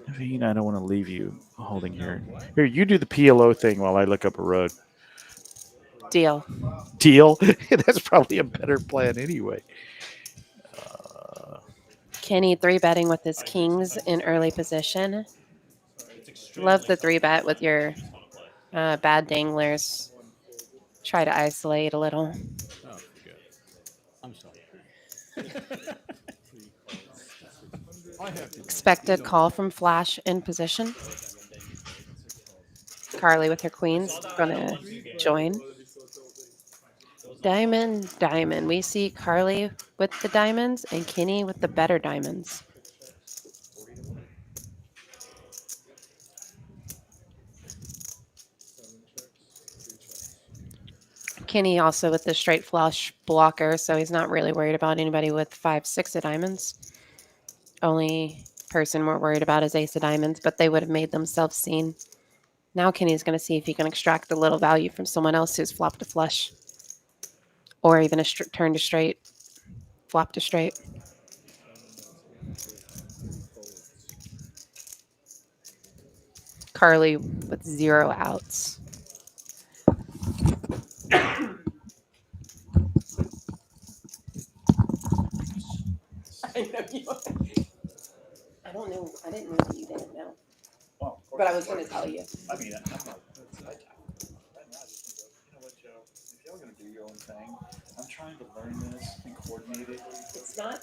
I mean, I don't want to leave you holding here. Here, you do the PLO thing while I look up a road. Deal. Deal? That's probably a better plan anyway. Kenny 3-betting with his kings in early position. Love the 3-bet with your bad danglers. Try to isolate a little. Oh, good. I'm sorry. Expected call from Flash in position. Carly with her queens gonna join. Diamond, diamond. We see Carly with the diamonds and Kenny with the better diamonds. Kenny also with the straight flush blocker, so he's not really worried about anybody with 5, 6 of diamonds. Only person we're worried about is ace of diamonds, but they would have made themselves seen. Now Kenny's going to see if he can extract a little value from someone else who's flopped a flush. Or even a turn to straight, flop to straight. Carly with 0 outs. I know you. I don't know. I didn't know that you didn't know. Well, But I was going to tell you. I mean, I'm not. You know what, Joe? If y'all gonna do your own thing, I'm trying to learn this and coordinate it It's not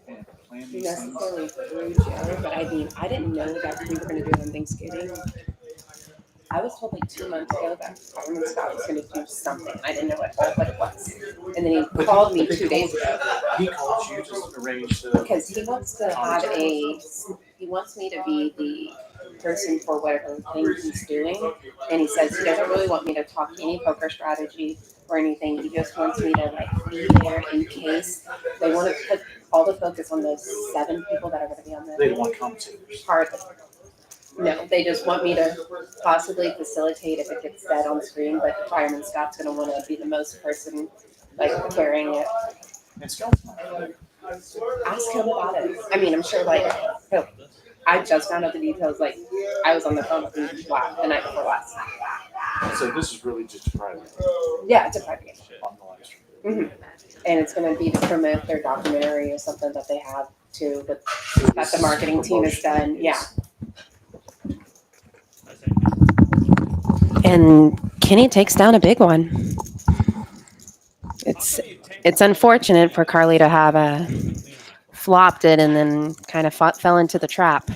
and plan these things. necessarily through Joe, but I mean, I didn't know that we were going to do it on Thanksgiving. I was told like 2 months ago that Fireman Scott was going to do something. I didn't know what it was. And then he called me 2 days ago. He called you to arrange the. Because he wants to have he wants me to be the person for whatever thing he's doing. And he says he doesn't really want me to talk any poker strategy or anything. He just wants me to like be there in case they want to put all the focus on those 7 people that are going to be on They the want commentators. card. No, they just want me to possibly facilitate if it gets dead on screen, but Fireman Scott's going to want to be the most person like carrying it. And Scott's not. Ask him about it. I mean, I'm sure like I just found out the details. Like I was on the phone with him the night before last. So this is really just a private Yeah, it's a private game. on the live stream. And it's going to be to promote their documentary or something that they have too, but that the marketing team has done. Yeah. And Kenny takes down a big one. It's unfortunate for Carly to have flopped it and then kind of fell into the trap.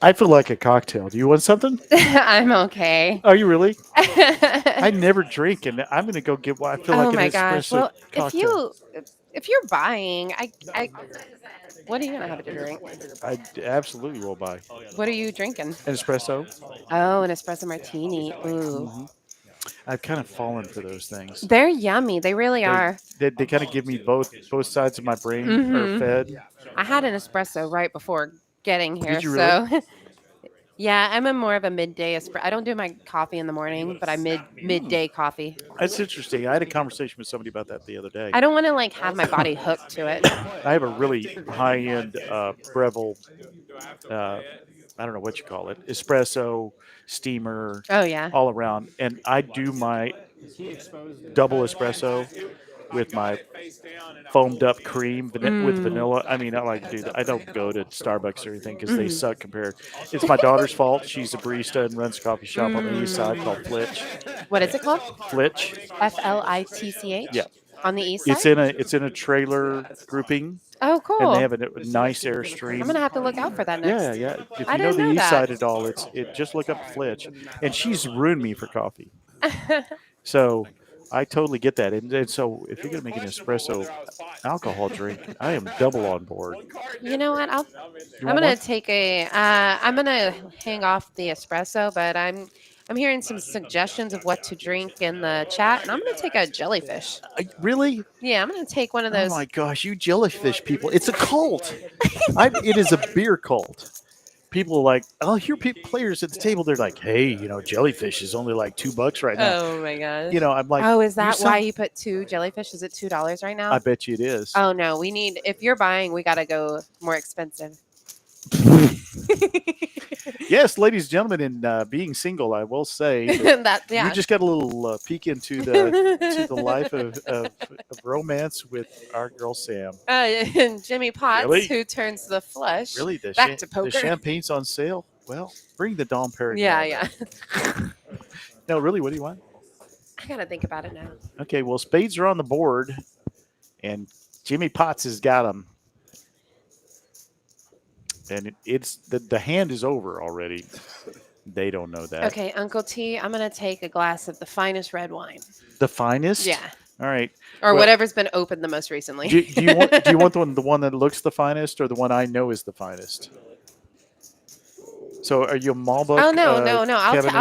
I feel like a cocktail. Do you want something? I'm okay. Are you really? I never drink, and I'm going to go get one. I feel Oh like an my gosh. espresso Well, cocktail. if you're buying, what are you gonna have to drink? I absolutely will buy What are you drinking? an espresso. Oh, an espresso martini. Ooh. I've kind of fallen for those things. They're yummy. They really are. They kind of give me both sides of my brain are fed. I had an espresso right before getting here, Did you so yeah, I'm a more of a midday espresso. I don't do my coffee in the morning, but I midday coffee. That's interesting. I had a conversation with somebody about that the other day. I don't want to like have my body hooked to it. I have a really high end Breville. I don't know what you call it, espresso, steamer, Oh yeah. all around. And I do my double espresso with my foamed up cream with vanilla. I mean, I like to do that. I don't go to Starbucks or anything because they suck compared. It's my daughter's fault. She's a barista and runs a coffee shop on the east side called Flitch. What is it called? Flitch. FLITCH? Yeah. On the east side? It's in a trailer grouping. Oh, cool. And they have a nice Airstream. I'm gonna have to look out for that next. Yeah, yeah. If I you know didn't the know east that. side at all, just look up Flitch. And she's ruined me for coffee. So I totally get that. And so if you're gonna make an espresso alcohol drink, I am double on board. You know what? I'm want gonna one? take I'm gonna hang off the espresso, but I'm hearing some suggestions of what to drink in the chat, and I'm gonna take a jellyfish. Really? Yeah, I'm gonna take one of Oh those. my gosh, you jellyfish people! It's a cult. It is a beer cult. People are like, I'll hear players at the table. They're like, "Hey, jellyfish is only like $2 right now." Oh my gosh. I'm like, oh, is "You that why sound-" you put 2 jellyfish? Is it $2 right now? I bet you it is. Oh no, we need. If you're buying, we gotta go more expensive. Yes, ladies and gentlemen, in being single, I will say that Yeah. you just got a little peek into the life of romance with our girl Sam. And Jimmy Potts, Really? who turns the flush Really, back to poker. the champagne's on sale. Well, bring the Dom Perignon. Yeah. No, really, what do you want? I gotta think about it now. Okay, well, spades are on the board, and Jimmy Potts has got them. And it's the hand is over already. They don't know that. Okay, Uncle T, I'm gonna take a glass of the finest red wine. The finest? Yeah. All right. Or whatever's been opened the most recently. Do you want the one that looks the finest, or the one I know is the finest? So, are you a Malbec? Oh no. Cabernet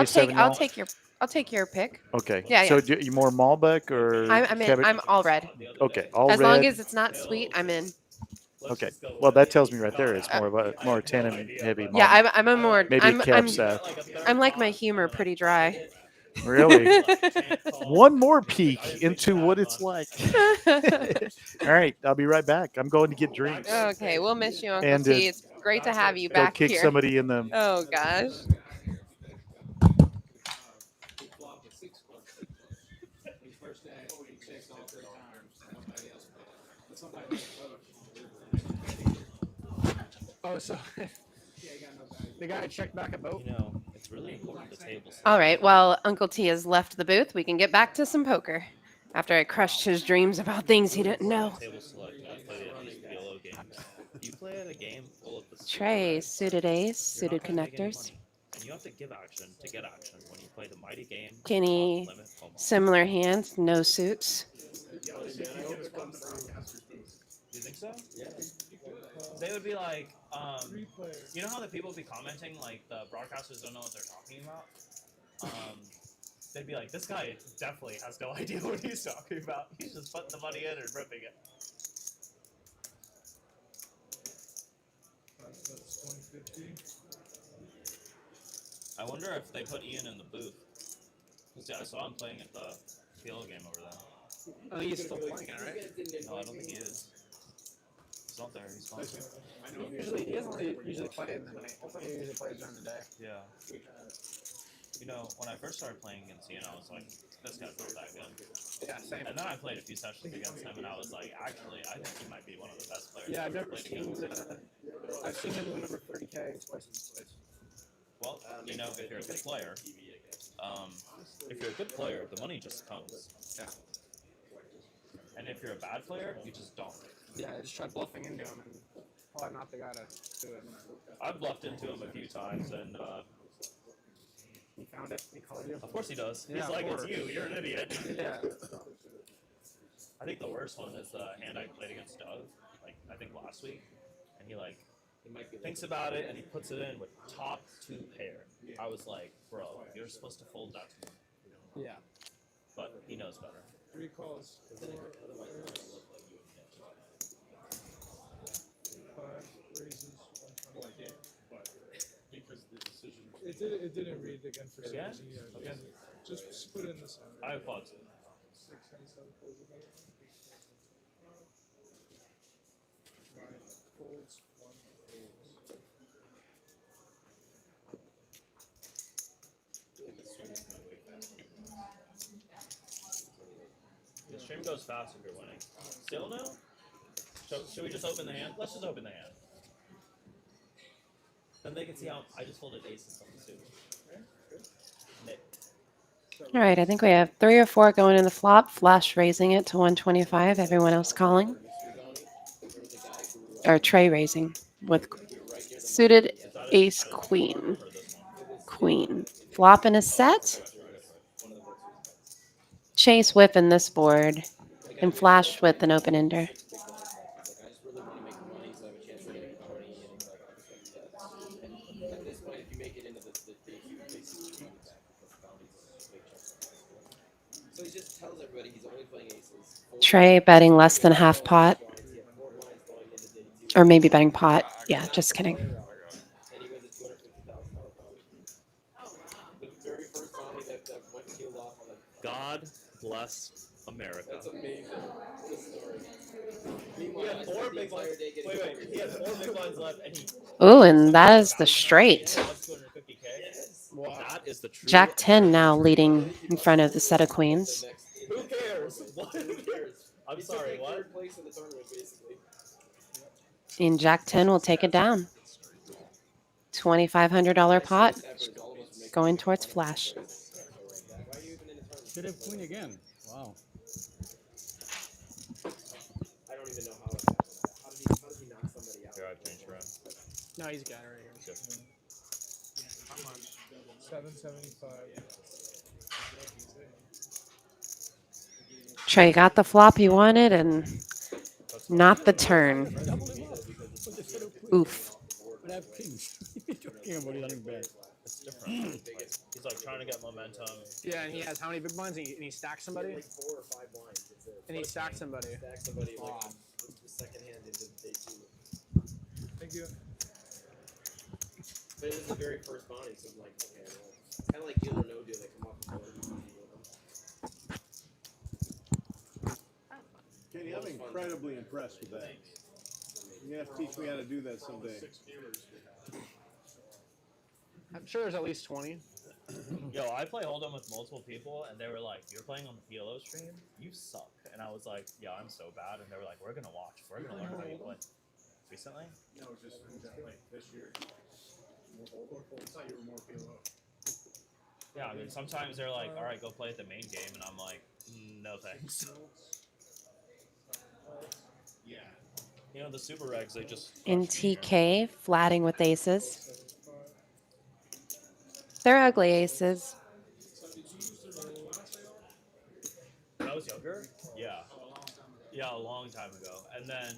I'll take your pick. Okay. Yeah. So, you more Malbec or? I'm in. I'm all red. Okay, all as red. long as it's not sweet, I'm in. Okay. Well, that tells me right there it's more tannin heavy. Yeah, I'm a more. Maybe I'm, Cab Sav. I'm like my humor pretty dry. Really? One more peek into what it's like. All right, I'll be right back. I'm going to get drinks. Okay, we'll miss you, Uncle And, T. It's great to have you Go back kick here. somebody in the. Oh gosh. Oh, so they got to check back a boat. It's really important the table. All right. Well, Uncle T has left the booth. We can get back to some poker. After I crushed his dreams about things he didn't know. Table select. I played it on these PLO games. You play at a game full of the Trey, suited ace, suited connectors. And you have to give action to get action when you play the mighty game. Kenny, Pot Limit Omaha. similar hands, no suits. You think so? Yeah. They would be like, you know how the people be commenting like the broadcasters don't know what they're talking about? They'd be like, this guy definitely has no idea what he's talking about. He's just putting the money in and ripping it. I wonder if they put Ian in the booth. Cause I saw him playing at the PLO game over there. I think he's still playing it, right? No, I don't think he is. He's not there. He's sponsored. He doesn't usually play in the night. He usually plays during the day. Yeah. When I first started playing against Ian, I was like, this guy's not that good. Yeah, same. And then I played a few sessions against him, and I was like, actually, I think he might be one of the best players. Yeah, I've never played seen. against. I've seen him win over 30K twice in this place. Well, if you're a good player, the money just comes. Yeah. And if you're a bad player, you just don't. Yeah, I just tried bluffing into him, and probably not the guy to do it. I've bluffed into him a few times, and He found it. He called you. of course he does. Yeah, He's of like, it's course. you. You're an idiot. Yeah. I think the worst one is the hand I played against Doug, like I think last week, and he thinks about it and he puts it in with top 2 pair. I was like, bro, you're supposed to fold that to me. Yeah. But he knows better. 3 calls. 4 5 raises. 120. Because the decision. It didn't read again for some Again? reason. Yeah, Okay. just put it in the center. I have thoughts. 697 folds again. 9 folds, 1 folds. The stream goes fast if you're winning. Still no? Should we just open the hand? Let's just open the hand. Then they can see how I just folded aces on the suit. Nick. All right, I think we have 3 or 4 going in the flop. Flash raising it to 125. Everyone else calling. Or Trey raising with suited ace queen. Queen. Flop in a set. Chase whipping this board. And flash with an open ender. So he just tells everybody he's only playing aces. Trey betting less than half pot. Or maybe betting pot. Yeah, just kidding. And he wins a $250,000 bounty. The very first bounty that went peeled off on the. God bless America. That's amazing. What a story. He Meanwhile, had I 4 spent the big entire lines. day getting Wait. He had 4 big lines left, and he. Ooh, and that is the straight. $250K. That is the true. Jack 10 now leading in front of the set of queens. Who cares? What? Who cares? I'm He sorry. took like What? 3rd place in the tournament, basically. And Jack 10 will take it down. $2,500 pot going towards flash. Should have queen again. Wow. I don't even know how it happened. How did he knock somebody out? Here, I've changed around. No, he's got it right here. How much? 775. Trey got the flop he wanted and not the turn. Oof. But I have kings. You're talking about it, nothing bad. It's different. He's like trying to get momentum. Yeah, and he has how many big blinds? And he stacks somebody? Like 4 or 5 blinds. And he stacked somebody. Stack somebody like Wow. the second hand into day 2. Thank you. But it was the very first bounty, so I'm like, okay, well, it's kind of like deal or no deal. They come off the board. Katie, I'm incredibly impressed with that. You have to teach me how to do that someday. I'm sure there's at least 20. Yo, I play Hold'em with multiple people, and they were like, "You're playing on the PLO stream? You suck." And I was like, "Yeah, I'm so bad." And they were like, "We're gonna watch. We're gonna learn how you play." Recently? No, just like this year. I thought you were more PLO. Yeah, I mean, sometimes they're like, "All right, go play at the main game," and I'm like, "No thanks." Yeah. You know, the super regs, they just. NTK flatting with aces. They're ugly aces. When I was younger, yeah. Yeah, a long time ago. And then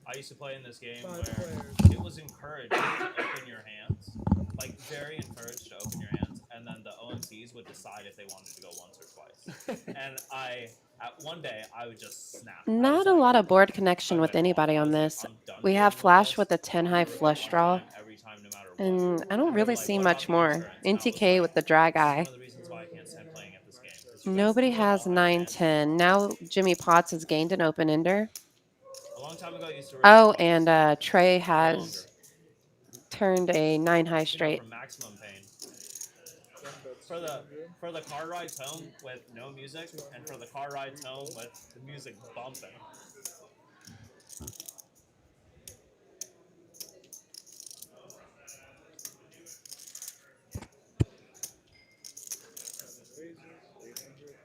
I used to play in this game where it was encouraged to open your hands. Like, very encouraged to open your hands. And then the OMCs would decide if they wanted to go once or twice. And one day, I would just snap. Not a lot of board connection with anybody on this. We have flash with a 10 high flush draw. And I don't really see much more. NTK with the drag eye. Nobody has 9-10. Now Jimmy Potts has gained an open ender. A long time ago, I used to Oh, and Trey has turned a 9 high straight. From maximum pain. For the car rides home with no music, and for the car rides home with the music bumping. Raises, 800.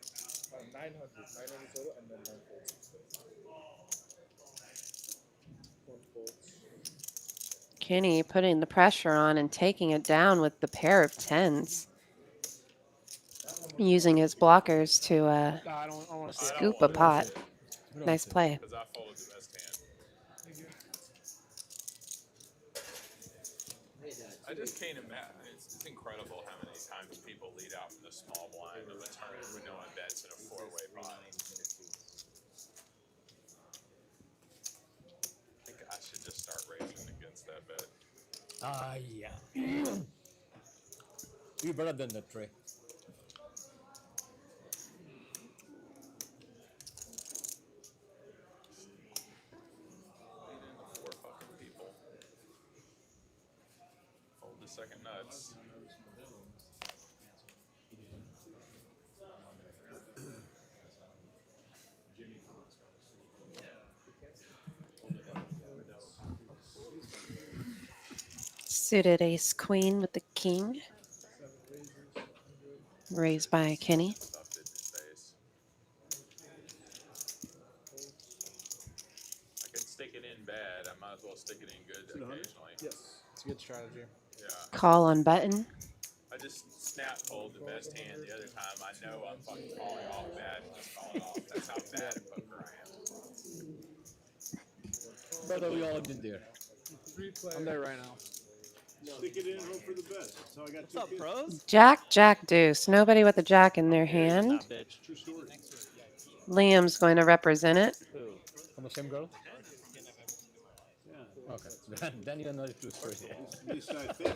900 total, and then 1 fold. 1 fold. Kenny putting the pressure on and taking it down with the pair of tens. Using his blockers to I don't want to see it. scoop a pot. Nice play. Because I folded the best hand. I just can't imagine. It's incredible how many times people lead out from the small blind of a tournament when no one bets in a four-way pot. I think I should just start raising against that bet. Yeah. You're better than that, Trey. Lead into four fucking people. Fold the second nuts. Suited ace queen with the king. Raised by Kenny. Stuffed it in his face. I can stick it in bad. I might as well stick it in good occasionally. Yes, it's a good strategy. Yeah. Call on button. I just snap fold the best hand the other time. I know I'm fucking falling off bad and just call it off. That's how bad at poker I am. Brother, we all been there. I'm there right now. Stick it in and hope for the best. That's how I got What's up, pros? Jack, Jack, deuce. Nobody with a jack in their hand. That bitch. True story. Liam's going to represent it. Who? From the same girl? Yeah. Okay. Then you know the true story. At least I think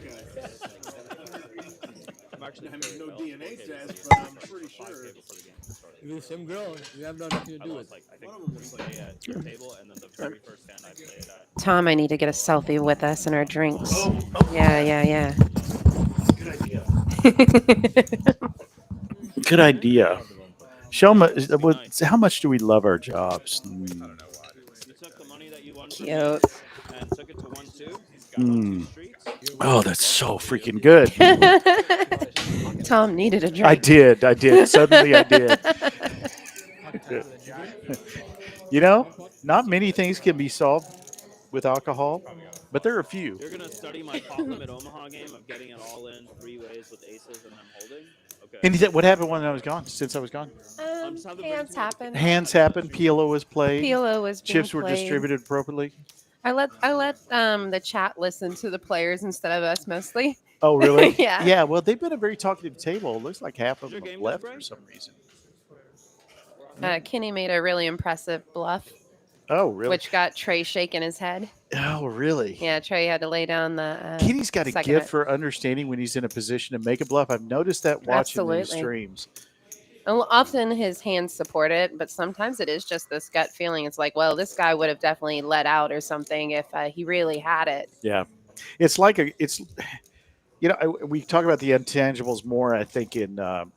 I'm actually I mean, very no well DNA located test, to but the I'm pretty five sure. table before the game started. If it's the same girl, you have nothing to I do lost with. like I think One of them was 3K at your table, and then the very first hand I played at. Tom, I need to get a selfie with us and our drinks. Yeah, yeah, Good idea. Show them how much do we love our jobs. You took the money that you won from me Cute. and took it to 1-2. Got on 2 streets. Oh, that's so freaking good. Tom needed a drink. I did. Suddenly I did. You know, not many things can be solved with alcohol, but there are a few. You're gonna study my Pot Limit Omaha game of getting it all in 3 ways with aces and then holding. Okay. And what happened when I was gone? Since I was gone, Hands happen. hands happened. PLO was played. PLO was being Chips were played. distributed appropriately. I let the chat listen to the players instead of us mostly. Oh, really? Yeah. Yeah. Well, they've been a very talkative table. It looks like half of Your them have game left done, for Brad? some reason. Kenny made a really impressive bluff, Oh, really? which got Trey shaking his head. Oh, really? Yeah, Trey had to lay down the. Kenny's got a second gift it. for understanding when he's in a position to make a bluff. I've noticed that watching these Absolutely. streams. Often his hands support it, but sometimes it is just this gut feeling. It's like, well, this guy would have definitely let out or something if he really had it. Yeah, it's like we talk about the intangibles more. I think in No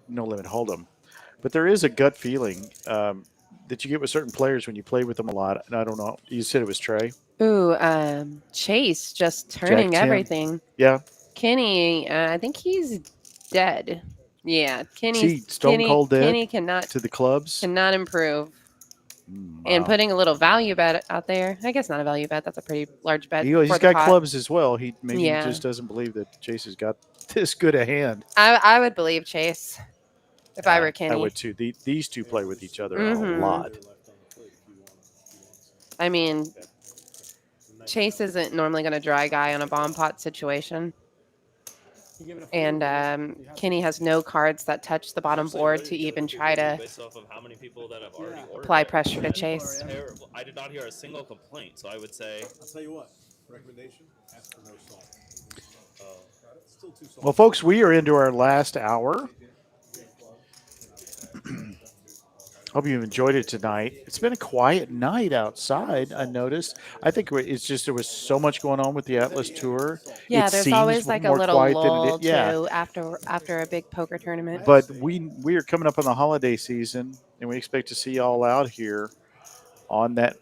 Limit Hold'em, but there is a gut feeling that you get with certain players when you play with them a lot. And I don't know. You said it was Trey. Ooh, Chase just turning Jack 10. everything. Yeah. Kenny, I think he's dead. Yeah, See, stone cold dead Kenny cannot to the clubs. improve. Wow. And putting a little value bet out there. I guess not a value bet. That's a pretty large bet. He's for the got pot. clubs as well. He maybe Yeah. just doesn't believe that Chase has got this good a hand. I would believe Chase if I were Kenny. I would too. These two play with each other Mhm. a lot. I mean, Chase isn't normally going to dry guy on a bomb pot situation. And Kenny has no cards that touch the bottom board to even try to based off of how many people that have already ordered apply it. pressure to Chase. Terrible. I did not hear a single complaint, so I would say. I'll tell you what. Recommendation: ask for no salt. Still too salty. Well, folks, we are into our last hour. Hope you've enjoyed it tonight. It's been a quiet night outside, I noticed. I think it's just there was so much going on with the Atlas Tour. Yeah, It there's seems always like a more little quiet than it lull is. Yeah. too after a big poker tournament. But we are coming up on the holiday season, and we expect to see you all out here on that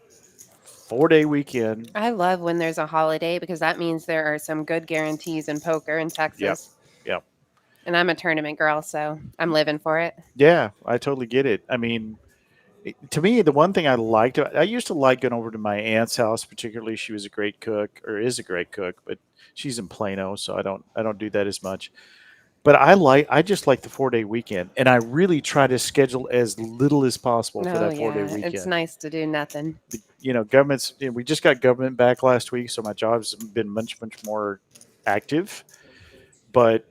4-day weekend. I love when there's a holiday because that means there are some good guarantees in poker in Texas. Yep. And I'm a tournament girl, so I'm living for it. Yeah, I totally get it. I mean, To me, the one thing I liked, I used to like going over to my aunt's house, particularly. She was a great cook, or is a great cook, but she's in Plano, so I don't do that as much. But I just like the 4 day weekend, and I really try to schedule as little as possible for Oh that 4 day yeah, it's weekend. nice to do nothing. Governments. We just got government back last week, so my job's been much more active. But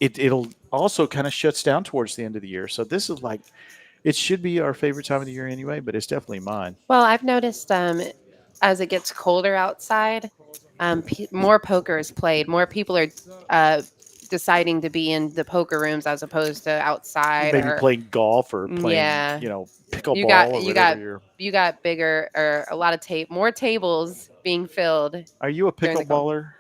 it'll also kind of shuts down towards the end of the year. So this is like it should be our favorite time of the year anyway, but it's definitely mine. Well, I've noticed as it gets colder outside, more poker is played. More people are uh, deciding to be in the poker rooms as opposed to outside Maybe or playing golf or playing, yeah. You pickleball got or you whatever got you're. you got bigger or a lot of more tables being filled Are you a during the cold. pickleballer?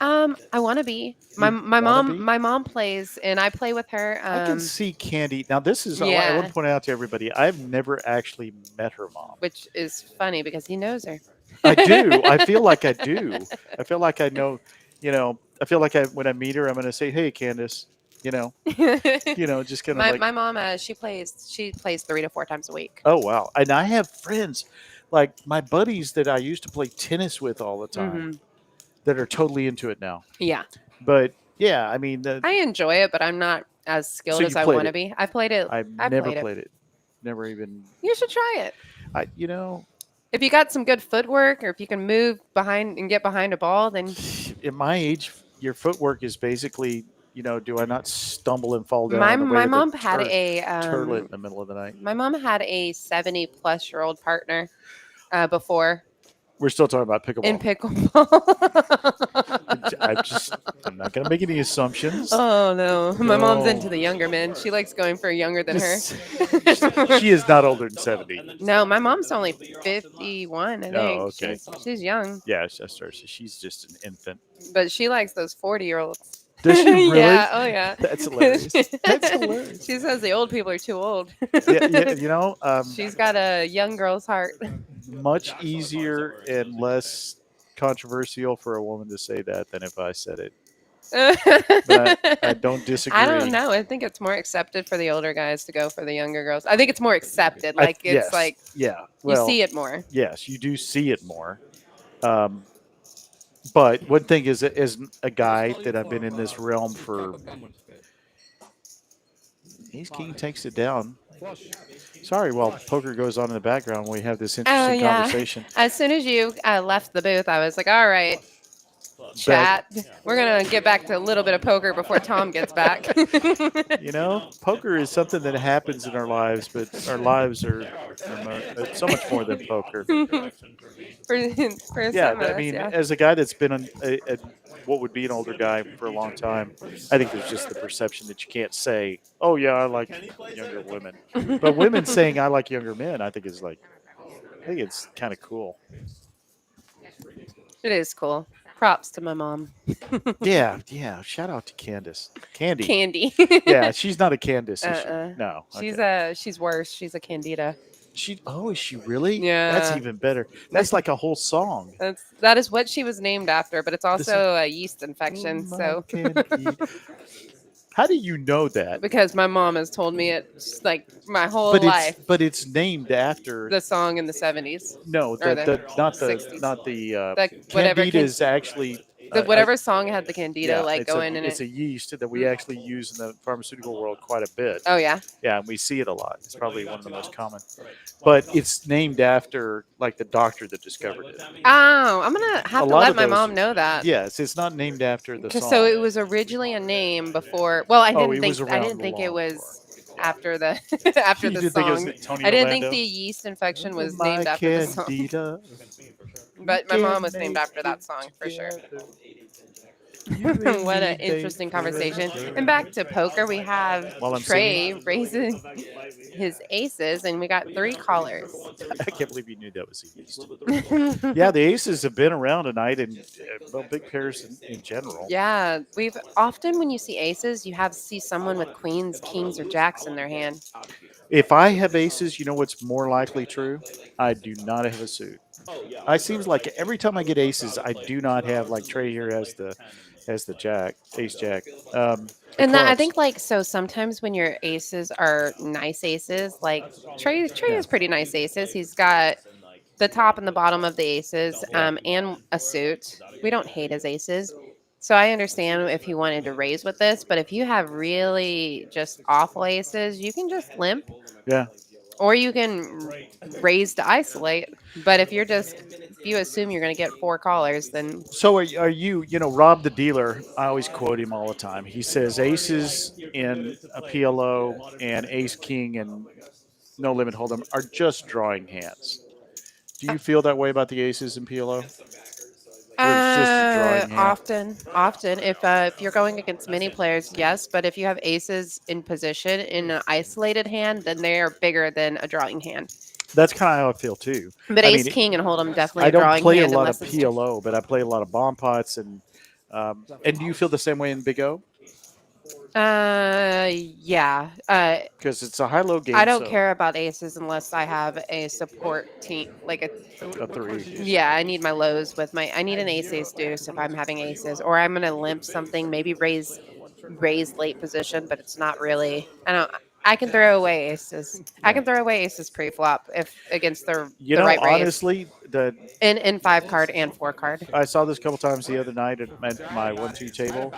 I want to be. My You my wanna mom be? my mom plays and I play with her. I can see Candy. Now, this is, I want Yeah, to point out to everybody, I've never actually met her mom. which is funny because he knows her. I do. I feel like I do. I feel like I know, I feel like when I meet her, I'm going to say, hey, Candace, you know, just kind of like, my mom she plays 3 to 4 times a week. oh, wow. And I have friends, like my buddies that I used to play tennis with all the time that are totally into it now. Yeah, But yeah, I mean, I enjoy it, but I'm not as skilled so as you I played want to it. be. I played it. I've I never played it. played it. Never even, You should try it. I, you know, If you got some good footwork, or if you can move behind and get behind a ball, then at my age, your footwork is basically, do I not stumble and fall down my on the way my to the mom had a turlet in the middle of the night? my mom had a 70-plus-year-old partner before We're still talking about in pickleball. pickleball. I'm not going to make any assumptions. Oh no, my mom's into No. the younger men. She likes going for younger than her. Just- she is not older than 70. No, my mom's only 51. I think Oh, okay. she's young, Yeah, that's her. So she's just an infant. but she likes those 40-year-olds. Does she really? Yeah. Oh yeah. That's hilarious. That's hilarious. She says the old people are too old. Yeah, She's got a young girl's heart. much easier and less controversial for a woman to say that than if I said it. But I don't disagree. I don't know. I think it's more accepted for the older guys to go for the younger girls. I think it's more accepted. Like it's yes. like Yeah. you Well, see it more. yes, you do see it more. But one thing is, as a guy that I've been in this realm for, Ace King takes it down. Sorry, while poker goes on in the background, we have this interesting conversation. As soon as you left the booth, I was like, all right, chat. We're going to get back to a little bit of poker before Tom gets back. Poker is something that happens in our lives, but our lives are so much more than poker. for Yeah, some of I us, mean, yeah. as a guy that's been what would be an older guy for a long time, I think there's just the perception that you can't say, "Oh yeah, I like younger women," but women saying "I like younger men," I think it's kind of cool. It is cool. Props to my mom. Yeah. Shout out to Candy. Candy. Yeah, she's not a Candace. Is she? No, She's worse. She's a Candida. Is she really? Yeah. That's even better. That's like a whole song. That is what she was named after, but it's also a yeast infection. So how do you know that? because my mom has told me it like my whole life. But it's named after The song in the 70s. no, or not 60s. the whatever Candida is actually whatever song had the Candida it's going in it's it. a yeast that we actually use in the pharmaceutical world quite a bit. Oh yeah. Yeah, and we see it a lot. It's probably one of the most common. But it's named after like the doctor that discovered it. Oh, I'm gonna have A to lot let of my those- mom know that. Yes, it's not named after the song. So it was originally a name before. Well, I Oh, didn't it was think I around didn't think it long was after the after You the didn't think it was song. Tony I didn't Orlando? think the yeast infection was My named after the song. Candida. But my mom was named after that song for sure. What an interesting conversation. And back to poker, we have While I'm Trey raising his aces, and we got 3 callers. I can't believe you knew that was a yeast. Yeah, the aces have been around tonight, and big pairs in general. Yeah, we've often when you see aces, you see someone with queens, kings, or jacks in their hand. If I have aces, you know what's more likely true? I do not have a suit. I seems like every time I get aces, I do not have, like Trey here has the has the jack, ace jack. And that, I clubs. think, like, so sometimes when your aces are nice aces, like Trey Yeah. has pretty nice aces. He's got the top and the bottom of the aces, and a suit. We don't hate his aces. So I understand if he wanted to raise with this, but if you have really just awful aces, you can just limp, Yeah. or you can raise to isolate. But if you assume you're going to get 4 callers, then So are you, Rob the dealer, I always quote him all the time. He says aces in a PLO and ace king and no limit hold'em are just drawing hands. Do you feel that way about the aces in PLO? Where it's just a drawing hand? often, if you're going against many players, yes. But if you have aces in position in an isolated hand, then they are bigger than a drawing hand. That's kind of how I feel too. But I ace mean, king and hold'em definitely I a don't drawing play a hand lot of unless it's PLO, but I play a lot of bomb pots and do you feel the same way in Big O? yeah. Because it's a high-low game. I don't so care about aces unless I have a support team, like a 3. yeah. I need my lows with my. I need an ace deuce if I'm having aces, or I'm gonna limp something, maybe raise late position, but it's not really. I don't. I can throw away aces. I can throw away aces pre-flop if against the right raise. Honestly, In 5 card and 4 card. I saw this a couple times the other night at my 1-2 table.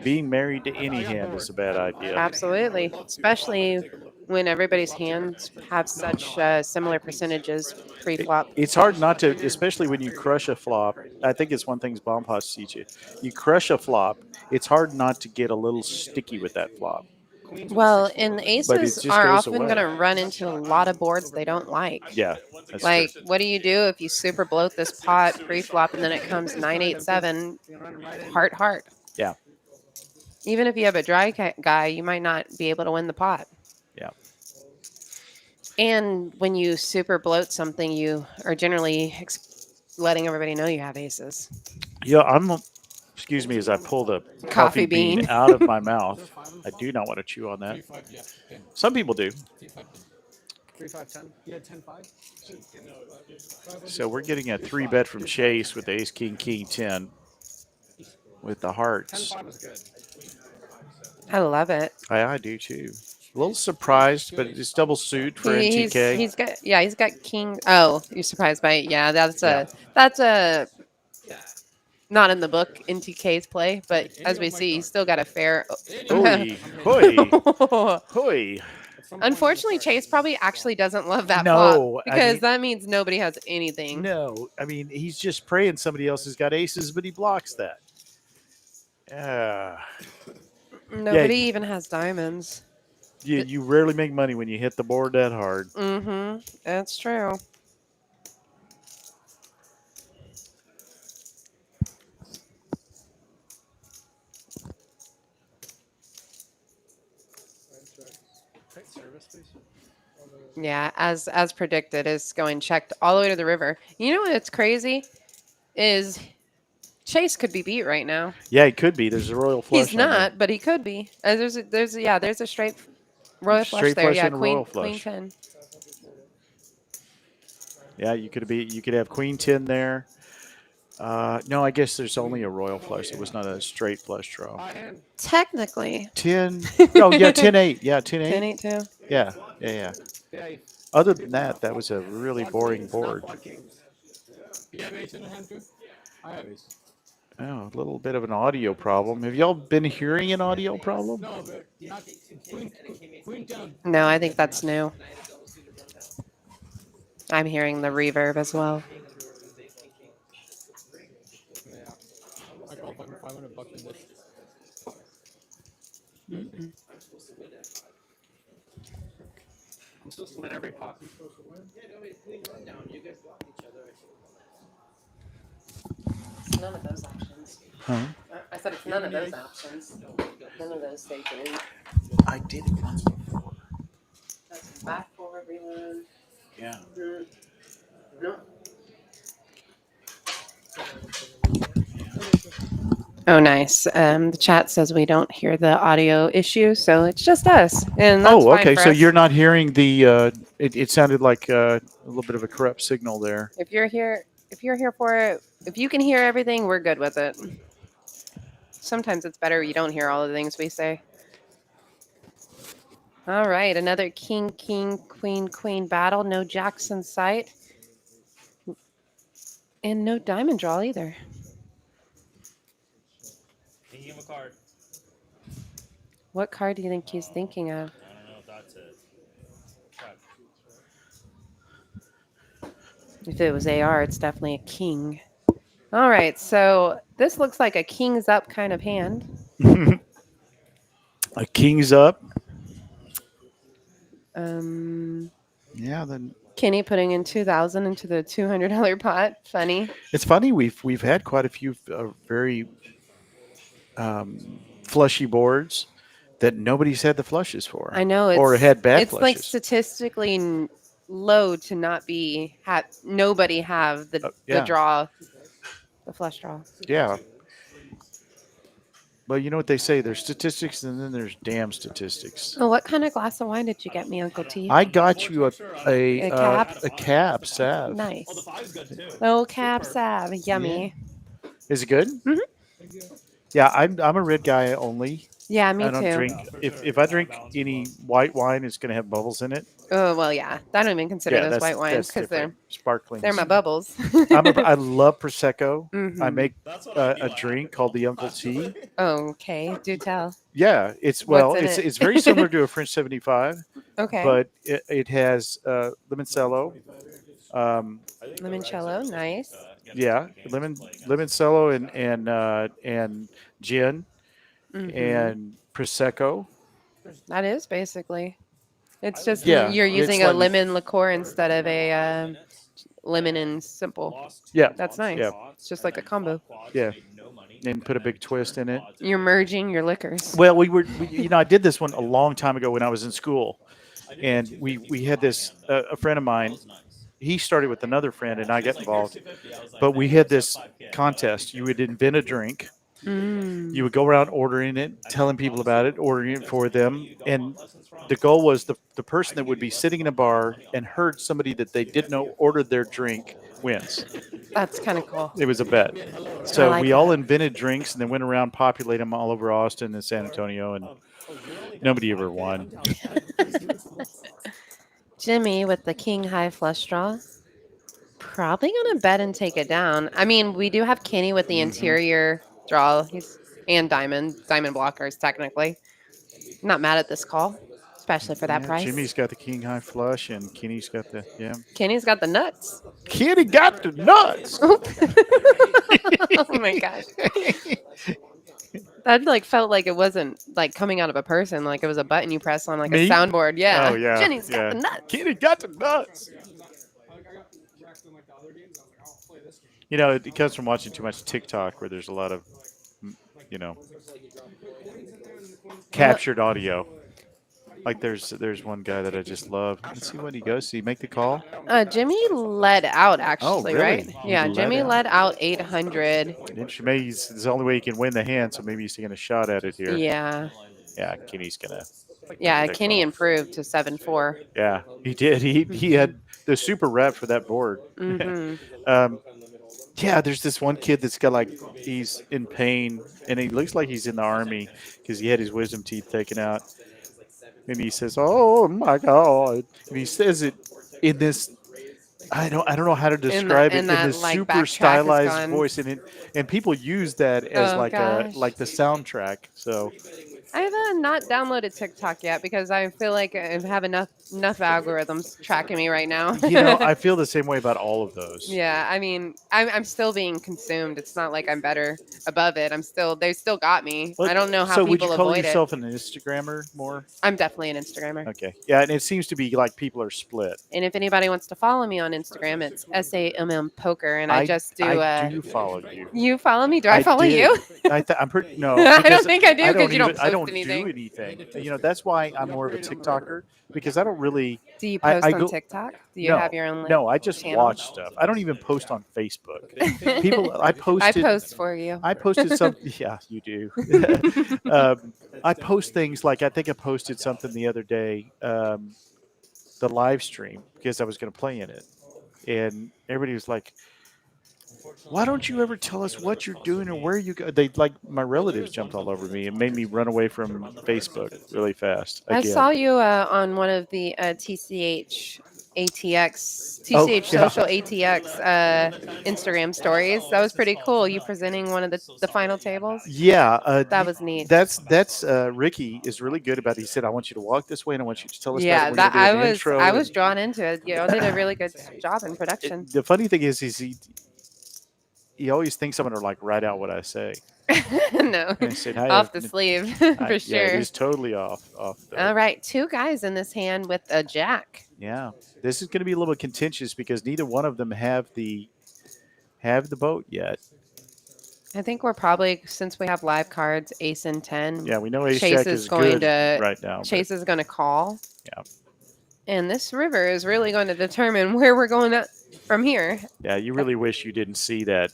Being married to any hand is a bad idea. Absolutely, especially when everybody's hands have such similar percentages pre-flop. It's hard not to, especially when you crush a flop. I think it's one thing bomb pots teach you. You crush a flop, it's hard not to get a little sticky with that flop. Well, and But it aces just are goes often away. going to run into a lot of boards they don't like. Yeah, that's Like, true. what do you do if you super bloat this pot pre-flop and then it comes 9-8-7 heart? Yeah. Even if you have a dry guy, you might not be able to win the pot. Yeah. And when you super bloat something, you are generally letting everybody know you have aces. Yeah, excuse me as I pull the coffee bean out of my mouth. I do not want to chew on that. Some people do. 3-5-10. You had 10-5. So we're getting a 3-bet from Chase with ace, king, king, 10 with the hearts. 10-5 was good. I love it. I do too. A little surprised, but it's double suit for NTK. He's got king. Oh, you're surprised by it. Yeah, that's a not in the book NTK's play, but as we see, he's still got a fair. Hoi, hoi, hoi. Unfortunately, Chase probably actually doesn't love that No, flop because that means nobody has anything. No, I mean he's just praying somebody else has got aces, but he blocks that. Nobody even has diamonds. You rarely make money when you hit the board that hard. Mm-hmm. That's true. Yeah, as predicted, is going checked all the way to the river. You know what's crazy is Chase could be beat right now. Yeah, he could be. There's a royal flush. He's not, but he could be. There's a straight royal flush there. Yeah, queen 10. Yeah, you could have queen 10 there. No, I guess there's only a royal flush. It was not a straight flush draw. Technically. 10. Oh, yeah, 10-8. Yeah, 10-8. 10-8 too. Yeah. Other than that, that was a really boring board. You have ace in the hand too? I have ace. Oh, a little bit of an audio problem. Have y'all been hearing an audio problem? No, but not queen 10. No, I think that's new. I'm hearing the reverb as well. Yeah. I call $500 in this. I'm supposed to win every pot. None of those options. Huh? I said it's none of those options. None of those stay in. I did it once before. That's back forward reload. Yeah. No. Oh, nice. The chat says we don't hear the audio issue, so it's just us. And that's fine okay. for So us. you're not hearing the. It sounded like a little bit of a corrupt signal there. If you're here for it, if you can hear everything, we're good with it. sometimes it's better you don't hear all the things we say. All right, another king, king, queen, queen battle. No jacks in sight. And no diamond draw either. Thinking of a card. What card do you think he's thinking of? I don't know if that's it. Check. If it was AR, it's definitely a king. All right, so this looks like a king's up kind of hand. A king's up. Yeah, then Kenny putting in 2,000 into the $200 pot. Funny. it's funny. We've had quite a few very flushy boards that nobody's had the flushes for. I know or had bad it's flushes. like statistically low to not be nobody have the yeah. draw, the flush draw. Yeah. But you know what they say? There's statistics and then there's damn statistics. Oh, what kind of glass of wine did you get me, Uncle T? I got you A cap? a cap salve. Nice. Oh, cap salve. Yummy. Is it good? Mm-hmm. Yeah, I'm a red guy only. Yeah, me I don't too. drink. If I drink any white wine, it's going to have bubbles in it. Oh, well, yeah. I don't even consider those white wines because they're sparkling. They're my bubbles. I love Prosecco. Mm-hmm. I make a drink called the Uncle T. Okay, do tell. Yeah, it's very similar to a French 75. Okay. But it has limoncello. Limoncello, nice. Yeah, limoncello and gin and Prosecco. That is basically. It's just Yeah, you're using it's a like- lemon liqueur instead of a lemon and simple. Yeah, That's nice. Yeah. It's just like a combo. Yeah, and put a big twist in it. You're merging your liquors. Well, I did this one a long time ago when I was in school, and we had this a friend of mine. He started with another friend, and I got involved. But we had this contest. You would invent a drink. You would go around ordering it, telling people about it, ordering it for them, and the goal was the person that would be sitting in a bar and heard somebody that they didn't know ordered their drink wins. That's kind of cool. It was a bet. So like we all invented drinks and then went around populating them all over Austin and San Antonio, and nobody ever won. Jimmy with the king high flush draw. Probably gonna bet and take it down. I mean, we do have Kenny with the interior draw. And diamond blockers technically. Not mad at this call, especially for that price. Jimmy's got the king high flush, and Kenny's got the Kenny's got the nuts. Kenny got the nuts. Oh my gosh. That felt like it wasn't coming out of a person, like it was a button you press on Me? a soundboard. Yeah. Oh yeah. Jenny's got the nuts. Kenny got the nuts. It comes from watching too much TikTok, where there's a lot of, captured audio. Like there's one guy that I just love. Let's see what he goes. Did he make the call? Jimmy led out actually, really? right? He Yeah, led Jimmy out. led out 800. Maybe it's the only way he can win the hand, so maybe he's taking a shot at it here. Yeah. Yeah, Kenny's gonna. Yeah, take Kenny off. improved to 7-4. Yeah, he did. He had the super rep for that board. Yeah, there's this one kid that's got he's in pain, and he looks like he's in the army because he had his wisdom teeth taken out. And he says, "Oh my God!" And he says it in this. I don't know how to describe it in this super stylized voice, and people use that as the soundtrack. So I have not downloaded TikTok yet because I feel like I have enough algorithms tracking me right now. I feel the same way about all of those. Yeah, I mean, I'm still being consumed. It's not like I'm better above it. They still got me. I don't know how so people would you call avoid yourself an Instagrammer more? I'm definitely an Instagrammer. Okay. Yeah, and it seems to be like people are split. And if anybody wants to follow me on Instagram, it's SAMM Poker, and I just do. I do follow you. You follow me? Do I follow did. you? I'm pretty. No, I don't because think I do because you don't I post don't anything. do anything. That's why I'm more of a TikToker, because I don't really. Do you post I on go, TikTok? Do you no, have your own? No, I just channel? watch stuff. I don't even post on Facebook. I post for you. I posted something. Yeah, you do. I post things like I think I posted something the other day, the live stream, because I was going to play in it, and everybody was like, Why don't you ever tell us what you're doing or where you go? They like my relatives jumped all over me and made me run away from Facebook really fast I again. saw you on one of the TCH ATX, Oh, TCH yeah. social ATX Instagram stories. That was pretty cool. You presenting one of the final tables. Yeah, That was neat. that's Ricky is really good about it. He said, "I want you to walk this way, and I want you to tell us about it. Yeah, We're going that to do an intro." I was drawn into it. You all did a really good job in production. The funny thing is he always thinks I'm going to like write out what I say. No, And I said, "Hi, off the sleeve for yeah, it sure. is totally off the." All right, two guys in this hand with a jack. Yeah, this is going to be a little contentious because neither one of them have the boat yet. I think we're probably, since we have live cards, ace and 10. Yeah, we know Ace Chase Jack is is going good to right now. Chase is going to call. Yeah. And this river is really going to determine where we're going from here. Yeah, you really wish you didn't see that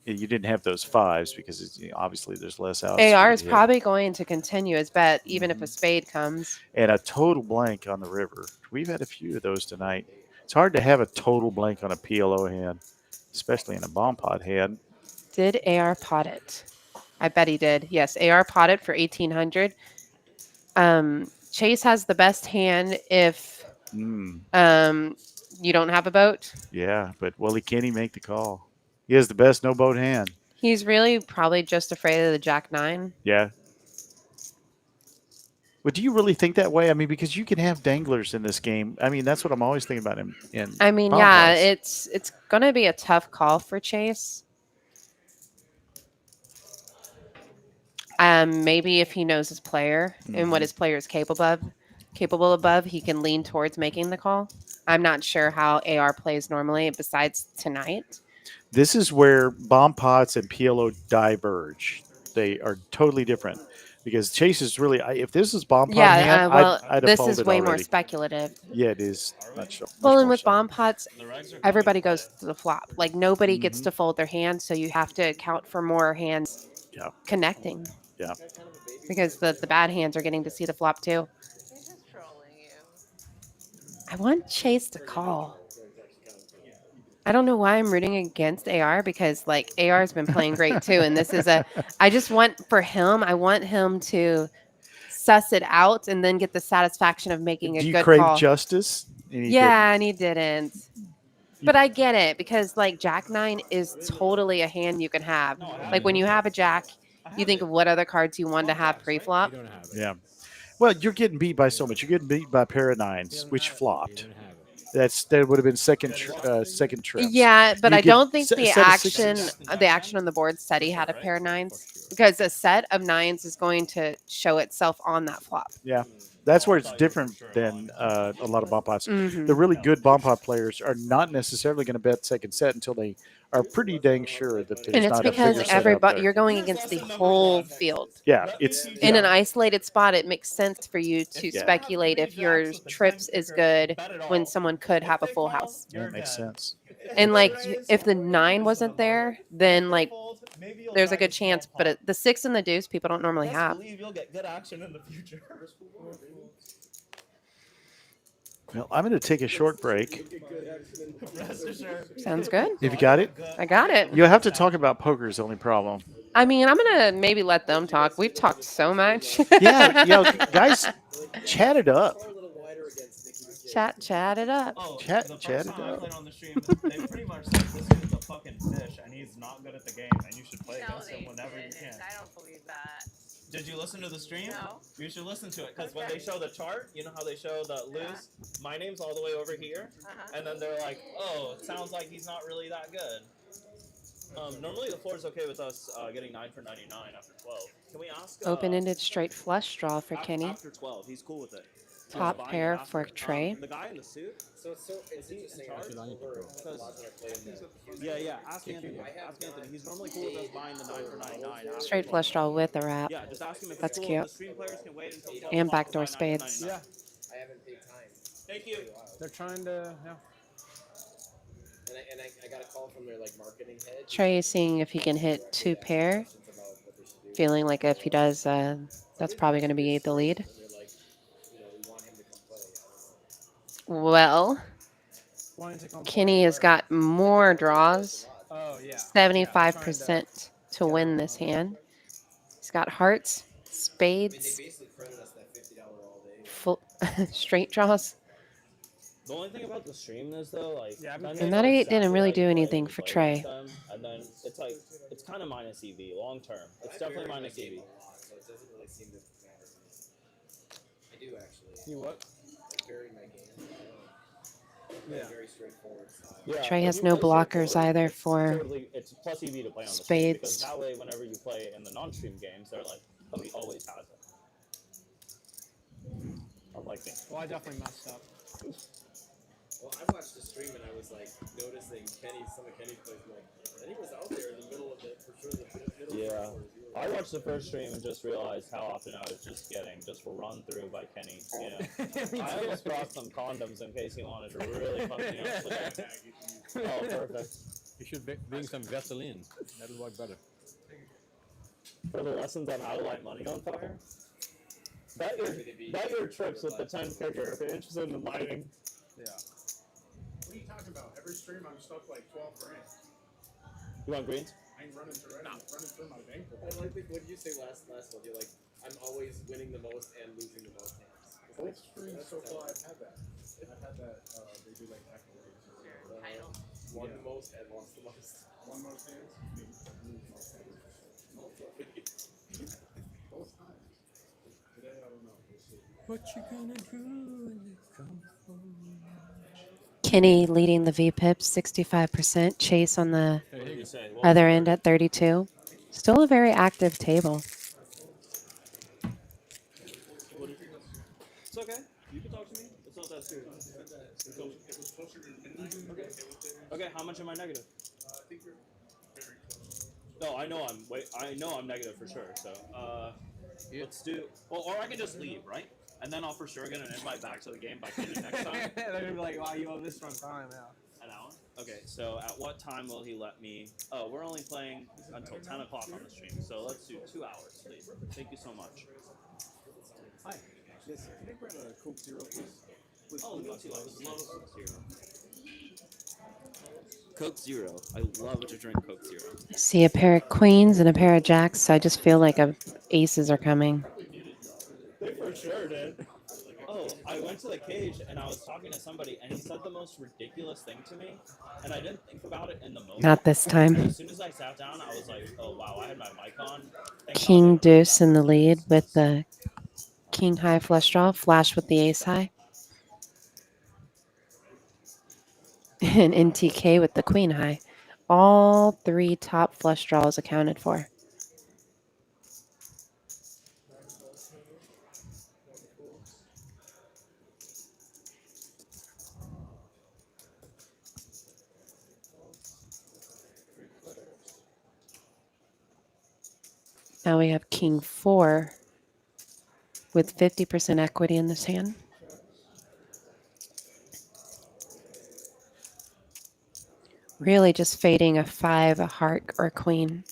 you didn't have those fives because it's, obviously there's less outs. AR is probably going to continue his bet even if a spade comes. And a total blank on the river. We've had a few of those tonight. It's hard to have a total blank on a PLO hand, especially in a bomb pot hand. Did AR pot it? I bet he did. Yes, AR pot it for 1,800. Chase has the best hand if you don't have a boat. Yeah, but can he make the call? He has the best no boat hand. He's really probably just afraid of the Jack 9. Yeah. But do you really think that way? I mean, because you can have danglers in this game. I mean, that's what I'm always thinking about in I mean, bomb yeah, pots. it's going to be a tough call for Chase. Maybe if he knows his player and what his player is capable of, he can lean towards making the call. I'm not sure how AR plays normally besides tonight. This is where bomb pots and PLO diverge. They are totally different because Chase is really. If this is bomb pot hand, I'd this have is way already. more speculative. Yeah, it is. Much Well, and more with so. bomb pots, everybody goes to the flop. Like nobody gets to fold their hand, so you have to account for more hands connecting. Yeah. Because the bad hands are getting to see the flop too. I want Chase to call. I don't know why I'm rooting against AR because like AR has been playing great too. And this is I just want I want him to suss it out and then get the satisfaction of making a Do you good crave call. justice? And he didn't. But I get it because like Jack 9 is totally a hand you can have. Like when you have a Jack, you think of what other cards you want to have pre-flop. Yeah. Well, you're getting beat by so much. You're getting beat by a pair of nines, which flopped. That would have been second trips. Yeah, but You I get don't think set the of action sixes. on the board said he had a pair of nines because a set of nines is going to show itself on that flop. Yeah. That's where it's different than a lot of bomb pots. Mhm. The really good bomb pot players are not necessarily going to bet second set until they are pretty dang sure that there's And it's not a because bigger set out there. you're going against the whole field. Yeah, it's In an isolated spot, it makes sense for you to speculate if your trips is good when someone could have a full house. Yeah, it makes sense. And like if the 9 wasn't there, then like there's a good chance. But the 6 and the deuce, people don't normally have. You'll get good action in the future. Well, I'm going to take a short break. Sounds good. If you got it, I got it. you'll have to talk about poker. Is the only problem. I mean, I'm gonna maybe let them talk. We've talked so much. Yeah, guys, chat it up. Chat it up. Oh, Chat the it first time I up. played on the stream, they pretty much said this dude's a fucking fish and he's not good at the game and you should play against him whenever you can. I don't believe that. Did you listen to the stream? No. You should listen to it because when they show the chart, you know how they show the lose? My name's all the way over here. And then they're like, oh, it sounds like he's not really that good. Normally the floor is okay with us getting 9 for 99 after 12. Can we ask? Open-ended straight flush draw for Kenny. After 12, he's cool with it. Top pair for Trey. The guy in the suit. Is he in charge? Yeah. Ask Anthony. He's normally cool with us buying the 9 for 99. Straight flush draw with a wrap. Yeah, just ask him if That's it's cute. cool. The stream players can wait until And backdoor spades. Yeah. I haven't paid time. Thank you. They're trying to. Yeah. And I got a call from their like marketing head. Trey is seeing if he can hit 2 pair. Feeling like if he does, that's probably going to be the lead. Well, Kenny has got more draws Oh yeah. 75% to get win around this all that. hand. He's got hearts, I mean, they spades, basically credit us that $50 all day. full straight draws. The only thing about the stream is though, like, Yeah, I've then been they And know that 8 exactly didn't how really you do play anything when you for play Trey. against them, and then it's like it's kind of minus EV long term. It's definitely minus EV. A lot, so it doesn't really seem to matter to me. I do actually. You what? I vary my game. Yeah. Very straightforward style. Yeah, Trey if has you no play blockers straightforward, either it's for totally it's plus EV to play on the stream because spades. that way, whenever you play in the non-stream games, they're like, oh, he always has it. Unlike me. Well, I definitely messed up. Well, I watched the stream and I was like noticing some of Kenny's plays. I'm like, Kenny was out there in the middle of it for sure. The middle Yeah. hours. I watched the first stream and just realized how often I was just getting run through by Kenny. You know, I almost brought some condoms in case he wanted to really fuck me up. Oh, perfect. You should bring some Vaseline. That'll work better. For the lessons on how to light money on fire. Bet your trips with the 10 kicker if you're interested in lighting. Yeah. What are you talking about? Every stream I'm stuck like 12 grand. You want greens? I ain't running through my bank. I like what you say last one. You're like, I'm always winning the most and losing the most hands. Both streams so far I've had that. I've had that, they do like accolades. Title. Won the most and lost the most. One most hands, lose most hands. Both times. Today, I don't know. We'll see. What you gonna do when you come home? Kenny leading the VPIP 65%. Chase on the What did you say? other end at 32. Still a very active table. It's okay. You can talk to me. It's not that serious. Okay, how much am I negative? I think you're very close. No, I know I'm negative for sure. So, let's do. Well, or I can just leave, right? And then I'll for sure get an invite back to the game by Kenny next time. They're gonna be like, wow, you owe this one time now. An hour? Okay, so at what time will he let me? Oh, we're only playing until 10 o'clock on the stream, so let's do 2 hours, please. Thank you so much. Hi. Yes, can I grab a Coke Zero, please? Oh, me too. I would love a Coke Zero. Coke Zero. I love to drink Coke Zero. I see a pair of queens and a pair of jacks. So I just feel like aces are coming. They for sure did. Oh, I went to the cage and I was talking to somebody and he said the most ridiculous thing to me, and I didn't think about it in the moment. Not this time. As soon as I sat down, I was like, oh wow, I had my mic on. Thank King God. deuce in the lead with the king high flush draw. Flash with the ace high. And NTK with the queen high. All 3 top flush draws accounted for. Now we have king 4 with 50% equity in this hand. Really just fading a 5, a heart, or a queen.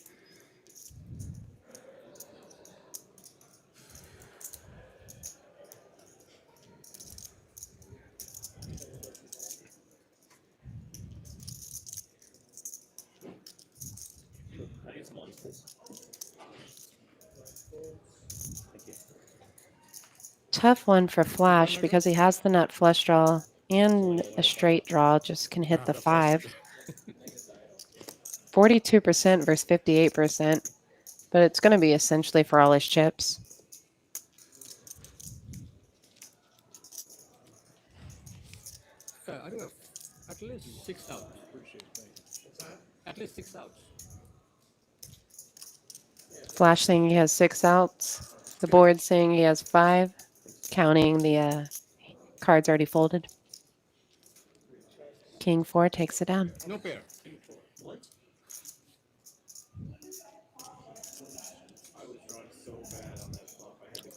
Tough one for Flash because he has the nut flush draw and a straight draw, just can hit the 5. 42% versus 58%, but it's going to be essentially for all his chips. I do have at least 6 outs. At least 6 outs. Flash saying he has 6 outs. The board saying he has 5, counting the cards already folded. King 4 takes it down. No pair.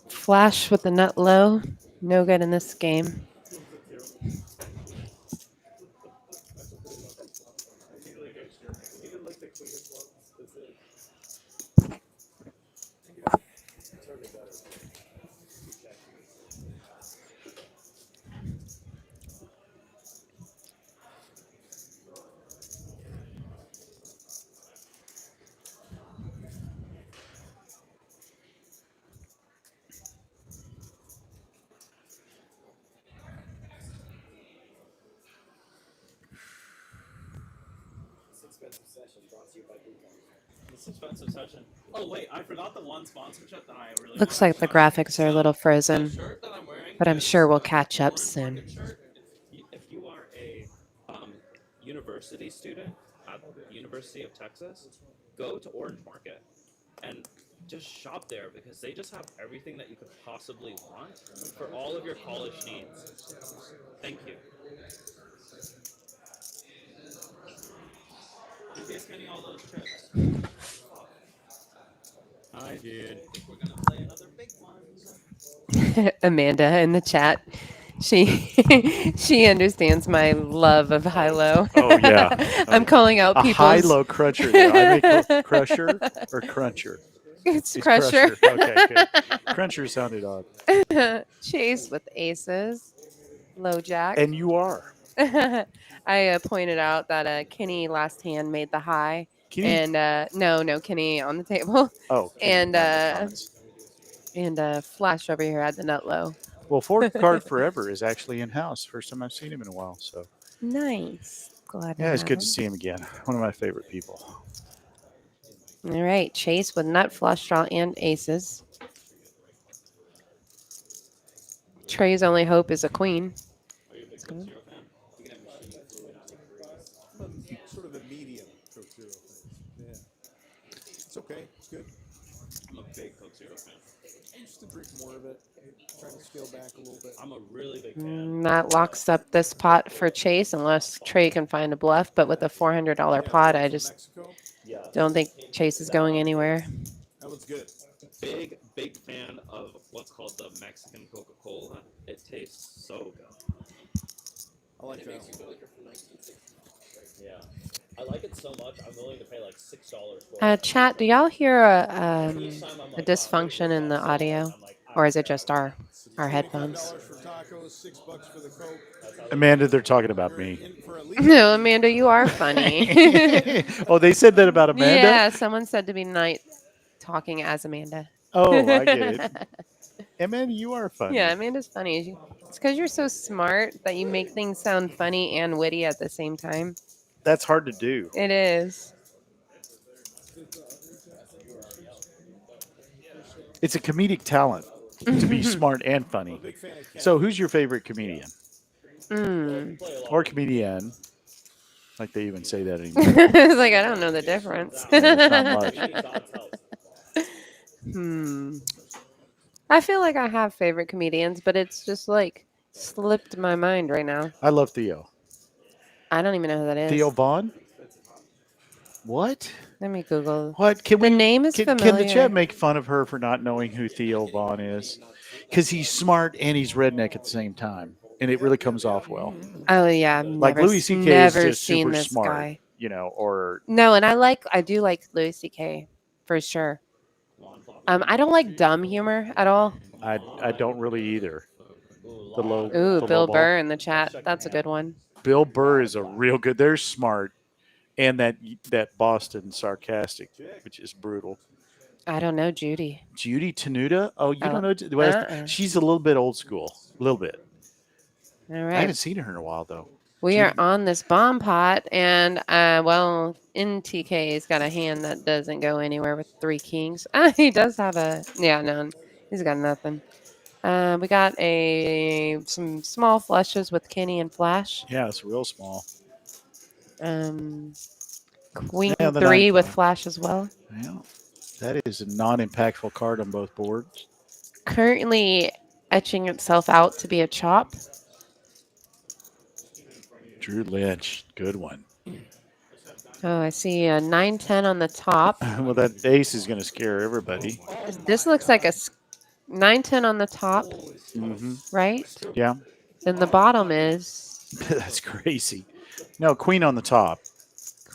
Flash with the nut low. No good in this game. This expensive session. Oh wait, I forgot the one sponsorship that I really Looks wanted like the to talk graphics are a little The frozen, shirt that I'm wearing, but I'm is sure we'll the catch up Orange soon. Market shirt. If you are a university student at the University of Texas, go to Orange Market and just shop there because they just have everything that you could possibly want for all of your college needs. Thank you. You guys getting all those chips? I did. We're gonna play another big one. Amanda in the chat. She she understands my love of high-low. Oh yeah. I'm calling out A people's high-low cruncher there. I make a crusher or cruncher. It's It's Crusher. Okay, good. Cruncher sounded odd. Chase with aces. Low jack. And you are. I pointed out that Kenny last hand made the high. Kenny? And no, Kenny on the table. Oh, Kenny And down in the comments. Flash over here had the nut low. Well, Ford Card Forever is actually in house. First time I've seen him in a while. So Nice. Glad to yeah, it's have good to him. see him again. One of my favorite people. All right, Chase with nut, flush draw, and aces. Trey's only hope is a queen. I'm sort of a medium Coke Zero fan. Yeah. It's okay. It's good. I'm a big Coke Zero fan. I used to drink more of it. Trying to scale back a little bit. I'm a really big fan. That locks up this pot for Chase unless Trey can find a bluff. But with a $400 pot, I just don't think Chase is going anywhere. That one's good. Big fan of what's called the Mexican Coca-Cola. It tastes so good. I like that one. Yeah. I like it so much, I'm willing to pay like $6 for it. Chat, do y'all hear a dysfunction in the audio? Or is it just our headphones? $5 for tacos, $6 for the Coke. Amanda, they're talking about me. No, Amanda, you are funny. Oh, they said that about Amanda? Yeah, someone said to be night talking as Amanda. Oh, I get it. Amanda, you are funny. Yeah, Amanda's funny. It's because you're so smart that you make things sound funny and witty at the same time. That's hard to do. It is. It's a comedic talent to be smart and funny. So, who's your favorite comedian? Or comedian? Like they even say that anymore. It's like, I don't know the difference. Not much. I feel like I have favorite comedians, but it's just like slipped my mind right now. I love Theo. I don't even know who that is. Theo Vaughn? What? Let me Google. What? Can the name is Can familiar. the chat make fun of her for not knowing who Theo Vaughn is? Because he's smart and he's redneck at the same time, and it really comes off well. Oh yeah, Like never, Louis C.K. is never just seen super this smart, guy. you know. Or No, and I do like Louis C.K. for sure. I don't like dumb humor at all. I don't really either. The low. Ooh, the Bill low ball. Burr in the chat. That's a good one. Bill Burr is a real good. They're smart, and that Boston sarcastic, which is brutal. I don't know Judy. Judy Tenuta? Oh, you don't know? She's a little bit old school. A little bit. All I right. haven't seen her in a while, though. We are on this bomb pot, and NTK's got a hand that doesn't go anywhere with 3 kings. He does have no, he's got nothing. We got some small flushes with Kenny and Flash. Yeah, it's real small. Queen Yeah, the 3 nine with five. Flash as well. Yeah, that is a non-impactful card on both boards. Currently etching itself out to be a chop. Drew Lynch, good one. Oh, I see a 9-10 on the top. Well, that ace is going to scare everybody. This looks like a 9-10 on the top, right? Yeah. Then the bottom is That's crazy. No, queen on the top.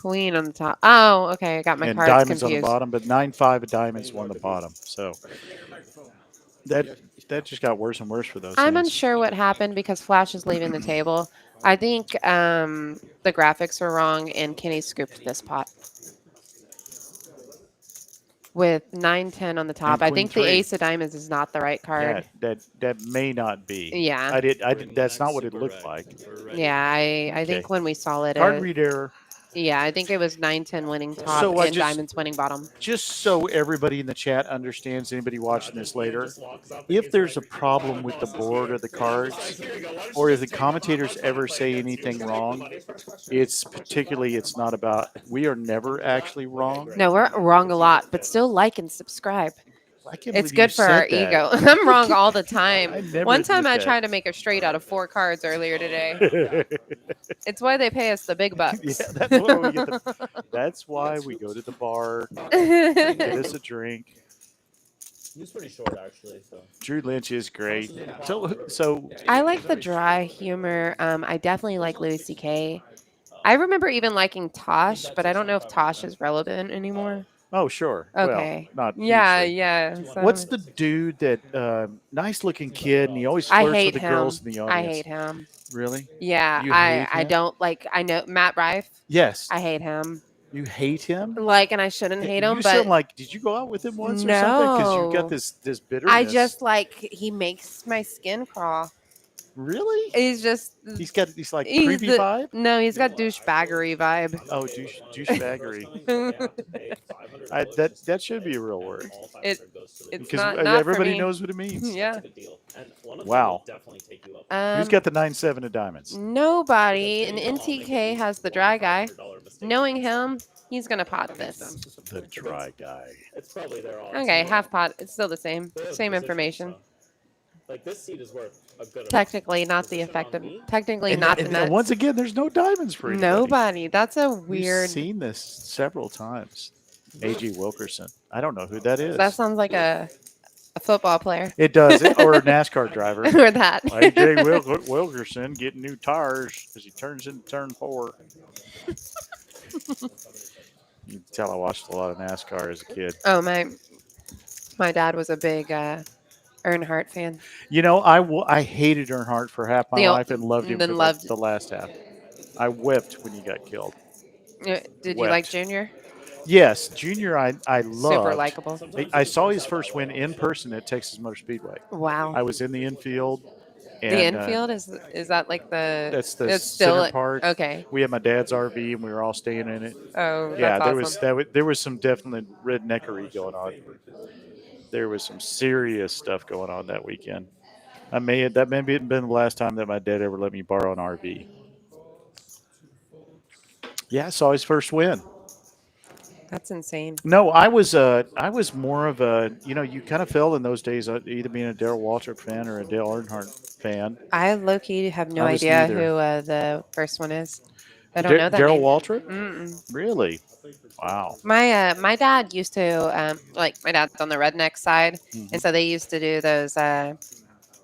queen on the top. Oh, okay. I got my And cards diamonds confused. on the bottom, but 9-5 of diamonds won the bottom. So that just got worse and worse for those. I'm hands. unsure what happened because Flash is leaving the table. I think the graphics were wrong and Kenny scooped this pot. With 9-10 on the top. And I queen think the 3. ace of diamonds is not the right card. Yeah, that may not be. Yeah. I did. That's not what it looked like. Yeah, I think when we saw it, Card read error. Yeah, I think it was 9-10 winning top So I and just diamonds winning bottom. just so everybody in the chat understands, anybody watching this later, if there's a problem with the board or the cards, or if the commentators ever say anything wrong, it's not about. We are never actually wrong. No, we're wrong a lot, but still like and subscribe. I can't It's believe you good for our said that. ego. I'm wrong all the time. I never One time admit I that. tried to make a straight out of 4 cards earlier today. It's why they pay us the big bucks. Yeah, that's why we get that's why we go to the bar, get us a drink. He's pretty short, actually. So Drew Lynch is great. So I like the dry humor. I definitely like Louis C.K. I remember even liking Tosh, but I don't know if Tosh is relevant anymore. oh sure, Okay. well, not Yeah, hugely. yeah. So What's the dude that nice looking kid and he always I flirts hate with the him. girls in the audience? I hate him. Really? Yeah, You I hate I him? don't like. I know Matt Rife. Yes. I hate him. You hate him? Like, and I shouldn't hate him, You but sound like, did you go out with him once or something? Because you've got no. this bitterness. I just like he makes my skin crawl. Really? He's just He's like he's creepy the- vibe. No, he's got douchebaggery vibe. Oh, douchebaggery. That should be a real word. It's Because not everybody for me. knows what it means. Yeah. Wow. Who's got the 9-7 of diamonds? Nobody. And NTK has the dry guy. Knowing him, he's gonna pot this. The dry guy. it's probably their odds. Okay, half pot. It's still the same. Same information. Like this seed is worth a good. Technically, not the effective. Technically, And, not and the nuts. once again, there's no diamonds for anybody. Nobody. That's a We've weird. seen this several times. A.G. Wilkerson. I don't know who that is. That sounds like a football player. It does. Or a NASCAR driver. Or that. A.J. Wilkerson getting new tires as he turns into turn 4. You can tell I watched a lot of NASCAR as a kid. Oh, my dad was a big Earnhardt fan. You know, I hated Earnhardt for half my life and loved him then for loved- the last half. I wept when he got killed. Did you Wept. like Junior? Yes, Junior, I loved. Super likable. I saw his first win in person at Texas Motor Speedway. Wow. I was in the infield. And, The infield is that like the? That's the it's still center part. Okay. We had my dad's RV and we were all staying in it. Oh, that's yeah, awesome. there was some definite redneckery going on. There was some serious stuff going on that weekend. That may have been the last time that my dad ever let me borrow an RV. Yeah, I saw his first win. That's insane. No, I was more of a, you kind of fell in those days either being a Darrell Waltrip fan or a Dale Earnhardt fan. I low-key have no I was idea neither. who the first one is. I don't know that Darrell name. Waltrip? Mm-mm. Really? Wow. My dad used to my dad's on the redneck side, and so they used to do those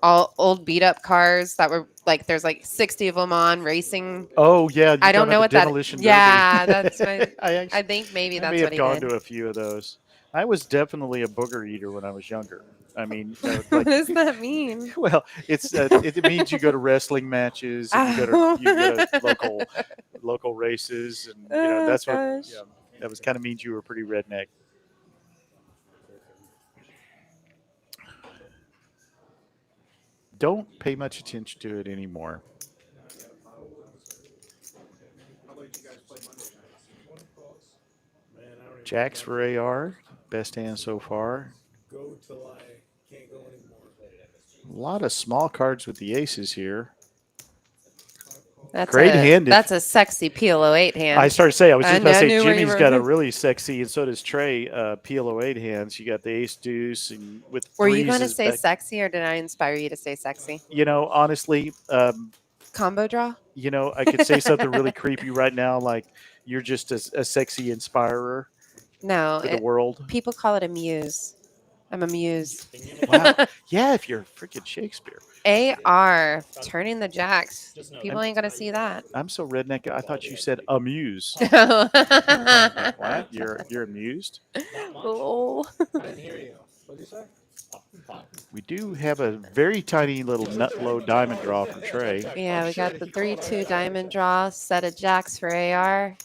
all old beat up cars that were like there's like 60 of them on racing. Oh yeah, I don't know what that. Derby. Yeah, that's my. I think maybe I that's may what have he gone did. to a few of those. I was definitely a booger eater when I was younger. I mean, What does that mean? Well, it means you go to wrestling matches and you go to local races, and that's what that was kind of means you were pretty redneck. Don't pay much attention to it anymore. Jacks for AR, best hand so far. Go till I can't go anymore. A lot of small cards with the aces here. That's Great hand. That's a sexy PLO 8 hand. I started to say, I was just going to say, knew where you Jimmy's were got a going. really sexy, and so does Trey, PLO 8 hands. You got the ace deuce, and with Were you going to threes is say back- sexy, or did I inspire you to say sexy? Honestly, Combo draw? I could say something really creepy right now, like you're just a sexy inspirer No, for the world. people call it a muse. I'm a muse. Wow. Yeah, if you're freaking Shakespeare. AR turning the jacks. People ain't gonna see that. I'm so redneck. I thought you said amuse. What? You're amused? Oh. I didn't hear you. What did you say? We do have a very tiny little nut low diamond draw from Trey. Yeah, we got the 3-2 diamond draw, set of jacks for AR,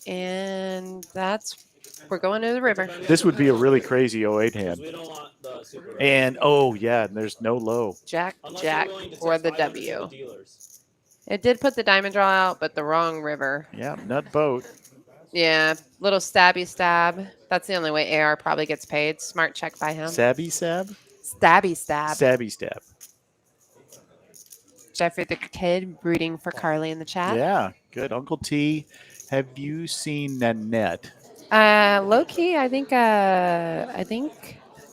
and we're going to the river. This would be a really crazy 08 hand. And and there's no low. Jack or the W. It did put the diamond draw out, but the wrong river. Yeah, nut boat. Yeah, little stabby stab. That's the only way AR probably gets paid. Smart check by him. Sabby sab? Stabby stab. Stabby stab. Jeffrey the Kid rooting for Carly in the chat. Yeah, good. Uncle T, have you seen Nanette? Low key, I think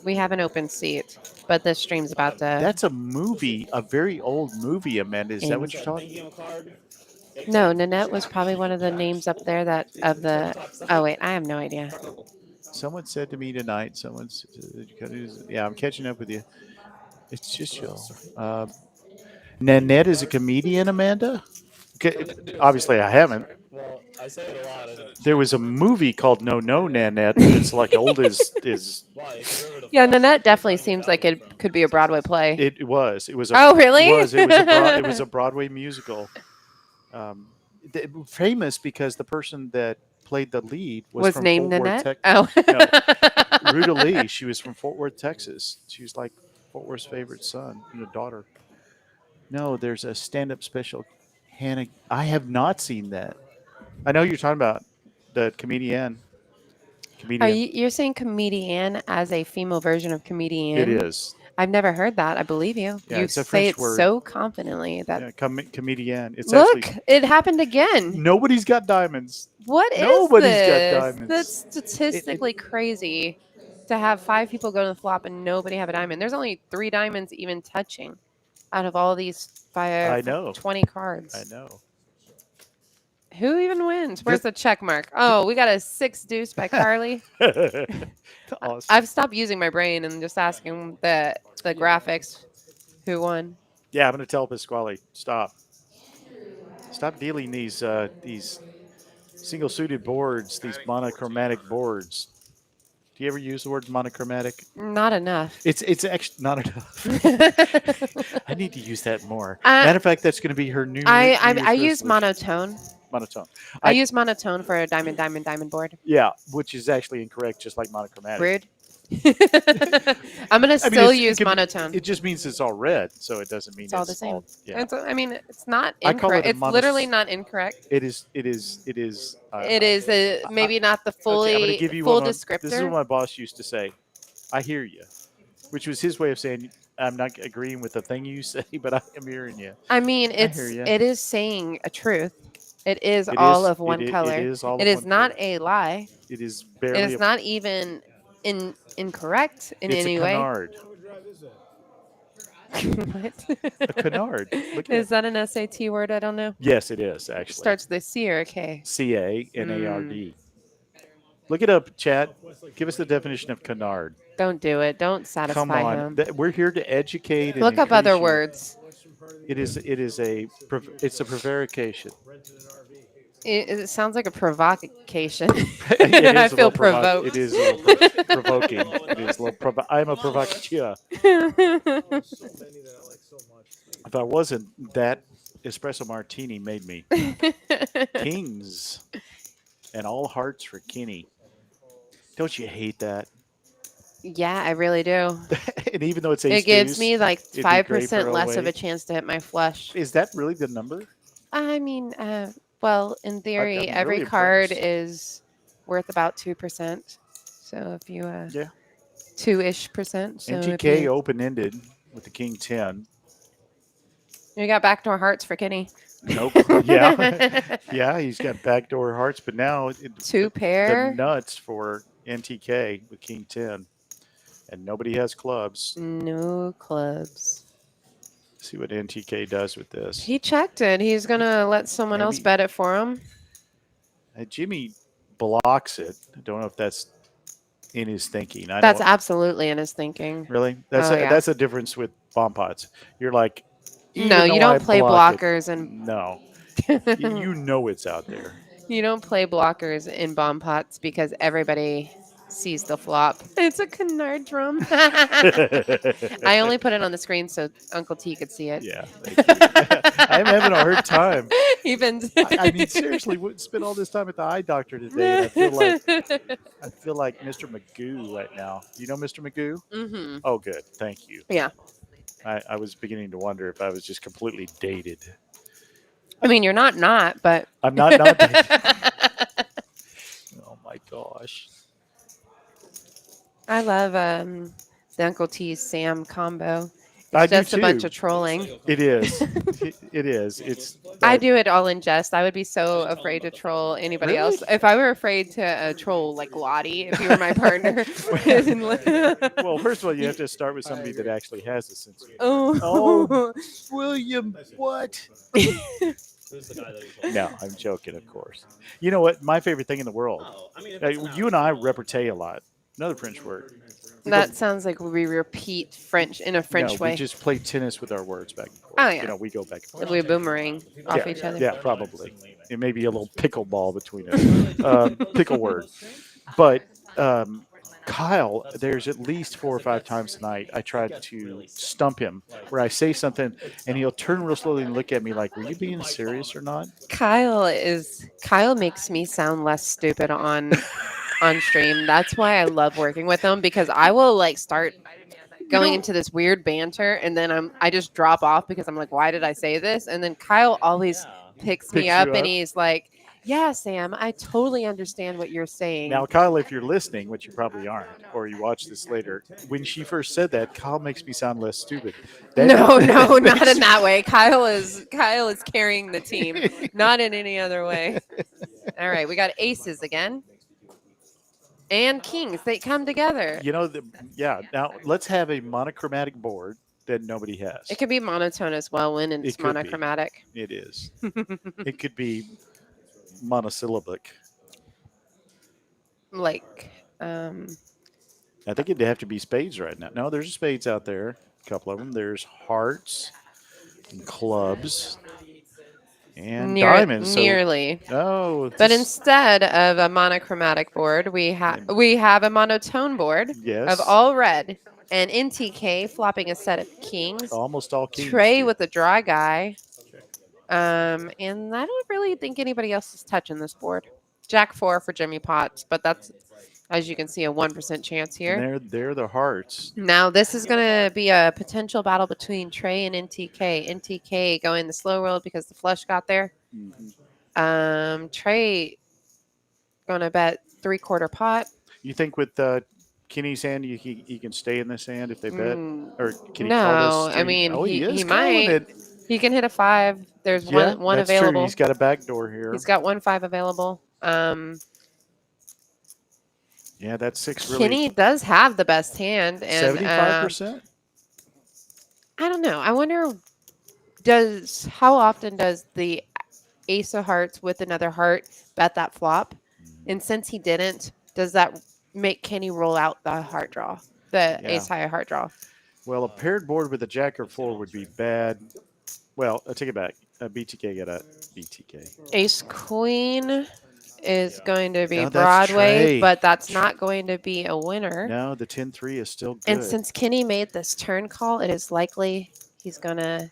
we have an open seat, but the stream's about to. That's a movie, a very old movie, Amanda. Is that what you're talking? No, Nanette was probably one of the names up there that of the. Oh wait, I have no idea. Someone said to me tonight. Yeah, I'm catching up with you. It's just you. Nanette is a comedian, Amanda. Okay, obviously, I haven't. Well, I say it a lot. There was a movie called No No Nanette. It's like old as Yeah, Nanette definitely seems like it could be a Broadway play. It was. It was. Oh, really? It was a Broadway musical. Famous because the person that played the lead was from named Fort Nanette. Worth, Oh, no, Ruta Lee. She was from Fort Worth, Texas. She was like Fort Worth's favorite son and a daughter. No, there's a stand-up special. Hannah, I have not seen that. I know you're talking about the comedian. You're saying comedian as a female version of comedian? It is. I've never heard that. I believe you. Yeah, You it's a say French it word. so confidently that. Yeah, comedian. It's Look, actually, it happened again. nobody's got diamonds. What is Nobody's this? got diamonds. That's statistically crazy to have 5 people go to the flop and nobody have a diamond. There's only 3 diamonds even touching out of all these 20 cards. I know. Who even wins? Where's the check mark? Oh, we got a 6 deuce by Carly. Awesome. I've stopped using my brain and just asking the graphics who won. Yeah, I'm going to tell Pasquale, stop dealing these single suited boards, these monochromatic boards. Do you ever use the word monochromatic? Not enough. It's actually not enough. I need to use that more. Matter of fact, that's going to be her new. I use monotone. Monotone. I use monotone for a diamond board. Yeah, which is actually incorrect, just like monochromatic. Rude. I'm gonna still use monotone. It just means it's all red, so it doesn't mean it's all the same. Yeah. It's not incorrect. It's literally not incorrect. It is. It is maybe not the full descriptor. This is what my boss used to say. I hear you, which was his way of saying I'm not agreeing with the thing you say, but I am hearing you. I mean, it is saying a truth. It is all of one color. It is not a lie. It is barely. It is not even incorrect in any way. Canard. What? A canard. Is that an SAT word? I don't know. Yes, it is actually. Starts with a C or a K. C-A-N-A-R-D. Look it up, chat. Give us the definition of canard. Don't do it. Don't satisfy Come on. him. We're here to educate. Look up other words. It's a prevarication. It sounds like a provocation. I feel provoked. It is a little provoking. It is a little I'm a provocateur. If I wasn't, that espresso martini made me. Kings. And all hearts for Kenny. Don't you hate that? Yeah, I really do. And even though it's ace it gives deuce, me like 5% less 08. of a chance to hit my flush. Is that really the number? I mean, well, in theory, every really card impressed. is worth about 2%. So if you 2-ish%. So NTK open-ended with the king 10. You got backdoor hearts for Kenny. Nope. Yeah, he's got backdoor hearts, but now 2 pair. The nuts for NTK with king 10, and nobody has clubs. No clubs. See what NTK does with this. He checked it. He's gonna let someone else bet it for him. Jimmy blocks it. I don't know if that's in his thinking. That's absolutely in his thinking. Really? That's a difference with bomb pots. You're like, no, you don't play blockers and no, you know it's out there. You don't play blockers in bomb pots because everybody sees the flop. It's a canard drum. I only put it on the screen so Uncle T could see it. Yeah, thank you. I'm having a hard time. I mean, seriously, spent all this time at the eye doctor today, and I feel like Mr. Magoo right now. You know Mr. Magoo? Mm-hmm. Oh, good. Thank you. Yeah. I was beginning to wonder if I was just completely dated. I mean, you're not, but I'm not. Oh my gosh. I love the Uncle T's Sam combo. I It's do just a bunch too. of trolling. It is. It is. It's. I do it all in jest. I would be so afraid to troll anybody Really? else. If I were afraid to troll like Lottie, if you were my partner. Well, first of all, you have to start with somebody that actually has a sense of humor. Oh, William, what? Who's the guy that he told? No, I'm joking, of course. You know what? My favorite thing in the world. Oh, I mean, if it's an You and I outside- repartee a lot. Another French word. that sounds like we repeat French in a French No, way. we just play tennis with our words back and forth. Oh, yeah. You know, we go back and forth. If we boomerang off each other. Yeah, probably. It may be a little pickleball between us. Pickle word. But Kyle, there's at least 4 or 5 times tonight I tried to stump him where I say something and he'll turn real slowly and look at me like, were you being serious or not? Kyle makes me sound less stupid on stream. That's why I love working with him, because I will like start going into this weird banter and then I just drop off because I'm like, why did I say this? And then Kyle always picks me Picks up you and up. he's like, yeah, Sam, I totally understand what you're saying. Now, Kyle, if you're listening, which you probably aren't, or you watch this later, when she first said that, Kyle makes me sound less stupid. No, not in that way. Kyle is carrying the team, not in any other way. All right, we got aces again. And kings, they come together. You know, now let's have a monochromatic board that nobody has. It could be monotone as well when it's It could be. monochromatic. It is. It could be monosyllabic. Like, I think it'd have to be spades right now. No, there's spades out there. A couple of them. There's hearts and clubs and diamonds. So- nearly. Oh, But this- instead of a monochromatic board, we have a monotone board yes, of all red and NTK flopping a set of kings. almost all kings. Trey do. with a dry guy. And I don't really think anybody else is touching this board. Jack 4 for Jimmy Potts, but that's, as you can see, a 1% chance here. And they're the hearts. Now, this is going to be a potential battle between Trey and NTK. NTK going the slow roll because the flush got there. Mhm. Trey going to bet 3/4 pot. You think with Kenny's hand, he can stay in this hand if they bet? Or can he No, call this I mean, oh, he is calling might. it. He can hit a 5. There's Yeah, one that's available. true. He's got a backdoor here. He's got 1 5 available. Yeah, that's 6 really. Kenny does have the best hand, and 75%? I don't know. I wonder, how often does the ace of hearts with another heart bet that flop? And since he didn't, does that make Kenny roll out the heart draw, the ace high heart draw? Well, a paired board with a jack or 4 would be bad. Well, I take it back. BTK got a BTK. Ace queen is going to be No, that's Broadway, Trey. but that's not going to be a winner. No, the 10-3 is still good. And since Kenny made this turn call, it is likely he's going to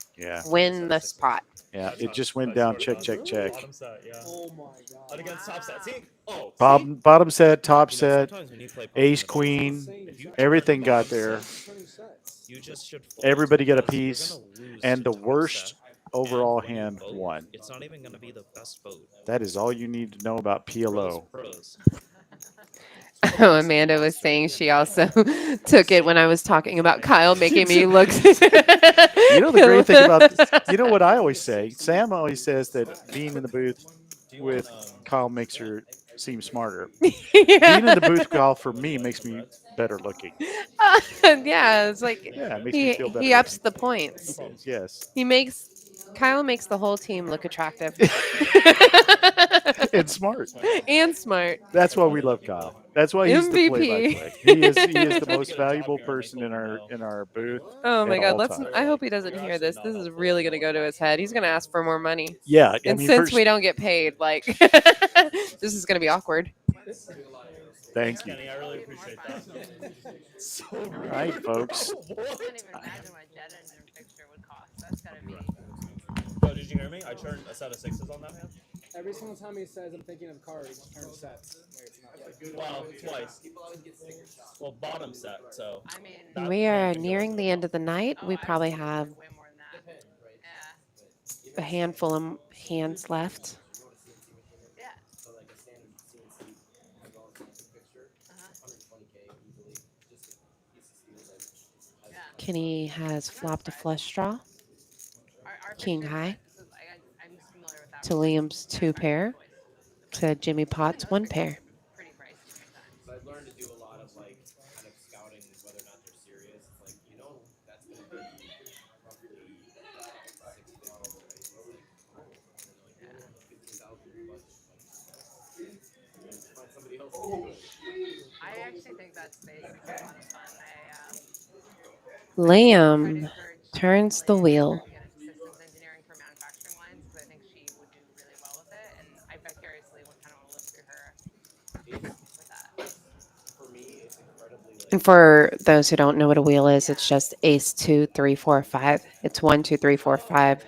win the spot. Yeah, it just went down. Check. Bottom set, yeah. Oh my god. But against top set. See? Oh. Bottom set, top set, Sometimes when you play ace, poker, queen, if you everything turn got one there. sets. You just should fold Everybody got a because you're piece, gonna lose and to the top worst set. overall And when you hand vote, won. It's not even going to be the best vote. That is all you need to know about PLO. Pros. Oh, Amanda was saying she also took it when I was talking about Kyle making me look. You know the great thing about this, you know what I always say? Sam always says that being in the booth with Kyle makes her seem smarter. Being in the booth with Kyle for me makes me better looking. Yeah, it's like Yeah, it makes me feel better. he ups the points. Yes. Kyle makes the whole team look attractive And smart. and smart. That's why we love Kyle. That's why he's the MVP. play-by-play. He is the most valuable person in our booth. Oh my at God! all Let's. times. I hope he doesn't hear this. This is really gonna go to his head. He's gonna ask for more money. Yeah, And I mean, since first, we don't get paid, like this is gonna be awkward. thank you. Kenny, I really appreciate that. So All right, folks. Oh, did you hear me? I turned a set of 6s on that hand. Every single time he says I'm thinking of cards, turn sets. Wait, it's not. Well, twice. Well, bottom set, so. We are nearing the end of the night. We probably have a handful of hands left. Yeah. So like a standard CNC as well as a fixture, 120K easily. Just a piece of steel that has Kenny has flopped a flush draw king high I'm familiar with that. to Liam's 2 pair to Jimmy Potts 1 pair. Pretty pricey sometimes. So I've learned to do a lot of like kind of scouting whether or not they're serious. It's like, you know, that's going to be roughly 650, right? It's like, and then like 15,000 budget. Find somebody else to do it. I actually think that space is a lot of fun. Liam turns the wheel. Get into systems engineering for manufacturing lines because I think she would do really well with it, and I vicariously would kind of want to live through her with that. For me, it's incredibly like, And for those who don't know what a wheel is, it's just ace 2, 3, 4, 5. It's 1, 2, 3, 4, 5.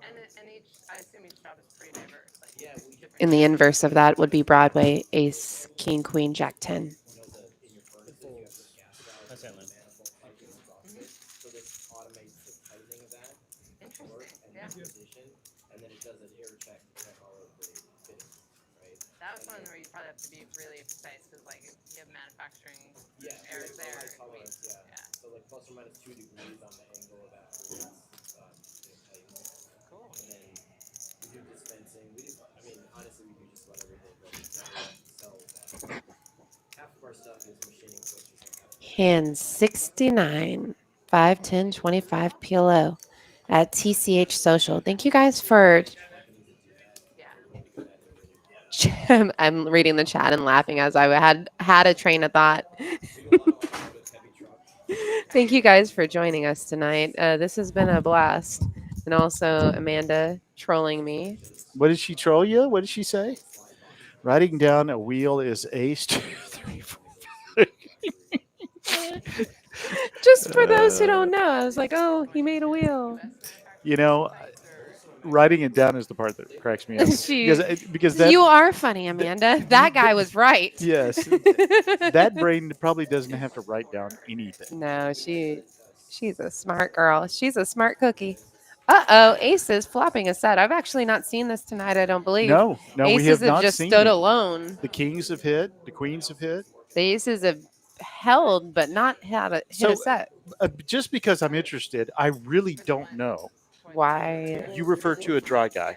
And each, I assume each job is pretty diverse. Like, yeah, we In the inverse of that would be Broadway, ace, king, queen, jack 10. That's it, Lynn. So this automates the tightening of that work and Yeah. position, and then it does an air check to check all of the fittings, right? that was one where you probably have to be really precise because, like, if you have manufacturing Yeah, errors like, there. high tolerance, yeah. So like plus or minus 2 degrees on the angle of that tighten. Cool. And then we do dispensing. We do, I mean, honestly, we do just about everything, but we sell that. Half of our stuff is machining switches. Hand 69, 5, 10, 25 PLO at TCH Social. Thank you guys for. I'm reading the chat and laughing as I had a train of thought. Thank you guys for joining us tonight. This has been a blast. And also Amanda trolling me. What did she troll you? What did she say? Writing down a wheel is ace 2, 3, 4. Just for those who don't know, I was like, oh, he made a wheel. You know, writing it down is the part that cracks me up. Because that, you are funny, Amanda. That guy was right. Yes. That brain probably doesn't have to write down anything. No, she's a smart girl. She's a smart cookie. Uh-oh, aces flopping a set. I've actually not seen this tonight, I don't believe. No, we Aces have not just seen stood it. alone. The kings have hit. The queens have hit. The aces have held, but not hit a set. Just because I'm interested, I really don't know. Why? You refer to a dry guy.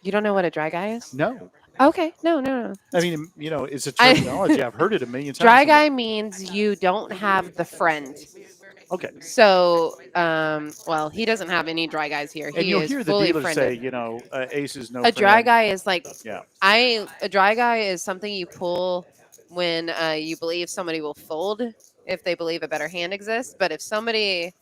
You don't know what a dry guy is? No. Okay, no. I mean, it's a terminology. I've heard it a million times. Dry guy means you don't have the friend. Okay. So, well, he doesn't have any dry guys here. And you'll hear the fully dealers friended. say, aces no A friend. dry guy is like, yeah. A dry guy is something you pull when you believe somebody will fold if they believe a better hand exists. But if somebody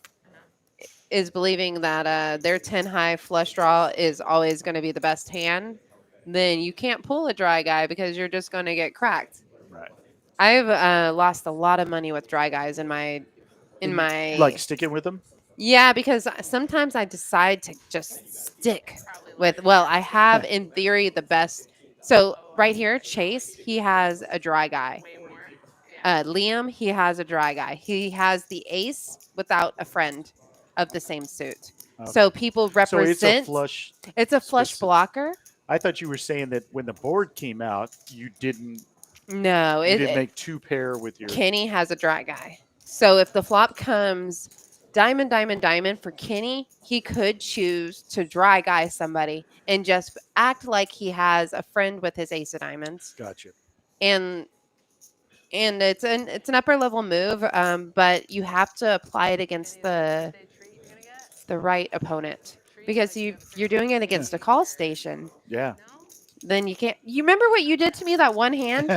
is believing that their 10 high flush draw is always going to be the best hand, then you can't pull a dry guy because you're just going to get cracked. Right. I've lost a lot of money with dry guys in my like sticking with them. Yeah, because sometimes I decide to just stick with. Well, I have in theory the best. So right here, Chase, he has a dry guy. Liam, he has a dry guy. He has the ace without a friend of the same suit. Okay. So people represent. So it's a flush. It's a flush blocker. I thought you were saying that when the board came out, you didn't. No, you didn't make 2 pair with your. Kenny has a dry guy. So if the flop comes diamond, diamond, diamond for Kenny, he could choose to dry guy somebody and just act like he has a friend with his ace of diamonds. Gotcha. And it's an upper level move, but you have to apply it against the right opponent because you're doing it against a call station. Yeah. Then you can't. You remember what you did to me that one hand?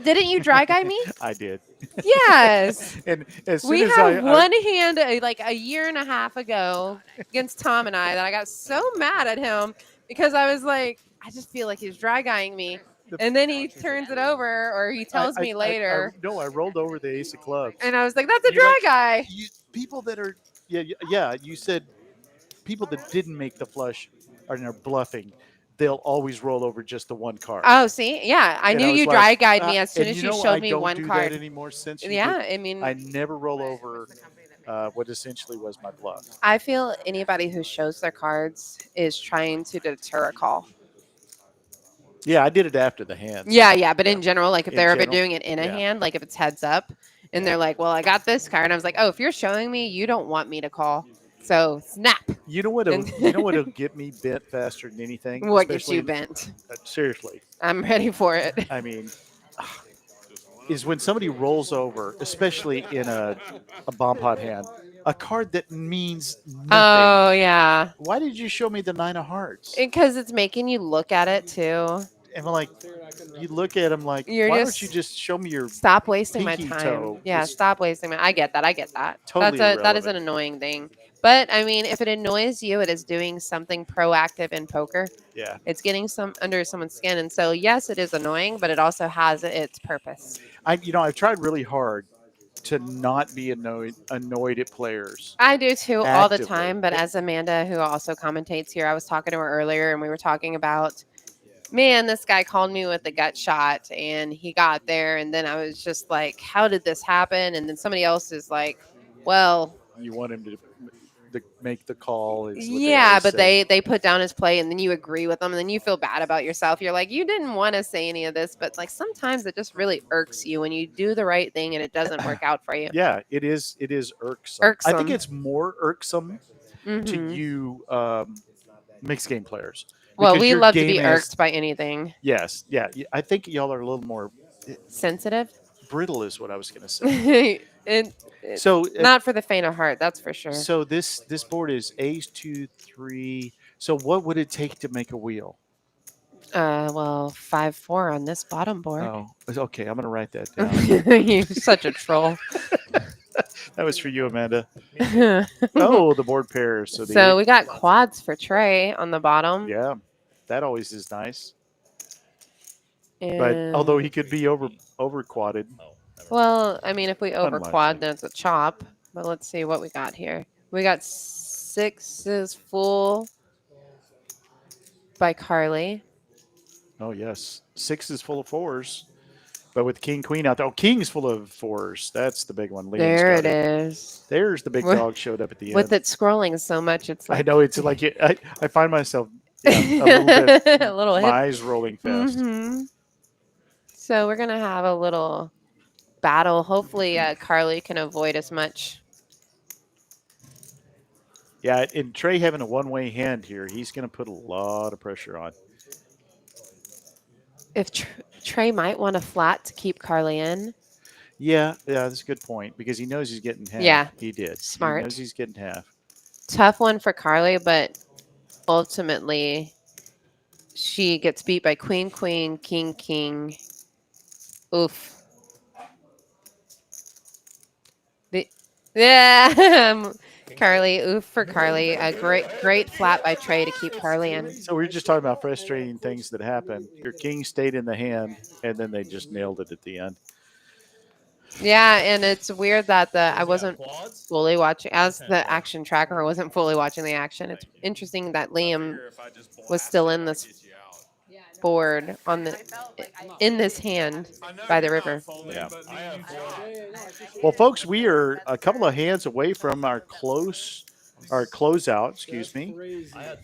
Didn't you dry guy me? I did. Yes. And as soon we as had one hand like a year and a half ago against Tom and I that I got so mad at him because I was like, I just feel like he's dry guying me. And then he turns it over or he tells me later. I rolled over the ace of clubs. And I was like, that's a dry guy. People that are, you said people that didn't make the flush are bluffing. They'll always roll over just the one card. Oh, see? Yeah. I knew you dry guyed me as soon as you showed me one card. I don't do that anymore since I mean, I never roll over what essentially was my bluff. I feel anybody who shows their cards is trying to deter a call. Yeah, I did it after the hand. Yeah, yeah, but in general, like if In they're ever general, doing it in a yeah. hand, like if it's heads up, and Yeah. they're like, "Well, I got this card," and I was like, "Oh, if you're showing me, you don't want me to call, so snap." You know what? And- You know what'll get me bent faster than anything. What gets Especially you bent? seriously. I'm ready for it. I mean, is when somebody rolls over, especially in a bomb pot hand, a card that means nothing. Oh yeah, Why did you show me the 9 of hearts? because it's making you look at it too. And I'm like, you look at them like, You're why just- don't you just show me your Stop wasting my pinky time. toe? Yeah, It's stop wasting my. I get that. I get that. totally That is an irrelevant. annoying thing. But I mean, if it annoys you, it is doing something proactive in poker. Yeah. It's getting some under someone's skin, and so yes, it is annoying, but it also has its purpose. I've tried really hard to not be annoyed at players. I do too, all the Actively. time. But as Amanda, who also commentates here, I was talking to her earlier, and we were talking about, man, this guy called me with a gut shot, and he got there, and then I was just like, how did this happen? And then somebody else is like, well, You want him to make the call. Is what yeah, always but say. they put down his play, and then you agree with them, and then you feel bad about yourself. You're like, you didn't want to say any of this, but like sometimes it just really irks you when you do the right thing and it doesn't work out for you. Yeah, it is. It is irksome. I Irksome. think it's more irksome to Mhm. you mixed game players. Well, because we your love to game be has- irked by anything. Yes, yeah. I think y'all are a little more Sensitive. brittle, is what I was going to say. So Not for the faint of heart, that's for sure. So this board is ace 2 3. So what would it take to make a wheel? Well, 5-4 on this bottom board. Oh, okay. I'm going to write that down. You're such a troll. That was for you, Amanda. Oh, the board pairs. So, So we got quads for Trey on the bottom. yeah, that always is nice. And, But although he could be over quadded. well, I mean, if we over Unlikely. quad, then it's a chop. But let's see what we got here. We got 6s full by Carly. Oh yes, 6 is full of 4s, but with king queen out there. Oh, king's full of 4s. That's the big one. Liam's There got it is. There's the big With- dog showed up at the end. With it scrolling so much, it's I like know it's like I find myself a little bit a little my hip. eyes rolling fast. Mhm. So we're gonna have a little battle. Hopefully, Carly can avoid as much. Yeah, and Trey having a one-way hand here, he's going to put a lot of pressure on. If Trey might want a flat to keep Carly in. Yeah, that's a good point because he knows he's getting half. Yeah, he did. smart. He knows he's getting half. Tough one for Carly, but ultimately she gets beat by queen, queen, king, king. Oof. Yeah, Carly. Oof for Carly. A great flat by Trey to keep Carly in. So we were just talking about frustrating things that happen. Your king stayed in the hand, and then they just nailed it at the end. Yeah, and it's weird that I wasn't fully watching, as the action tracker, I wasn't fully watching the action. It's interesting that Liam was still in this board in this hand by the river. Yeah. Well, folks, we are a couple of hands away from our closeout. Excuse me.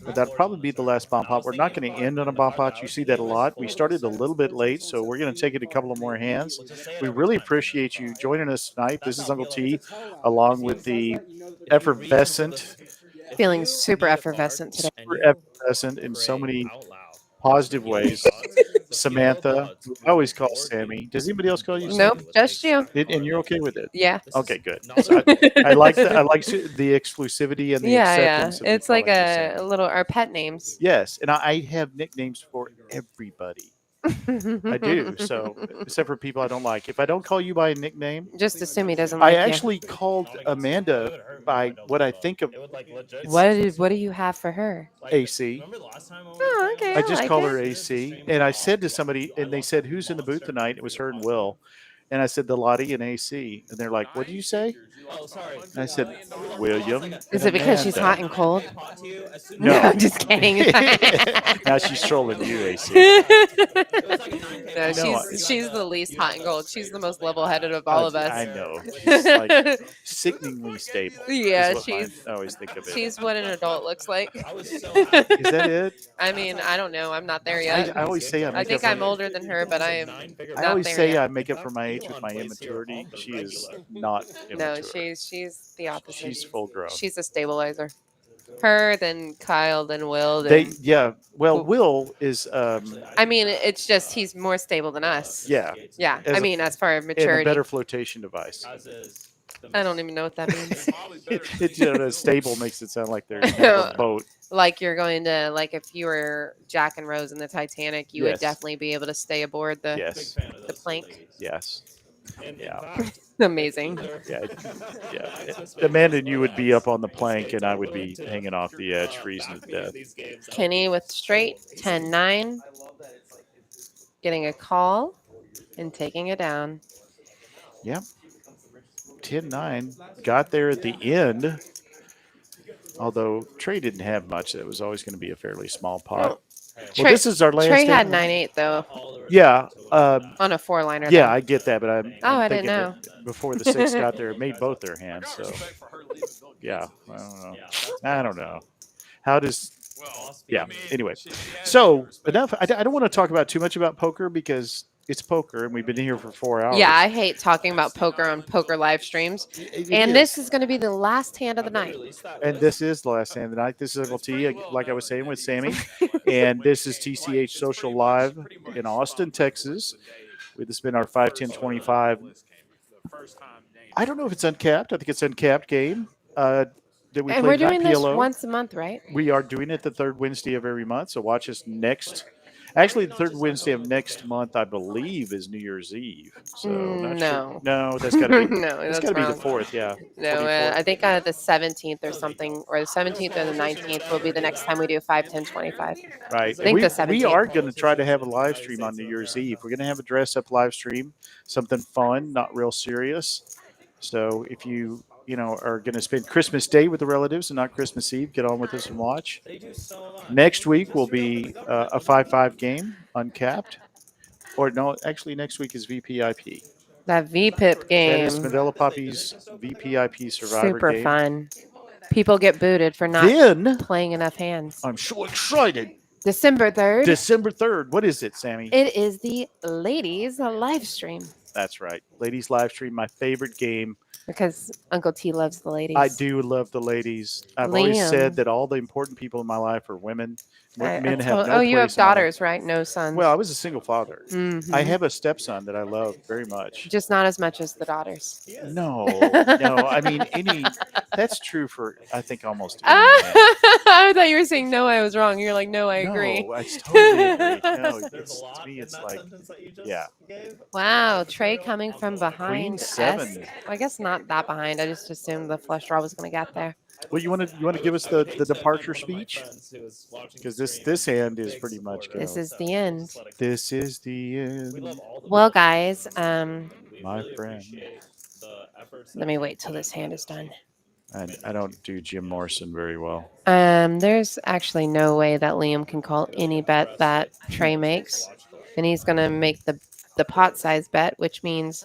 But that'll probably be the last bomb pot. We're not going to end on a bomb pot. You see that a lot. We started a little bit late, so we're going to take it a couple of more hands. We really appreciate you joining us tonight. This is Uncle T, along with the effervescent, Feeling super effervescent today. super effervescent in so many positive ways. Samantha, I always call Sammy. Does anybody else call you Sammy? Nope, just you. And you're okay with it? Yeah. Okay, good. So I like that. I like the exclusivity and the acceptance. of It's me like calling you a Sammy. little our pet names. Yes, and I have nicknames for everybody. I do. So except for people I don't like. If I don't call you by a nickname, Just assume he doesn't I like actually called Amanda by what I think of It would like legit. you. What do you have for her? AC. Remember the last time? Oh, okay. I just like call it. her AC, and I said to somebody, and they said, "Who's in the booth tonight?" It was her and Will, And I said the Lottie and AC, and they're like, "What did you say?" Oh, sorry. And I said, "William." Is and it because she's hot Amanda." and cold? Pot to you as soon No. as Just kidding. Now she's trolling you, AC. it was like a 9K No, No, she's the least hot and cold. She's the most level-headed of all of us. I know. She's like sickeningly stable. Yeah, is what I always think of it. she's what an adult looks like. I was so happy. Is that it? I mean, I don't know. I'm not there yet. I always say I I make think up I'm for, older than her, but I am I not always there say yet. I make up for my age with my immaturity. She is not No, immature. she's the opposite. She's full grown. She's a stabilizer. Her, then Kyle, then Will. They Then, yeah. Well, Will is I mean, it's just he's more stable than us. yeah, Yeah. As I a- mean, as far as and a maturity, better flotation device. As is. I don't even know what that means. Stable makes it sound like they're in a boat. Like you're going to, like if you were Jack and Rose in the Titanic, you would Yes. definitely be able to stay aboard the Yes. the plank. Yes. Yeah. Amazing. Yeah. Amanda and you would be up on the plank, and I would be hanging off the edge, freezing to death. Kenny with straight 10-9, getting a call and taking it down. Yep. 10-9. Got there at the end. Although Trey didn't have much, it was always going to be a fairly small pot. Well, this is our last Trey had hand. 9-8 though Yeah. on a 4-liner. Yeah, though. I get that, but I'm I thinking didn't that before the 6 got there, it made both their hands. So, yeah, I don't know. I don't know. How does? Yeah. Anyway, so enough. I don't want to talk about too much about poker because it's poker, and we've been here for 4 hours. Yeah, I hate talking about poker on poker live streams. And this is going to be the last hand of the night. And this is the last hand of the night. This is Uncle T, like I was saying with Sammy. And this is TCH Social Live in Austin, Texas. This has been our 5-10-25. I don't know if it's uncapped. I think it's uncapped game. That we And played we're doing this PLO. once a month, right? We are doing it the third Wednesday of every month. So watch us next. Actually, the third Wednesday of next month, I believe, is New Year's Eve. So not No. sure. No, that's got to be No, it's that's got to be the wrong. 4th. Yeah. No, 24th. I think the 17th or something, or the 17th or the 19th will be the next time we do 5-10-25. Right. I think we, the 17th. we are going to try to have a live stream on New Year's Eve. We're going to have a dress up live stream, something fun, not real serious. So if you are going to spend Christmas Day with the relatives and not Christmas Eve, get on with us and watch. Next week will be a 5-5 game, uncapped. Or no, actually next week is VPIP. That VPIP That game, is Medela Poppy's VPIP Survivor super game. fun. People get booted for not Then playing enough hands. I'm so excited. December 3rd. December 3rd. What is it, Sammy? It is the ladies live stream That's right. Ladies live stream, my favorite game. because Uncle T loves the ladies. I do love the ladies. I've always Liam. said that all the important people in my life are women. Men have no oh, you have place in my life. daughters, right? No sons. Well, I was a single father. Mhm. I have a stepson that I love very much. Just not as much as the daughters. No. I mean, that's true for, I think, almost any man. I thought you were saying no, I was wrong. You're like, no, I agree. No, I totally agree. No, to me, it's like, yeah. Wow, Trey coming from behind. Queen 7. S. I guess not that behind. I just assumed the flush draw was going to get there. Well, you want to give us the departure speech? Because this hand is pretty much going. This is the end. This is the end, Well, guys, my friend. let me wait till this hand is done. I don't do Jim Morrison very well. There's actually no way that Liam can call any bet that Trey makes, and he's going to make the pot size bet, which means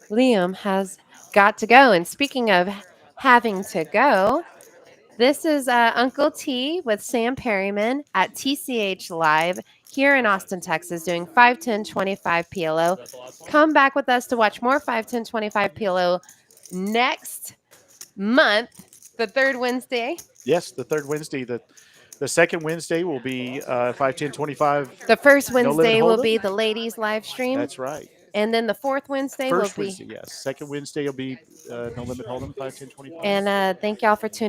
Liam has got to go. And speaking of having to go, this is Uncle T with Sam Perryman at TCH Live here in Austin, Texas, doing 5-10-25 PLO. Come back with us to watch more 5-10-25 PLO next month, the third Wednesday. Yes, the third Wednesday. The second Wednesday will be 5-10-25. The first No Limit Wednesday will Hold'em? be the ladies live stream. That's right. And then the fourth Wednesday First will be. Wednesday, yes. Second Wednesday will be No Limit Hold'em, 5-10-25. And thank y'all for tuning